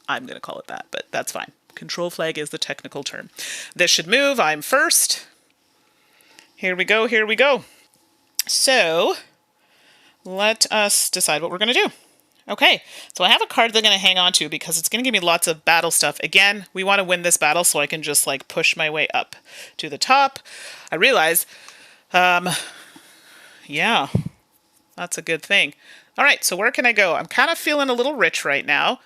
A: I'm going to call it that, but that's fine. Control flag is the technical term. This should move. I'm first. Here we go. Here we go. So, let us decide what we're going to do. Okay, so I have a card that I'm going to hang on to because it's going to give me lots of battle stuff. Again, we want to win this battle so I can just like push my way up to the top. I realize, yeah, that's a good thing. All right, so where can I go? I'm kind of feeling a little rich right now.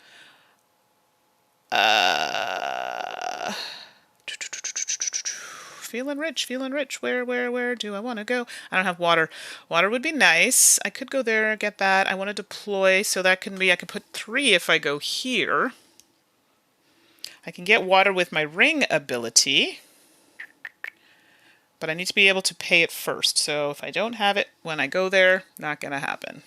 A: Feeling rich, feeling rich. Where do I want to go? I don't have water. Water would be nice. I could go there, get that. I want to deploy, so that can be, I can put 3 if I go here. I can get water with my ring ability, but I need to be able to pay it first. So if I don't have it when I go there, not going to happen.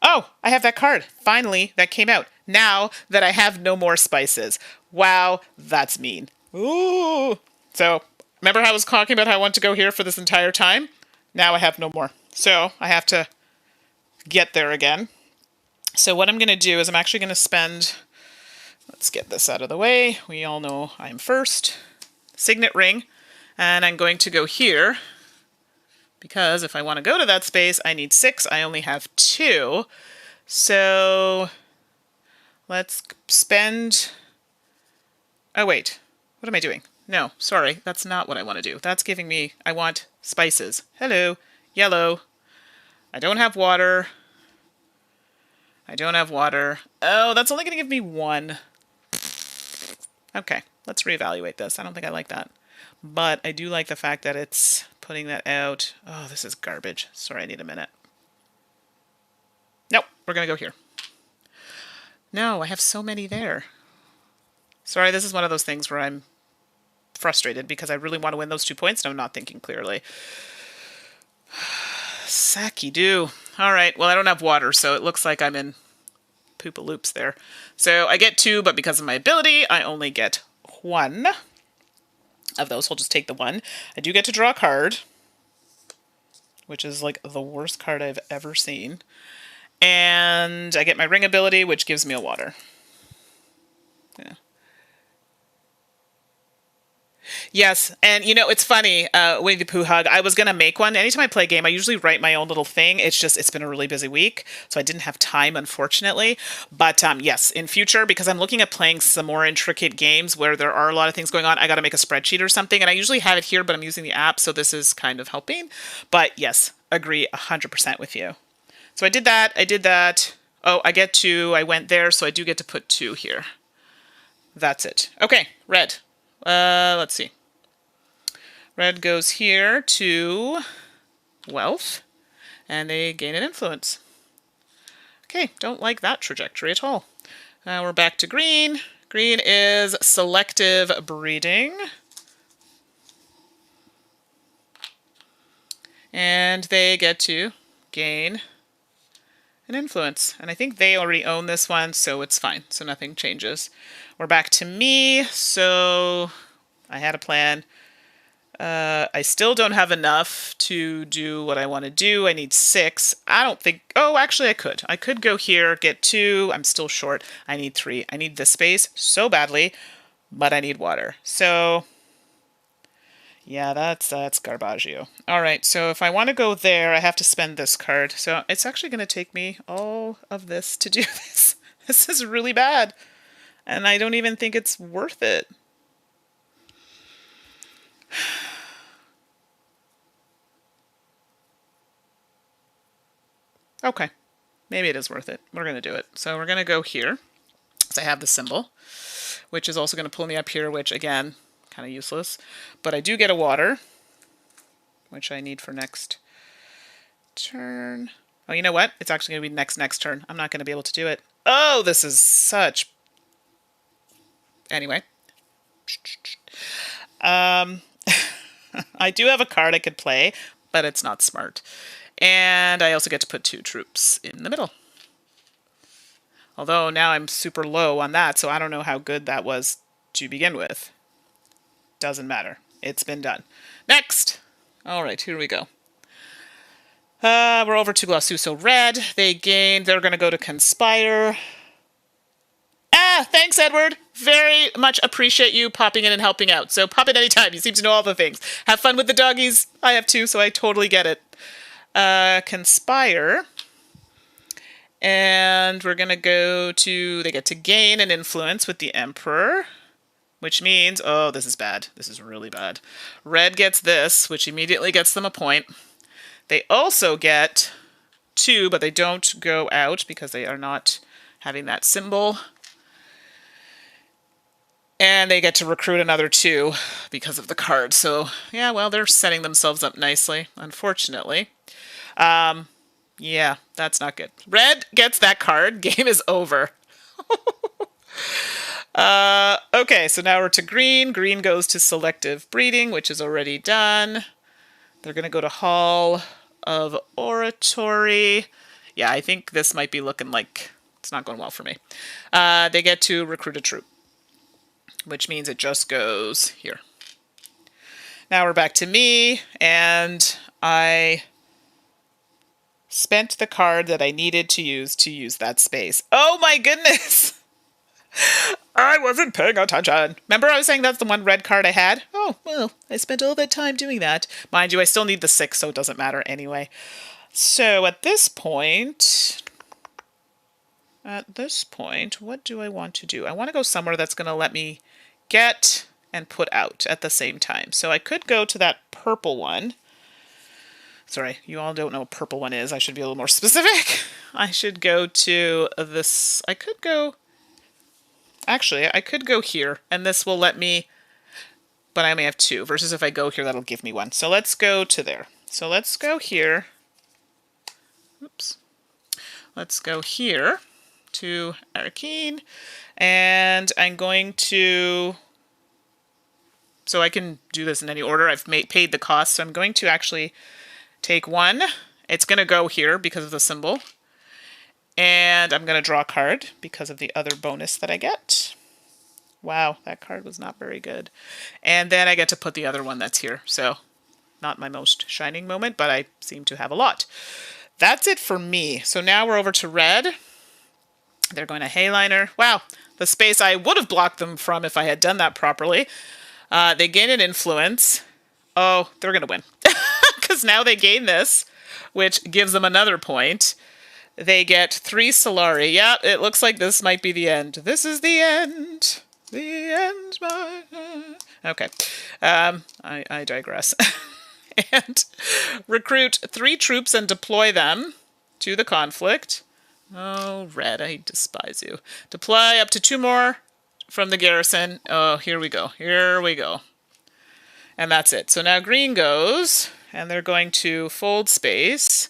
A: Oh, I have that card. Finally, that came out. Now that I have no more spices. Wow, that's mean. Ooh. So, remember how I was talking about how I want to go here for this entire time? Now I have no more. So, I have to get there again. So, what I'm going to do is I'm actually going to spend... Let's get this out of the way. We all know I'm first. Signet ring. And I'm going to go here. Because if I want to go to that space, I need 6. I only have 2. So let's spend... Oh, wait. What am I doing? No, sorry. That's not what I want to do. That's giving me... I want spices. Hello. Yellow. I don't have water. I don't have water. Oh, that's only going to give me 1. Okay, let's reevaluate this. I don't think I like that. But I do like the fact that it's putting that out. Oh, this is garbage. Sorry, I need a minute. Nope, we're going to go here. No, I have so many there. Sorry, this is one of those things where I'm frustrated because I really want to win those 2 points and I'm not thinking clearly. Sacky do. All right, well, I don't have water, so it looks like I'm in poop-a-loops there. So I get 2, but because of my ability, I only get 1 of those. So I'll just take the 1. I do get to draw a card, which is like the worst card I've ever seen. And I get my ring ability, which gives me a water. Yeah. Yes, and you know, it's funny, Winnie the Pooh hug, I was going to make one. Anytime I play a game, I usually write my own little thing. It's just, it's been a really busy week, so I didn't have time, unfortunately. But yes, in future, because I'm looking at playing some more intricate games where there are a lot of things going on, I got to make a spreadsheet or something, and I usually have it here, but I'm using the app, so this is kind of helping. But yes, agree 100% with you. So I did that. Oh, I get 2, I went there, so I do get to put 2 here. That's it. Okay, red. Let's see. Red goes here to wealth, and they gain an influence. Okay, don't like that trajectory at all. Now we're back to green. Green is selective breeding. And they get to gain an influence. And I think they already own this one, so it's fine. So nothing changes. We're back to me, so I had a plan. I still don't have enough to do what I want to do. I need 6. I don't think... Oh, actually I could. I could go here, get 2. I'm still short. I need 3. I need this space so badly, but I need water. So, yeah, that's Garbaggio. All right, so if I want to go there, I have to spend this card. So it's actually going to take me all of this to do this. This is really bad. And I don't even think it's worth it. Okay, maybe it is worth it. We're going to do it. So we're going to go here. So I have the symbol, which is also going to pull me up here, which, again, kind of useless. But I do get a water, which I need for next turn. Oh, you know what? It's actually going to be next turn. I'm not going to be able to do it. Oh, this is such... Anyway. I do have a card I could play, but it's not smart. And I also get to put 2 troops in the middle. Although now I'm super low on that, so I don't know how good that was to begin with. Doesn't matter. It's been done. Next! All right, here we go. We're over to Glossuso Red. They gained. They're going to go to Conspire. Ah, thanks, Edward. Very much appreciate you popping in and helping out. So pop in anytime. You seem to know all the things. Have fun with the doggies. I have 2, so I totally get it. Conspire. And we're going to go to... They get to gain an influence with the Emperor. Which means... Oh, this is bad. This is really bad. Red gets this, which immediately gets them a point. They also get 2, but they don't go out because they are not having that symbol. And they get to recruit another 2 because of the card. So, yeah, well, they're setting themselves up nicely, unfortunately. Yeah, that's not good. Red gets that card. Game is over. Okay, so now we're to green. Green goes to selective breeding, which is already done. They're going to go to Hall of Oratory. Yeah, I think this might be looking like it's not going well for me. They get to recruit a troop, which means it just goes here. Now we're back to me, and I spent the card that I needed to use that space. Oh my goodness! I wasn't paying attention. Remember I was saying that's the one red card I had? Oh, well, I spent all that time doing that. Mind you, I still need the 6, so it doesn't matter anyway. So at this point, what do I want to do? I want to go somewhere that's going to let me get and put out at the same time. So I could go to that purple one. Sorry, you all don't know what purple one is. I should be a little more specific. I should go to this. I could go... Actually, I could go here, and this will let me... But I only have 2, versus if I go here, that'll give me 1. So let's go to there. So let's go here. Oops. Let's go here to Arkeen. And I'm going to... So I can do this in any order. I've paid the cost, so I'm going to actually... Take 1. It's going to go here because of the symbol. And I'm going to draw a card because of the other bonus that I get. Wow, that card was not very good. And then I get to put the other one that's here. So, not my most shining moment, but I seem to have a lot. That's it for me. So now we're over to red. They're going to Hayliner. Wow, the space I would have blocked them from if I had done that properly. They gain an influence. Oh, they're going to win. Because now they gain this, which gives them another point. They get 3 Solari. Yeah, it looks like this might be the end. This is the end. The end. Okay. I digress. And recruit 3 troops and deploy them to the conflict. Oh, red, I despise you. Deploy up to 2 more from the garrison. Oh, here we go. Here we go. And that's it. So now green goes... And they're going to fold space,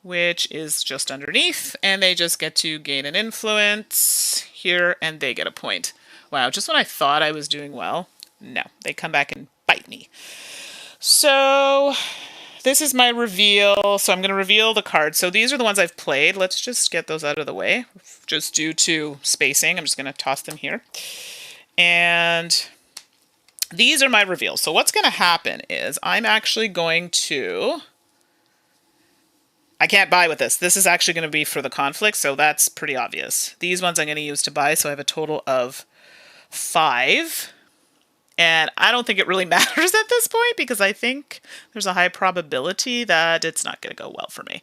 A: which is just underneath. And they just get to gain an influence here, and they get a point. Wow, just when I thought I was doing well, no, they come back and bite me. So this is my reveal. So I'm going to reveal the cards. So these are the ones I've played. Let's just get those out of the way, just due to spacing. I'm just going to toss them here. And these are my reveals. So what's going to happen is I'm actually going to... I can't buy with this. This is actually going to be for the conflict, so that's pretty obvious. These ones I'm going to use to buy, so I have a total of 5. And I don't think it really matters at this point because I think there's a high probability that it's not going to go well for me.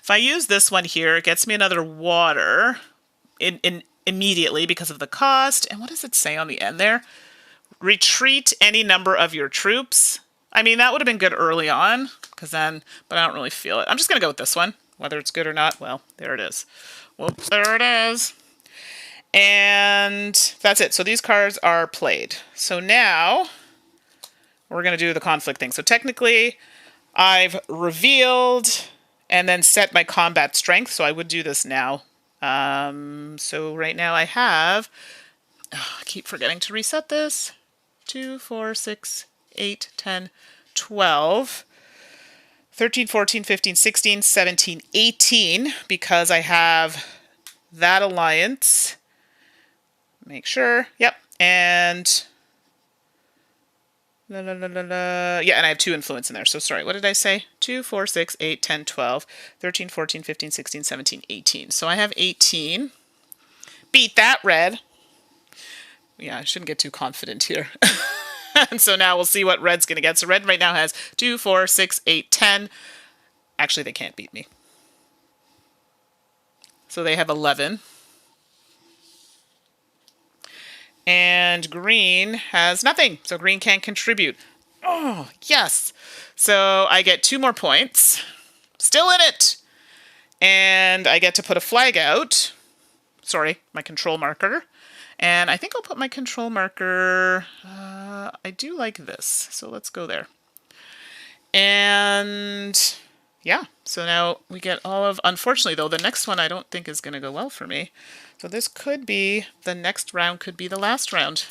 A: If I use this one here, it gets me another water immediately because of the cost. And what does it say on the end there? Retreat any number of your troops. I mean, that would have been good early on, but I don't really feel it. I'm just going to go with this one. Whether it's good or not, well, there it is. Whoops, there it is. And that's it. So these cards are played. So now we're going to do the conflict thing. So technically, I've revealed and then set my combat strength. So I would do this now. So right now I have... I keep forgetting to reset this. 2, 4, 6, 8, 10, 12, 13, 14, 15, 16, 17, 18, because I have that alliance. Make sure. Yep. And yeah, and I have 2 influence in there. So sorry, what did I say? 2, 4, 6, 8, 10, 12, 13, 14, 15, 16, 17, 18. So I have 18. Beat that red. Yeah, I shouldn't get too confident here. And so now we'll see what red's going to get. So red right now has 2, 4, 6, 8, 10. Actually, they can't beat me. So they have 11. And green has nothing. So green can't contribute. Oh, yes. So I get 2 more points. Still in it. And I get to put a flag out. Sorry, my control marker. And I think I'll put my control marker, I do like this, so let's go there. And yeah, so now we get all of, unfortunately though, the next one I don't think is going to go well for me. So this could be, the next round could be the last round.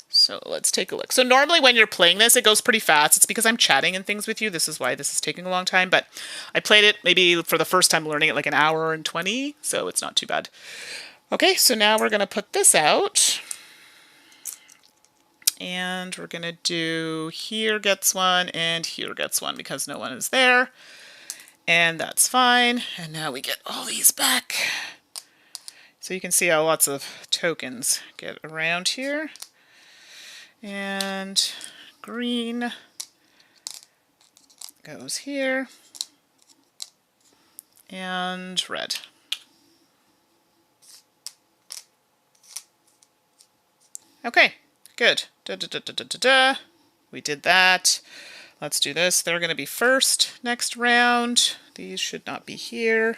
A: So let's take a look. So normally when you're playing this, it goes pretty fast. It's because I'm chatting and things with you. This is why this is taking a long time, but I played it maybe for the first time learning it like an hour and 20, so it's not too bad. Okay, so now we're going to put this out. And we're going to do here gets one and here gets one because no one is there. And that's fine. And now we get all these back. So you can see how lots of tokens get around here. And green goes here. And red. Okay, good. We did that. Let's do this. They're going to be first next round. These should not be here.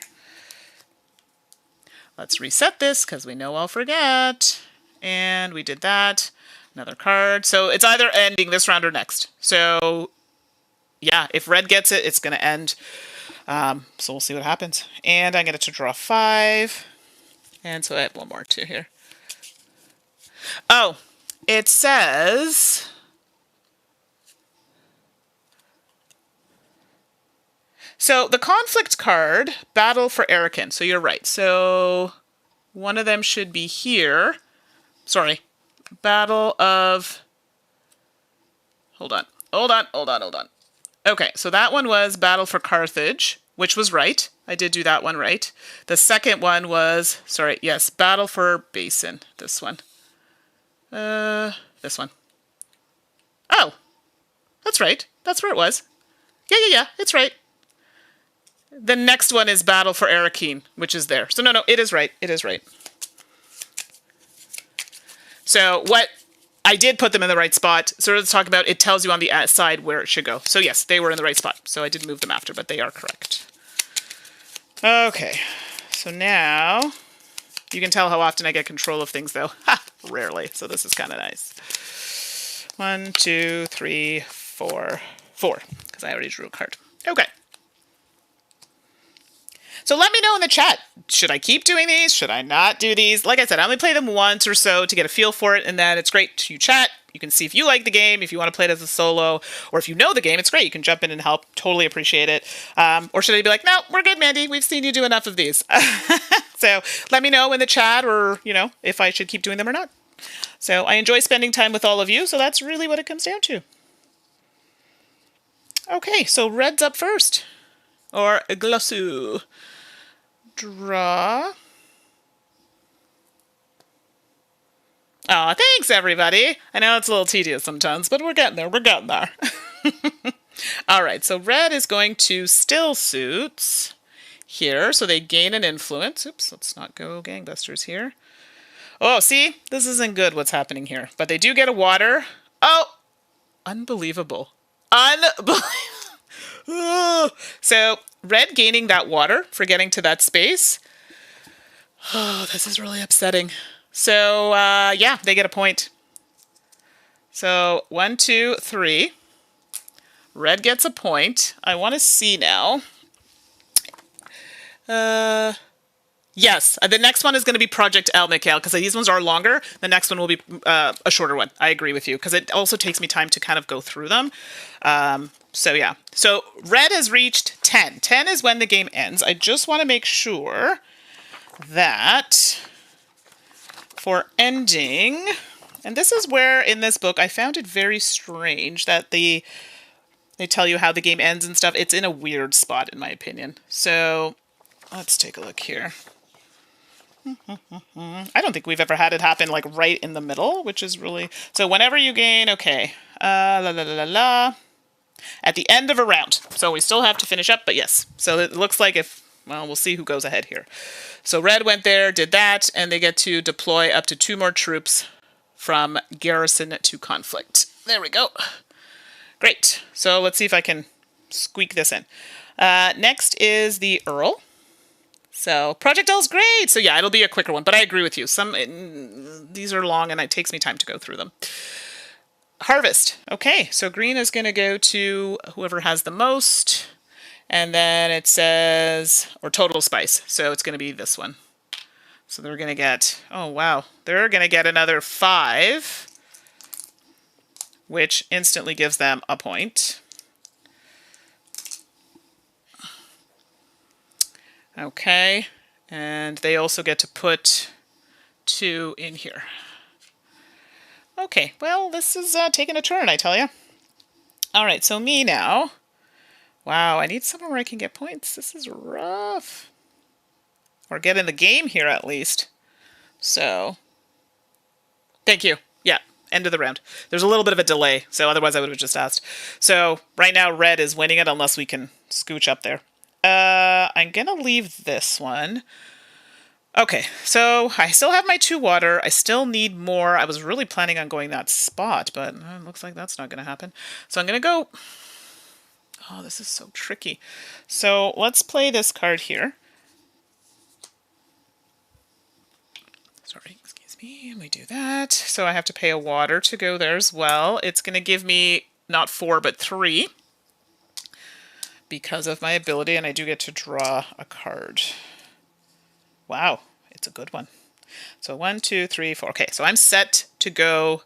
A: Let's reset this because we know I'll forget. And we did that. Another card. So it's either ending this round or next. So yeah, if red gets it, it's going to end. So we'll see what happens. And I'm going to draw 5. And so I have one more too here. Oh, it says... So the conflict card, Battle for Arakan. So you're right. So one of them should be here. Sorry. Battle of... Hold on. Okay, so that one was Battle for Carthage, which was right. I did do that one right. The second one was... Sorry, yes, Battle for Basin. This one. This one. Oh, that's right. That's where it was. Yeah, it's right. The next one is Battle for Arakan, which is there. So no, it is right. It is right. So what I did put them in the right spot. So let's talk about, it tells you on the side where it should go. So yes, they were in the right spot. So I did move them after, but they are correct. Okay, so now you can tell how often I get control of things though. Ha, rarely. So this is kind of nice. 1, 2, 3, 4, 4, because I already drew a card. Okay. So let me know in the chat, should I keep doing these? Should I not do these? Like I said, I only play them once or so to get a feel for it, and then it's great to chat. You can see if you like the game, if you want to play it as a solo, or if you know the game, it's great. You can jump in and help. Totally appreciate it. Or should I be like, no, we're good, Mandy. We've seen you do enough of these. So let me know in the chat or, you know, if I should keep doing them or not. So I enjoy spending time with all of you, so that's really what it comes down to. Okay, so red's up first. Or glossu. Draw. Oh, thanks everybody. I know it's a little tedious sometimes, but we're getting there. We're getting there. All right, so red is going to still suits here, so they gain an influence. Oops, let's not go gangbusters here. Oh, see? This isn't good what's happening here. But they do get a water. Oh! Unbelievable. Unbelievable. So, red gaining that water for getting to that space. Oh, this is really upsetting. So, yeah, they get a point. So, 1, 2, 3. Red gets a point. I want to see now. Yes, the next one is going to be Project L, Mikhail, because these ones are longer. The next one will be a shorter one. I agree with you, because it also takes me time to kind of go through them. So, yeah. So, red has reached 10. 10 is when the game ends. I just want to make sure that for ending, and this is where in this book I found it very strange that they tell you how the game ends and stuff. It's in a weird spot, in my opinion. So, let's take a look here. I don't think we've ever had it happen like right in the middle, which is really... So whenever you gain, okay. At the end of a round. So we still have to finish up, but yes. So it looks like if... Well, we'll see who goes ahead here. So red went there, did that, and they get to deploy up to 2 more troops from garrison to conflict. There we go. Great. So let's see if I can squeak this in. Next is the Earl. So Project L is great. So yeah, it'll be a quicker one, but I agree with you. These are long and it takes me time to go through them. Harvest. Okay, so green is going to go to whoever has the most. And then it says, or total spice. So it's going to be this one. So they're going to get, oh wow, they're going to get another 5, which instantly gives them a point. Okay, and they also get to put 2 in here. Okay, well, this is taking a turn, I tell you. All right, so me now. Wow, I need somewhere where I can get points. This is rough. Or get in the game here, at least. So, thank you. Yeah, end of the round. There's a little bit of a delay, so otherwise I would have just asked. So, right now, red is winning it unless we can scooch up there. I'm going to leave this one. Okay, so I still have my 2 water. I still need more. I was really planning on going that spot, but it looks like that's not going to happen. So I'm going to go... Oh, this is so tricky. So let's play this card here. Sorry, excuse me. We do that. So I have to pay a water to go there as well. It's going to give me not 4, but 3. Because of my ability, and I do get to draw a card. Wow, it's a good one. So 1, 2, 3, 4. Okay, so I'm set to go.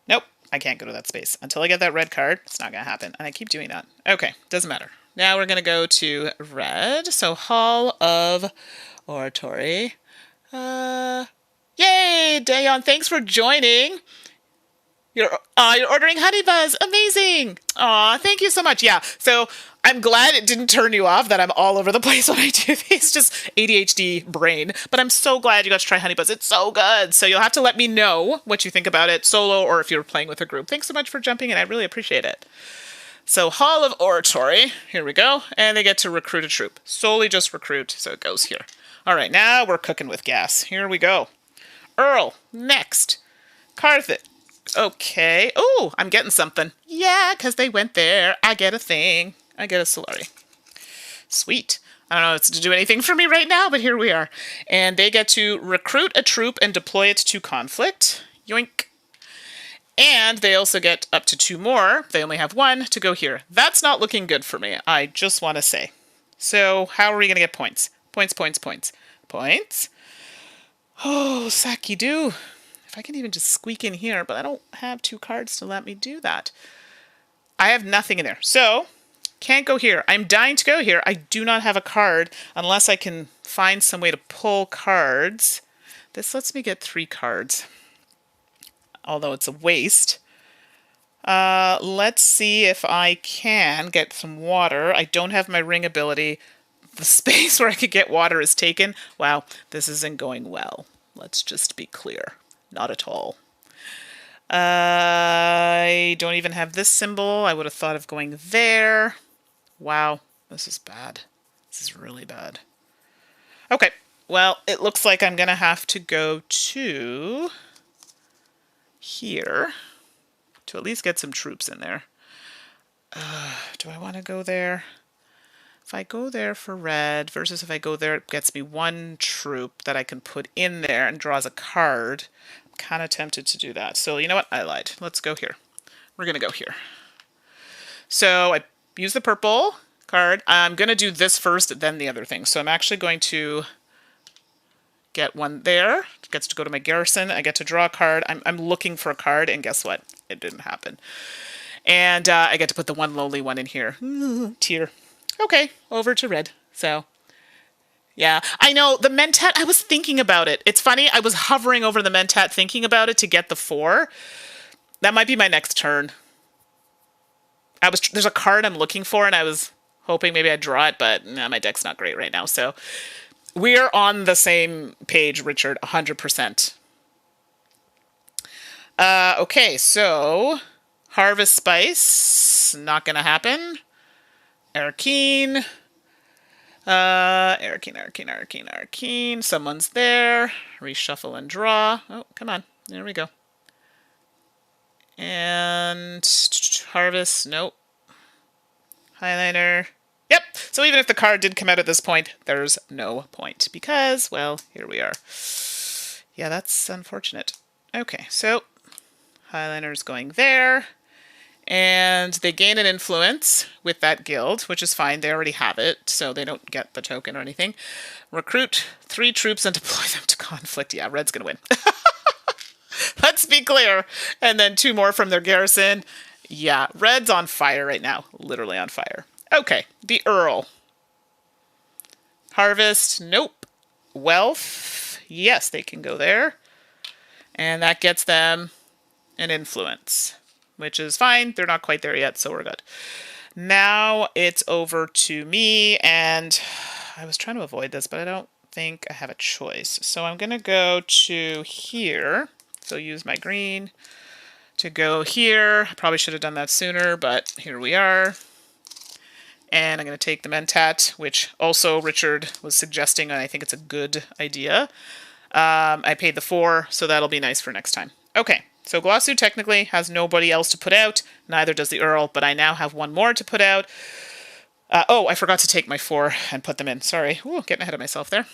A: Nope, I can't go to that space. Until I get that red card, it's not going to happen. And I keep doing that. Okay, doesn't matter. Now we're going to go to red. So Hall of Oratory. Yay, Dayon, thanks for joining. You're ordering Honey Buzz. Amazing. Aw, thank you so much. Yeah, so I'm glad it didn't turn you off that I'm all over the place when I do these. Just ADHD brain. But I'm so glad you got to try Honey Buzz. It's so good. So you'll have to let me know what you think about it, solo or if you're playing with a group. Thanks so much for jumping in. I really appreciate it. So Hall of Oratory. Here we go. And they get to recruit a troop. Solely just recruit. So it goes here. All right, now we're cooking with gas. Here we go. Earl. Next. Carthage. Okay. Oh, I'm getting something. Yeah, because they went there. I get a thing. I get a Solari. Sweet. I don't know if it's to do anything for me right now, but here we are. And they get to recruit a troop and deploy it to conflict. Yoink. And they also get up to 2 more. They only have 1 to go here. That's not looking good for me, I just want to say. So how are we going to get points? Points, points, points. Points. Oh, Saki-do. If I can even just squeak in here, but I don't have 2 cards to let me do that. I have nothing in there. So, can't go here. I'm dying to go here. I do not have a card unless I can find some way to pull cards. This lets me get 3 cards, although it's a waste. Let's see if I can get some water. I don't have my ring ability. The space where I could get water is taken. Wow, this isn't going well. Let's just be clear. Not at all. I don't even have this symbol. I would have thought of going there. Wow, this is bad. This is really bad. Okay, well, it looks like I'm going to have to go to here to at least get some troops in there. Do I want to go there? If I go there for red versus if I go there, it gets me 1 troop that I can put in there and draws a card. I'm kind of tempted to do that. So you know what? I lied. Let's go here. We're going to go here. So I use the purple card. I'm going to do this first, then the other thing. So I'm actually going to get 1 there. It gets to go to my garrison. I get to draw a card. I'm looking for a card, and guess what? It didn't happen. And I get to put the 1 lowly one in here. Tear. Okay, over to red. So, yeah. I know, the Mentat, I was thinking about it. It's funny, I was hovering over the Mentat thinking about it to get the 4. That might be my next turn. There's a card I'm looking for, and I was hoping maybe I'd draw it, but nah, my deck's not great right now. So, we're on the same page, Richard, 100%. Okay, so Harvest Spice, not gonna happen. Arcane. Arcane. Someone's there. Reshuffle and draw. Oh, come on. There we go. And Harvest, nope. Highliner. Yep. So even if the card did come out at this point, there's no point because, well, here we are. Yeah, that's unfortunate. Okay, so Highliner's going there. And they gain an influence with that guild, which is fine. They already have it, so they don't get the token or anything. Recruit 3 troops and deploy them to conflict. Yeah, red's going to win. Let's be clear. And then 2 more from their garrison. Yeah, red's on fire right now. Literally on fire. Okay, the Earl. Harvest, nope. Wealth, yes, they can go there. And that gets them an influence, which is fine. They're not quite there yet, so we're good. Now it's over to me, and I was trying to avoid this, but I don't think I have a choice. So I'm going to go to here. So use my green to go here. I probably should have done that sooner, but here we are. And I'm going to take the Mentat, which also Richard was suggesting, and I think it's a good idea. I paid the 4, so that'll be nice for next time. Okay. So Glossu technically has nobody else to put out, neither does the Earl, but I now have 1 more to put out. Oh, I forgot to take my 4 and put them in. Sorry. Ooh, getting ahead of myself there.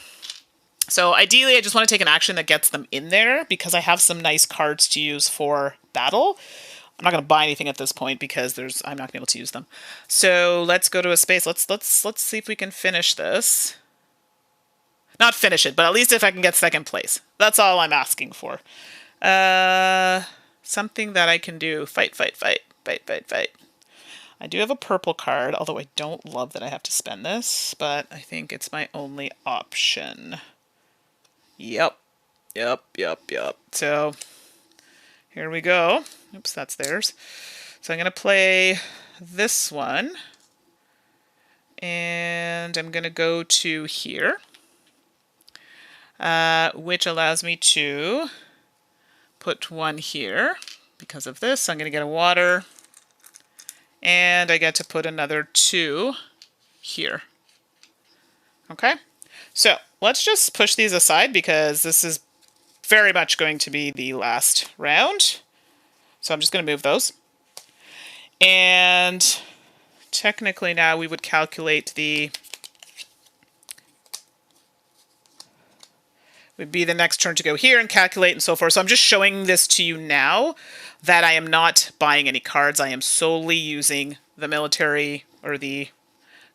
A: So ideally, I just want to take an action that gets them in there because I have some nice cards to use for battle. I'm not going to buy anything at this point because I'm not going to be able to use them. So let's go to a space. Let's see if we can finish this. Not finish it, but at least if I can get 2nd place. That's all I'm asking for. Something that I can do. Fight. I do have a purple card, although I don't love that I have to spend this, but I think it's my only option. Yep. So, here we go. Oops, that's theirs. So I'm going to play this one, and I'm going to go to here, which allows me to put 1 here. Because of this, I'm going to get a water, and I get to put another 2 here. Okay, so let's just push these aside because this is very much going to be the last round. So I'm just going to move those. And technically now we would calculate would be the next turn to go here and calculate and so forth. So I'm just showing this to you now that I am not buying any cards. I am solely using the military or the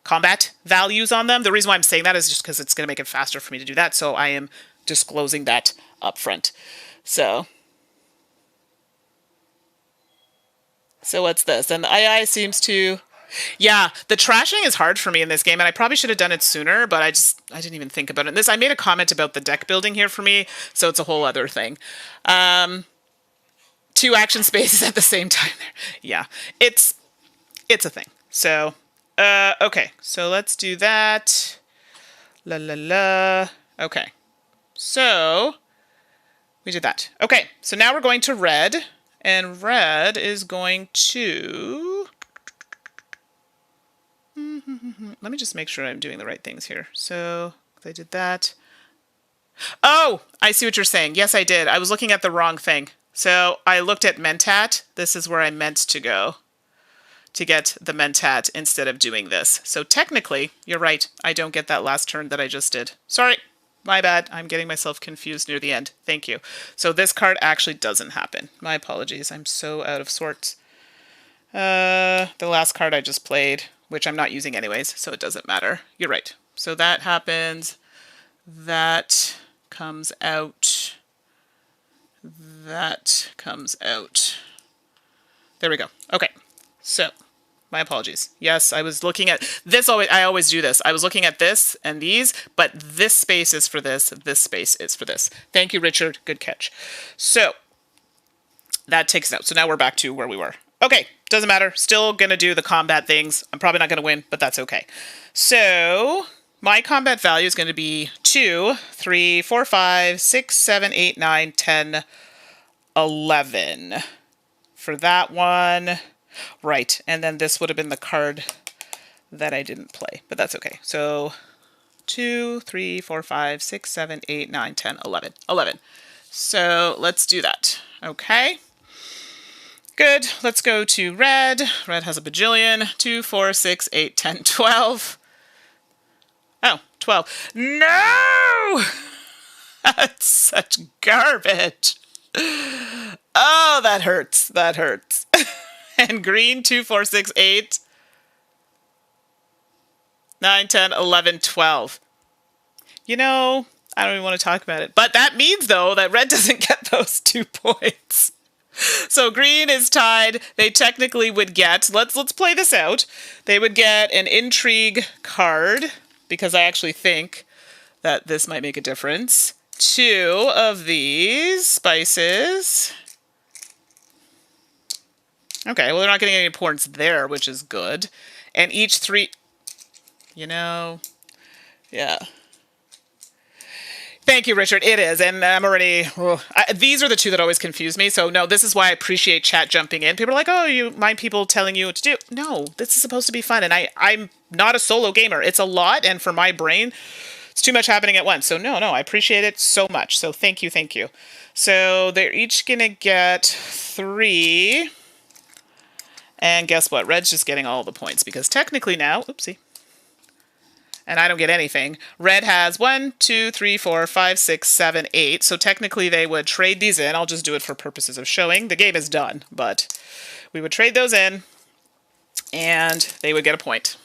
A: combat values on them. The reason why I'm saying that is just because it's going to make it faster for me to do that. So I am disclosing that up front. So what's this? And the II seems to Yeah, the trashing is hard for me in this game, and I probably should have done it sooner, but I didn't even think about it. I made a comment about the deck building here for me, so it's a whole other thing. Two action spaces at the same time there. Yeah, it's a thing. So, okay, so let's do that. La la la. Okay, so we did that. Okay, so now we're going to red, and red is going to... Let me just make sure I'm doing the right things here. So I did that. Oh, I see what you're saying. Yes, I did. I was looking at the wrong thing. So I looked at Mentat. This is where I meant to go to get the Mentat instead of doing this. So technically, you're right. I don't get that last turn that I just did. Sorry. My bad. I'm getting myself confused near the end. Thank you. So this card actually doesn't happen. My apologies. I'm so out of sorts. The last card I just played, which I'm not using anyways, so it doesn't matter. You're right. So that happens. That comes out. That comes out. There we go. Okay. So, my apologies. Yes, I was looking at this. I always do this. I was looking at this and these, but this space is for this. This space is for this. Thank you, Richard. Good catch. So, that takes it out. So now we're back to where we were. Okay, doesn't matter. Still going to do the combat things. I'm probably not going to win, but that's okay. So my combat value is going to be 2, 3, 4, 5, 6, 7, 8, 9, 10, 11. For that one. Right, and then this would have been the card that I didn't play, but that's okay. So 2, 3, 4, 5, 6, 7, 8, 9, 10, 11. 11. So let's do that. Okay. Good. Let's go to red. Red has a bajillion. 2, 4, 6, 8, 10, 12. Oh, 12. No! That's such garbage. Oh, that hurts. That hurts. And green, 2, 4, 6, 8, 9, 10, 11, 12. You know, I don't even want to talk about it. But that means, though, that red doesn't get those 2 points. So green is tied. They technically would get, let's play this out. They would get an intrigue card, because I actually think that this might make a difference. 2 of these spices. Okay, well, they're not getting any points there, which is good. And each 3, you know, yeah. Thank you, Richard. It is, and I'm already... these are the 2 that always confuse me. So, no, this is why I appreciate chat jumping in. People are like, oh, you mind people telling you what to do? No, this is supposed to be fun, and I'm not a solo gamer. It's a lot, and for my brain, it's too much happening at once. So, no, I appreciate it so much. So, thank you, thank you. So, they're each going to get 3. And guess what? Red's just getting all the points, because technically now... Oopsie. And I don't get anything. Red has 1, 2, 3, 4, 5, 6, 7, 8. So technically they would trade these in. I'll just do it for purposes of showing. The game is done, but we would trade those in, and they would get a point.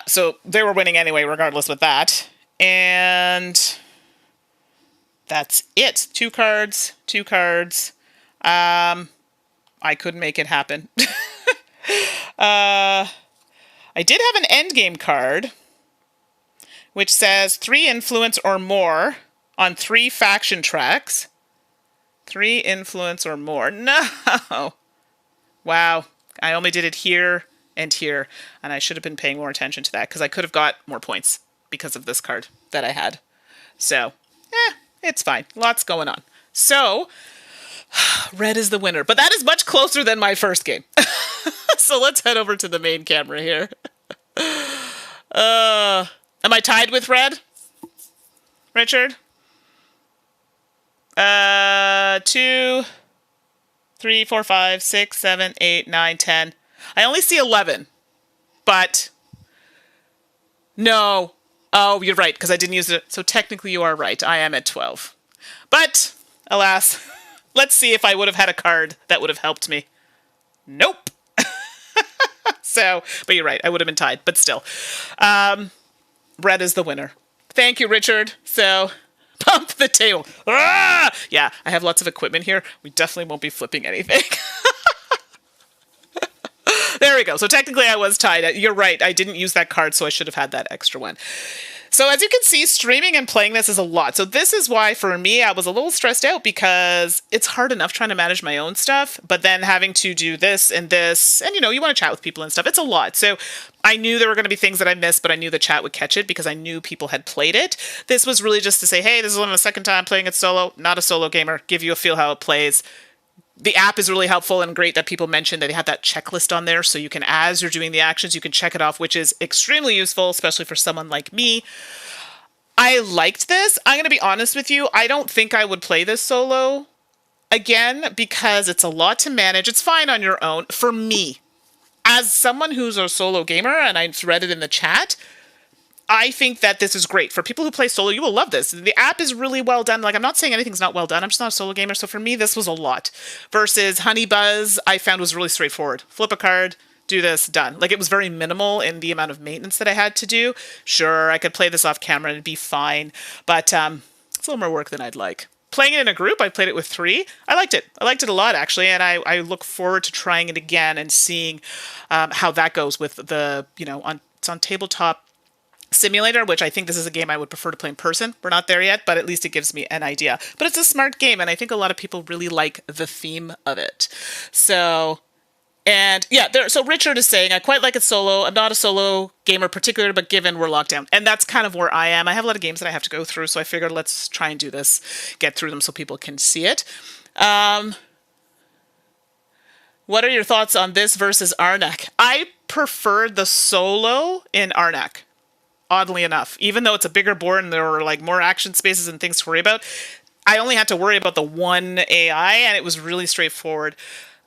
A: So they were winning anyway, regardless with that. And that's it. 2 cards, 2 cards. I couldn't make it happen. I did have an endgame card, which says 3 influence or more on 3 faction tracks. 3 influence or more. No! Wow. I only did it here and here, and I should have been paying more attention to that, because I could have got more points because of this card that I had. So, it's fine. Lots going on. So, red is the winner, but that is much closer than my first game. So let's head over to the main camera here. Am I tied with red? Richard? 2, 3, 4, 5, 6, 7, 8, 9, 10. I only see 11. But no. Oh, you're right, because I didn't use it. So technically you are right. I am at 12. But, alas, let's see if I would have had a card that would have helped me. Nope. So, but you're right. I would have been tied, but still. Red is the winner. Thank you, Richard. So, pump the table. Ah! Yeah, I have lots of equipment here. We definitely won't be flipping anything. we go. So technically I was tied. You're right. I didn't use that card, so I should have had that extra one. So as you can see, streaming and playing this is a lot. So this is why, for me, I was a little stressed out because it's hard enough trying to manage my own stuff, but then having to do this, and you know, you want to chat with people and stuff. It's a lot. So I knew there were going to be things that I missed, but I knew the chat would catch it because I knew people had played it. This was really just to say, hey, this is only the second time playing it solo, not a solo gamer, give you a feel how it plays. The app is really helpful and great that people mentioned that they have that checklist on there. So you can, as you're doing the actions, you can check it off, which is extremely useful, especially for someone like me. I liked this. I'm going to be honest with you. I don't think I would play this solo again because it's a lot to manage. It's fine on your own. For me, as someone who's a solo gamer, and I read it in the chat, I think that this is great. For people who play solo, you will love this. The app is really well done. Like, I'm not saying anything's not well done. I'm just not a solo gamer. So for me, this was a lot. Versus Honey Buzz, I found was really straightforward. Flip a card, do this, done. Like, it was very minimal in the amount of maintenance that I had to do. Sure, I could play this off camera and it'd be fine. But it's a little more work than I'd like. Playing it in a group, I played it with 3. I liked it. I liked it a lot, actually. And I look forward to trying it again and seeing how that goes with the, you know, it's on Tabletop Simulator, which I think this is a game I would prefer to play in person. We're not there yet, but at least it gives me an idea. But it's a smart game, and I think a lot of people really like the theme of it. So, and yeah, so Richard is saying, I quite like it solo. I'm not a solo gamer particular, but given we're locked down. And that's kind of where I am. I have a lot of games that I have to go through, so I figured let's try and do this, get through them so people can see it. What are your thoughts on this versus Arnak? I prefer the solo in Arnak. Oddly enough, even though it's a bigger board and there were like more action spaces and things to worry about, I only had to worry about the one AI and it was really straightforward.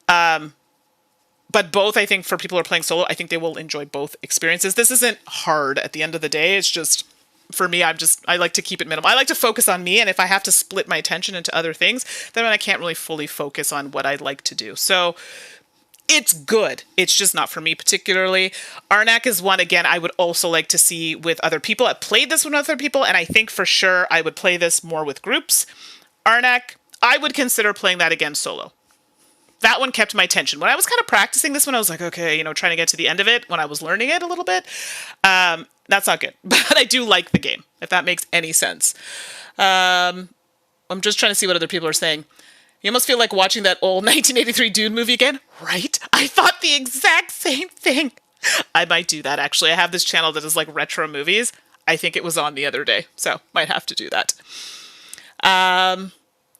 A: But both, I think, for people who are playing solo, I think they will enjoy both experiences. This isn't hard at the end of the day. It's just, for me, I like to keep it minimal. I like to focus on me, and if I have to split my attention into other things, then I can't really fully focus on what I'd like to do. So it's good. It's just not for me particularly. Arnak is one, again, I would also like to see with other people. I've played this with other people, and I think for sure I would play this more with groups. Arnak, I would consider playing that again solo. That one kept my attention. When I was kind of practicing this one, I was like, okay, you know, trying to get to the end of it when I was learning it a little bit. That's not good. But I do like the game, if that makes any sense. I'm just trying to see what other people are saying. You almost feel like watching that old 1983 Dune movie again, right? I thought the exact same thing. I might do that, actually. I have this channel that is like retro movies. I think it was on the other day, so might have to do that.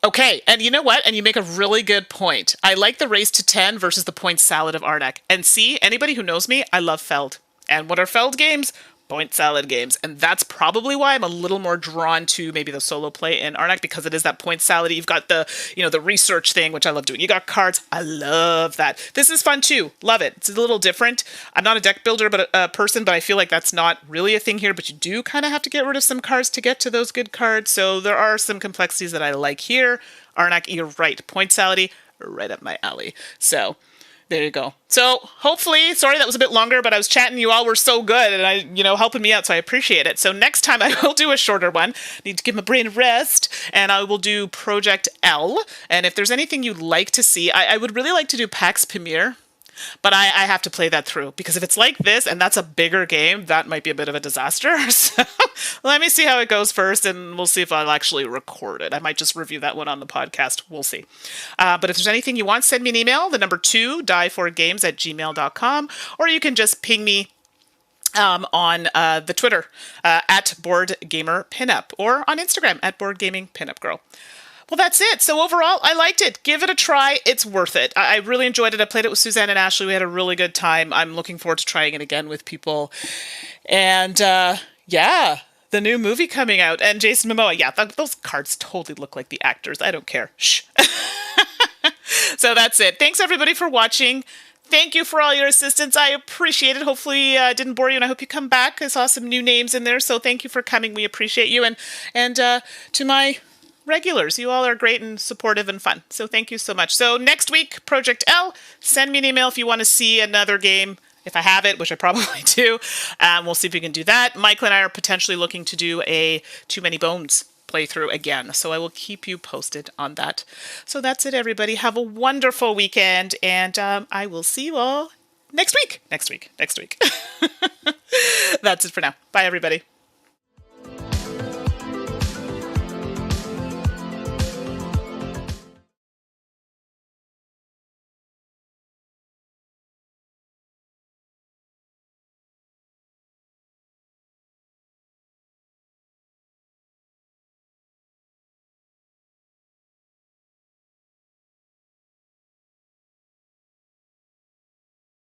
A: Okay, and you know what? And you make a really good point. I like the race to 10 versus the point salad of Arnak. And see, anybody who knows me, I love Feld. And what are Feld games? Point salad games. And that's probably why I'm a little more drawn to maybe the solo play in Arnak, because it is that point salad. You've got the, you know, the research thing, which I love doing. You got cards. I love that. This is fun too. Love it. It's a little different. I'm not a deck builder person, but I feel like that's not really a thing here, but you do kind of have to get rid of some cards to get to those good cards. So there are some complexities that I like here. Arnak, you're right. Point salad, right up my alley. So there you go. So hopefully, sorry that was a bit longer, but I was chatting. You all were so good and helping me out. So I appreciate it. So next time I will do a shorter one. Need to give my brain a rest, and I will do Project L. And if there's anything you'd like to see, I would really like to do Pax Pamir. But I have to play that through, because if it's like this and that's a bigger game, that might be a bit of a disaster. So let me see how it goes first, and we'll see if I'll actually record it. I might just review that one on the podcast. We'll see. But if there's anything you want, send me an email, the number 2, die4games@gmail.com, or you can just ping me on the Twitter at BoardGamerPinup, or on Instagram at BoardGamingPinupGirl. Well, that's it. So overall, I liked it. Give it a try. It's worth it. I really enjoyed it. I played it with Suzanne and Ashley. We had a really good time. I'm looking forward to trying it again with people. And yeah, the new movie coming out. And Jason Momoa. Yeah, those cards totally look like the actors. I don't care. Shh. So that's it. Thanks, everybody, for watching. Thank you for all your assistance. I appreciate it. Hopefully I didn't bore you, and I hope you come back. I saw some new names in there, so thank you for coming. We appreciate you. And to my regulars, you all are great and supportive and fun. So thank you so much. So next week, Project L. Send me an email if you want to see another game, if I have it, which I probably do. We'll see if we can do that. Michael and I are potentially looking to do a Too Many Bones playthrough again, so I will keep you posted on that. So that's it, everybody. Have a wonderful weekend, and I will see you all next week. Next week. Next week. That's it for now. Bye, everybody.